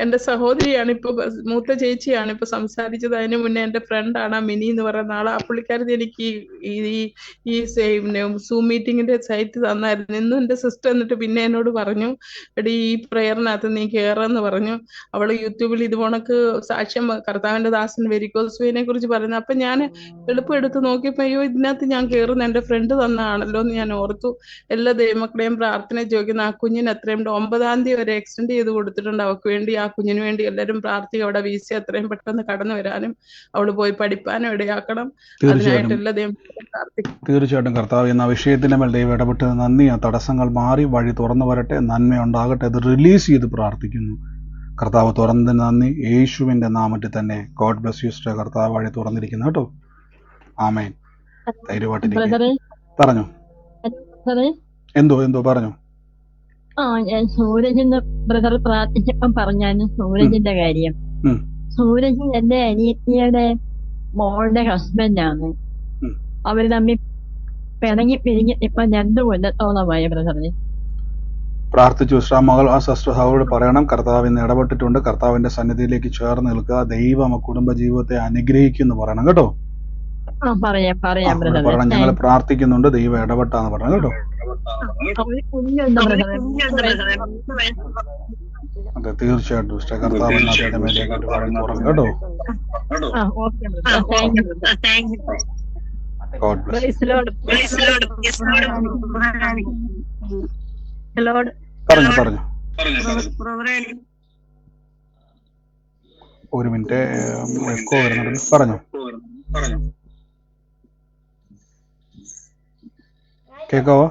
Speaker 2: എൻ്റെ സഹോദരിയാണ് ഇപ്പൊ, മൂത്ത ചേച്ചിയാണ് ഇപ്പൊ സംസാരിച്ചത്. അതിന് മുന്നേ എൻ്റെ ഫ്രണ്ടാണ് മിനി എന്ന് പറയുന്ന ആള്. ആ പുള്ളിക്കാരത്തി എനിക്ക് ഈ സൂം മീറ്റിങ്ങിന്റെ സൈറ്റ് തന്നായിരുന്നു. ഇന്നും എൻ്റെ സിസ്റ്റർ എന്നിട്ട് പിന്നെ എന്നോട് പറഞ്ഞു, എടി ഈ പ്രയറിനകത്ത് നീ കയറെന്ന് പറഞ്ഞു. അവള് യൂട്യൂബിൽ ഇത് കണക്ക് സാക്ഷ്യം കർത്താവിന്റെ ദാസൻ വെരിക്കോസ് വെയിനെ കുറിച്ച് പറയുന്നത്. അപ്പൊ ഞാൻ എളുപ്പം എടുത്ത് നോക്കിയപ്പോ, അയ്യോ ഇതിനകത്ത് ഞാൻ കയറുന്ന എൻ്റെ ഫ്രണ്ട് തന്നാണല്ലോ എന്ന് ഞാൻ ഓർത്തു. എല്ലാ ദൈവമക്കളെയും പ്രാർത്ഥന ചോദിക്കുന്ന ആ കുഞ്ഞിന് എത്രയും 9-ാം തീയതി വരെ എക്സ്റ്റെൻഡ് ചെയ്ത് കൊടുത്തിട്ടുണ്ട്. അവർക്ക് വേണ്ടി, ആ കുഞ്ഞിന് വേണ്ടി എല്ലാവരും പ്രാർത്ഥിക്കും. അവിടെ വീസ എത്രയും പെട്ടെന്ന് കടന്നു വരാനും അവള് പോയി പഠിപ്പാനും ഇടയാക്കണം. അതിനായിട്ട് എല്ലാ ദൈവമക്കളെയും പ്രാർത്ഥിക്കും.
Speaker 1: തീർച്ചയായിട്ടും കർത്താവ് എന്ന വിഷയത്തിന്റെ മേൽ ദൈവം ഇടപെട്ട് നന്ദി. ആ തടസ്സങ്ങൾ മാറി വഴി തുറന്നു വരട്ടെ, നന്മയുണ്ടാകട്ടെ. അത് റിലീസ് ചെയ്ത് പ്രാർത്ഥിക്കുന്നു. കർത്താവ് തുറന്നതിന് നന്ദി, യേശുവിന്റെ നാമത്തിൽ തന്നെ. God bless you sister. കർത്താവ് വഴി തുറന്നിരിക്കുന്നു കേട്ടോ. ആമേൻ. ധൈര്യമായിട്ടിരിക്കുക. പറഞ്ഞു. എന്തോ പറഞ്ഞു.
Speaker 15: ഞാൻ സൂരജിന്റെ ബ്രദർ പ്രാർത്ഥിച്ചപ്പം പറഞ്ഞായിരുന്നു സൂരജിന്റെ കാര്യം. സൂരജ് എന്റെ അനിയത്തിയുടെ മോളുടെ ഹസ്ബൻഡാണ്. അവര് തമ്മിൽ പിണങ്ങി പിരിഞ്ഞ് ഇപ്പൊ 2 കൊല്ലത്തോളമായി ബ്രദറിന്.
Speaker 1: പ്രാർത്ഥിച്ചു സിസ്റ്റർ. മകൾ ആ സിസ്റ്റർ അവരോട് പറയണം, കർത്താവ് ഇന്ന് ഇടപെട്ടിട്ടുണ്ട്. കർത്താവിന്റെ സന്നിധിയിലേക്ക് ചേർന്ന് നിൽക്കുക. ദൈവം കുടുംബ ജീവിതത്തെ അനുഗ്രഹിക്കുന്നു പറയണം കേട്ടോ.
Speaker 15: പറയാം ബ്രദർ.
Speaker 1: പറയണം, ഞങ്ങൾ പ്രാർത്ഥിക്കുന്നുണ്ട്, ദൈവം ഇടപെട്ടാന്ന് പറയണം കേട്ടോ. അതെ, തീർച്ചയായിട്ടും സിസ്റ്റർ. കർത്താവ് അതിന്റെ മേലേക്ക് ഒരു വഴി തുറന്നു കേട്ടോ.
Speaker 15: Okay brother, thank you brother.
Speaker 1: God bless.
Speaker 15: Praise Lord. Lord
Speaker 1: പറഞ്ഞു ഒരു മിനിറ്റ്, എക്കോ വരുന്നുണ്ട്. പറഞ്ഞു കേക്കാവോ?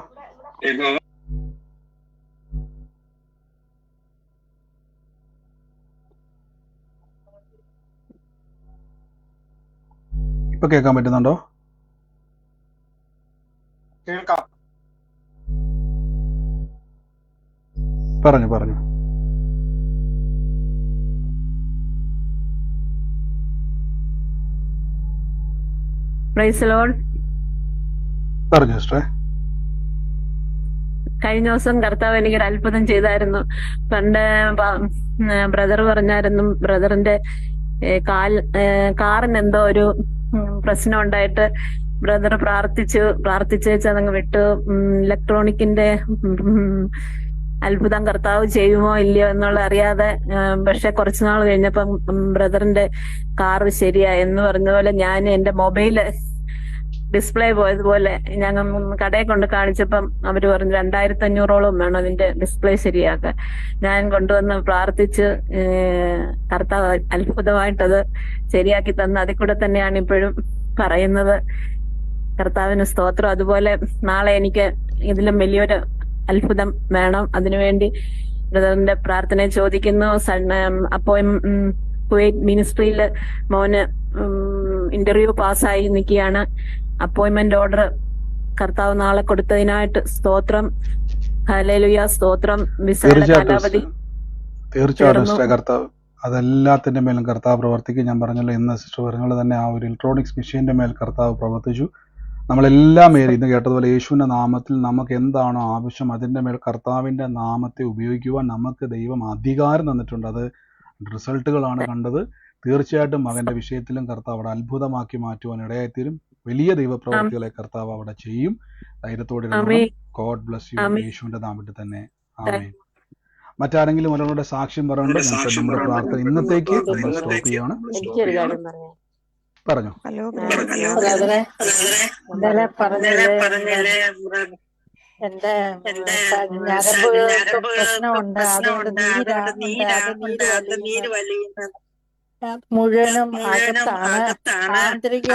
Speaker 1: ഇപ്പൊ കേൾക്കാൻ പറ്റുന്നുണ്ടോ?
Speaker 8: കേൾക്കാം.
Speaker 1: പറഞ്ഞു
Speaker 16: പ്രൈസ് ലോർഡ്.
Speaker 1: പറഞ്ഞു സിസ്റ്ററെ.
Speaker 16: കഴിഞ്ഞ ദിവസം കർത്താവ് എനിക്കൊരു അത്ഭുതം ചെയ്തായിരുന്നു. പണ്ട് ബ്രദർ പറഞ്ഞായിരുന്നു, ബ്രദറിന്റെ കാറിന് എന്തോ ഒരു പ്രശ്നം ഉണ്ടായിട്ട് ബ്രദർ പ്രാർത്ഥിച്ചേച്ചതങ്ങ് വിട്ടു. ഇലക്ട്രോണിക്കിന്റെ അത്ഭുതം കർത്താവ് ചെയ്യുമോ ഇല്ലയോ എന്നുള്ള അറിയാതെ, പക്ഷെ കുറച്ചുനാൾ കഴിഞ്ഞപ്പം ബ്രദറിന്റെ കാറ് ശരിയായി എന്ന് പറഞ്ഞ പോലെ ഞാൻ എന്റെ മൊബൈല് ഡിസ്പ്ലേ പോയതുപോലെ ഞങ്ങൾ കടയിൽ കൊണ്ട് കാണിച്ചപ്പം അവര് പറഞ്ഞു 2500 വേണം അതിന്റെ ഡിസ്പ്ലേ ശരിയാക്കാൻ. ഞാൻ കൊണ്ടുവന്ന് പ്രാർത്ഥിച്ച് കർത്താവ് അത്ഭുതമായിട്ടത് ശരിയാക്കി തന്ന്. അതിൽ കൂടെ തന്നെയാണ് ഇപ്പോഴും പറയുന്നത്. കർത്താവിന് സ്തോത്രം. അതുപോലെ നാളെ എനിക്ക് ഇതിലും വലിയൊരു അത്ഭുതം വേണം. അതിനുവേണ്ടി ബ്രദറിന്റെ പ്രാർത്ഥന ചോദിക്കുന്നു. കുവൈറ്റ് മിനിസ്ട്രിയില് മോന് ഇന്റർവ്യൂ പാസ്സായി നിൽക്കുകയാണ്. അപ്പോയിന്റ്മെന്റ് ഓർഡർ കർത്താവ് നാളെ കൊടുത്തതിനായിട്ട് സ്തോത്രം. ഹല്ലേലൂയ, സ്തോത്രം. വിസയുടെ കാലാവധി
Speaker 1: തീർച്ചയായിട്ടും സിസ്റ്റർ. കർത്താവ് അതെല്ലാത്തിന്റെ മേലും കർത്താവ് പ്രവർത്തിക്കും. ഞാൻ പറഞ്ഞല്ലോ, ഇന്ന് സിസ്റ്റർ പറഞ്ഞ തന്നെ ആ ഒരു ഇലക്ട്രോണിക്സ് മെഷീന്റെ മേൽ കർത്താവ് പ്രവർത്തിച്ചു. നമ്മളെല്ലാം ഇന്ന് കേട്ടതുപോലെ യേശുവിന്റെ നാമത്തിൽ നമുക്ക് എന്താണോ ആവശ്യം അതിന്റെ മേൽ കർത്താവിന്റെ നാമത്തെ ഉപയോഗിക്കുവാൻ നമുക്ക് ദൈവം അധികാരം തന്നിട്ടുണ്ട്. അത് റിസൾട്ടുകളാണ് കണ്ടത്. തീർച്ചയായിട്ടും മകന്റെ വിഷയത്തിലും കർത്താവ് അവിടെ അത്ഭുതമാക്കി മാറ്റുവാൻ ഇടയായിത്തീരും. വലിയ ദൈവപ്രവർത്തികളെ കർത്താവ് അവിടെ ചെയ്യും. ധൈര്യത്തോടെ ഇരുന്നോളാം. God bless U. യേശുവിന്റെ നാമത്തിൽ തന്നെ ആമേൻ. മറ്റാരെങ്കിലും ഒരാളുടെ സാക്ഷ്യം പറയുന്നുണ്ടോ? ഞങ്ങൾക്ക് നമ്മുടെ പ്രാർത്ഥന ഇന്നത്തേക്ക് നമ്മൾ സ്റ്റോപ്പ് ചെയ്യാണ്. പറഞ്ഞു.
Speaker 17: ഹലോ ബ്രദറെ, ഇന്നലെ പറഞ്ഞില്ലേ എന്റെ ഞരമ്പുകൾക്ക് പ്രശ്നമുണ്ട്, അതുകൊണ്ട് നീര് വലിയുന്നത് മുഴുവനും അകത്താണ്, ആന്തരിക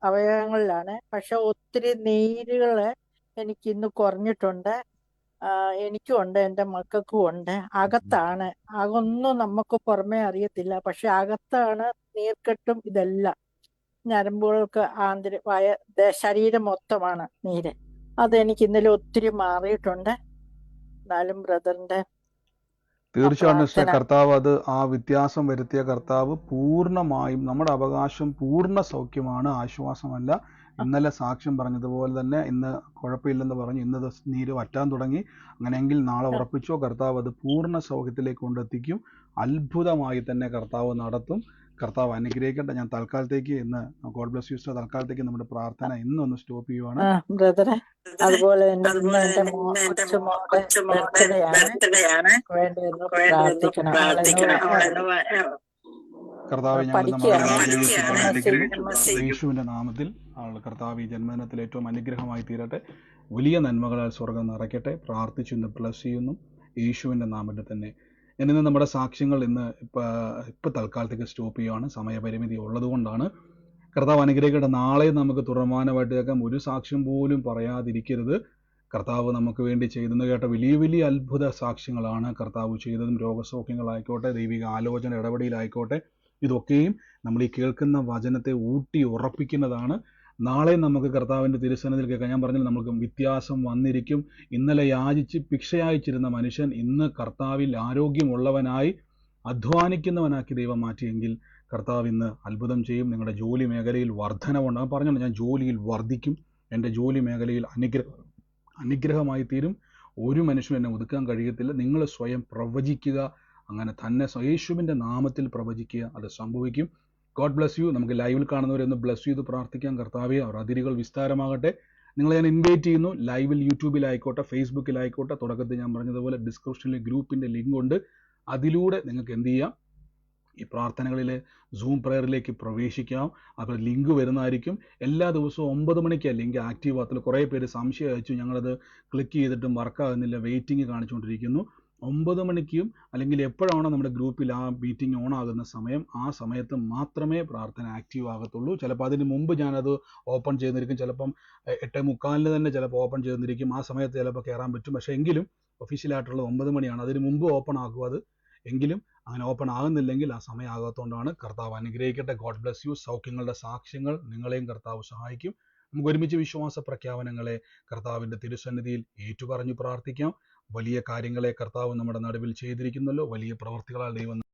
Speaker 17: അവയവങ്ങളിലാണ്. പക്ഷെ ഒത്തിരി നീരുകള് എനിക്ക് ഇന്ന് കുറഞ്ഞിട്ടുണ്ട്. എനിക്കും ഉണ്ട്, എന്റെ മക്കൾക്കും ഉണ്ട്. അകത്താണ്, അതൊന്നും നമുക്ക് പുറമേ അറിയത്തില്ല. പക്ഷെ അകത്താണ് നീർക്കെട്ടും ഇതെല്ലാം. ഞരമ്പുകൾക്ക് ശരീരം മൊത്തമാണ് നീര്. അതെനിക്ക് ഇന്നലെ ഒത്തിരി മാറിയിട്ടുണ്ട്. എന്നാലും ബ്രദറിന്റെ
Speaker 1: തീർച്ചയായിട്ടും കർത്താവ് അത് ആ വ്യത്യാസം വരുത്തിയ കർത്താവ് പൂർണ്ണമായും നമ്മുടെ അവകാശം പൂർണ്ണ സൗഖ്യമാണ്, ആശ്വാസമല്ല. ഇന്നലെ സാക്ഷ്യം പറഞ്ഞതുപോലെ തന്നെ ഇന്ന് കുഴപ്പമില്ലെന്ന് പറഞ്ഞു, ഇന്നത് നീര് വറ്റാൻ തുടങ്ങി. അങ്ങനെയെങ്കിൽ നാളെ ഉറപ്പിച്ചോ, കർത്താവ് അത് പൂർണ്ണ സൗഖ്യത്തിലേക്ക് കൊണ്ടെത്തിക്കും. അത്ഭുതമായി തന്നെ കർത്താവ് നടത്തും. കർത്താവ് അനുഗ്രഹിക്കട്ടെ. ഞാൻ തൽക്കാലത്തേക്ക് ഇന്ന് ഗോഡ് ബ്ലസ് യു സിസ്റ്റർ, തൽക്കാലത്തേക്ക് നമ്മുടെ പ്രാർത്ഥന ഇന്നൊന്ന് സ്റ്റോപ്പ് ചെയ്യുവാണ്.
Speaker 17: ബ്രദറെ, അതുപോലെ എന്റെ ബർത്ത്ഡേയാണ്,
Speaker 1: കർത്താവ് ഞങ്ങളുടെ യേശുവിന്റെ നാമത്തിൽ കർത്താവ് ഈ ജന്മദിനത്തിൽ ഏറ്റവും അനുഗ്രഹമായി തീരട്ടെ. വലിയ നന്മകളാൽ സ്വർഗം നിറയ്ക്കട്ടെ. പ്രാർത്ഥിച്ചു ഇന്ന് ബ്ലസ് ചെയ്യുന്നു യേശുവിന്റെ നാമത്തിൽ തന്നെ. ഞാനിന്ന് നമ്മുടെ സാക്ഷ്യങ്ങൾ ഇപ്പം തൽക്കാലത്തേക്ക് സ്റ്റോപ്പ് ചെയ്യുകയാണ്. സമയപരിമിതി ഉള്ളതുകൊണ്ടാണ്. കർത്താവ് അനുഗ്രഹിക്കട്ടെ. നാളെ നമുക്ക് തുറമാനമായിട്ട് കേൾക്കാം. ഒരു സാക്ഷ്യം പോലും പറയാതിരിക്കരുത്. കർത്താവ് നമുക്ക് വേണ്ടി ചെയ്തെന്ന് കേട്ട വലിയ വലിയ അത്ഭുത സാക്ഷ്യങ്ങളാണ് കർത്താവ് ചെയ്തതും. രോഗസൗഖ്യങ്ങളായിക്കോട്ടെ, ദൈവിക ആലോചന ഇടപെടലായിക്കോട്ടെ, ഇതൊക്കെയും നമ്മൾ ഈ കേൾക്കുന്ന വചനത്തെ ഊട്ടി ഉറപ്പിക്കുന്നതാണ്. നാളെ നമുക്ക് കർത്താവിൻ്റെ തിരുസന്നിധിയിൽ കേൾക്കാം. ഞാൻ പറഞ്ഞാൽ നമുക്ക് വ്യത്യാസം വന്നിരിക്കും. ഇന്നലെ ഭിക്ഷയായിച്ചിരുന്ന മനുഷ്യൻ ഇന്ന് കർത്താവിൽ ആരോഗ്യമുള്ളവനായി അധ്വാനിക്കുന്നവനാക്കി ദൈവം മാറ്റിയെങ്കിൽ കർത്താവ് ഇന്ന് അത്ഭുതം ചെയ്യും. നിങ്ങളുടെ ജോലി മേഖലയിൽ വർധനവുണ്ടാകും. പറഞ്ഞല്ലോ, ഞാൻ ജോലിയിൽ വർദ്ധിക്കും, എൻ്റെ ജോലി മേഖലയിൽ അനുഗ്രഹമായി തീരും. ഒരു മനുഷ്യനും എന്നെ ഒതുക്കാൻ കഴിയത്തില്ല. നിങ്ങൾ സ്വയം പ്രവചിക്കുക. അങ്ങനെ തന്നെ യേശുവിൻ്റെ നാമത്തിൽ പ്രവചിക്കുക, അത് സംഭവിക്കും. God bless U. നമുക്ക് ലൈവിൽ കാണുന്നവരൊന്ന് ബ്ലസ് ചെയ്ത് പ്രാർത്ഥിക്കാം. കർത്താവേ, അവർ അതിരുകൾ വിസ്താരമാകട്ടെ. നിങ്ങളെ ഞാൻ ഇൻവൈറ്റ് ചെയ്യുന്നു. ലൈവിൽ യൂട്യൂബിലായിക്കോട്ടെ, ഫേസ്ബുക്കിലായിക്കോട്ടെ, തുടക്കത്തിൽ ഞാൻ പറഞ്ഞതുപോലെ ഡിസ്ക്രിപ്ഷനിൽ ഗ്രൂപ്പിൻ്റെ ലിങ്ക് ഉണ്ട്. അതിലൂടെ നിങ്ങൾക്ക് എന്ത് ചെയ്യാം, ഈ പ്രാർത്ഥനകളിലെ സൂം പ്രയറിലേക്ക് പ്രവേശിക്കാം. അപ്പോൾ ലിങ്ക് വരുന്നതായിരിക്കും. എല്ലാ ദിവസവും 9 മണിക്ക് ലിങ്ക് ആക്റ്റീവ് ആകത്തുള്ളൂ. കുറേ പേര് സംശയം അയച്ചു, ഞങ്ങളത് ക്ലിക്ക് ചെയ്തിട്ടും വർക്കാകുന്നില്ല, വെയിറ്റിംഗ് കാണിച്ചുകൊണ്ടിരിക്കുന്നു. 9 മണിക്കും അല്ലെങ്കിൽ എപ്പോഴാണോ നമ്മുടെ ഗ്രൂപ്പിൽ ആ മീറ്റിംഗ് ഓൺ ആകുന്ന സമയം, ആ സമയത്ത് മാത്രമേ പ്രാർത്ഥന ആക്റ്റീവ് ആകത്തുള്ളൂ. ചിലപ്പോൾ അതിന് മുമ്പ് ഞാനത് ഓപ്പൺ ചെയ്തിരിക്കും, ചിലപ്പം 8:45 തന്നെ ചിലപ്പോൾ ഓപ്പൺ ചെയ്തിരിക്കും. ആ സമയത്ത് ചിലപ്പോൾ കയറാൻ പറ്റും. പക്ഷേ എങ്കിലും ഒഫീഷ്യലായിട്ടുള്ളത് 9 മണിയാണ്. അതിന് മുമ്പ് ഓപ്പൺ ആക്കുക അത്. എങ്കിലും അങ്ങനെ ഓപ്പൺ ആകുന്നില്ലെങ്കിൽ ആ സമയം ആകാത്തതുകൊണ്ടാണ്. കർത്താവ് അനുഗ്രഹിക്കട്ടെ. God bless you. സൗഖ്യങ്ങളുടെ സാക്ഷ്യങ്ങൾ നിങ്ങളെയും കർത്താവ് സഹായിക്കും. നമുക്ക് ഒരുമിച്ച് വിശ്വാസ പ്രഖ്യാപനങ്ങളെ കർത്താവിൻ്റെ തിരുസന്നിധിയിൽ ഏറ്റുപറഞ്ഞു പ്രാർത്ഥിക്കാം. വലിയ കാര്യങ്ങളെ കർത്താവ് നമ്മുടെ നടുവിൽ ചെയ്തിരിക്കുന്നല്ലോ. വലിയ പ്രവർത്തികളാൽ ദൈവം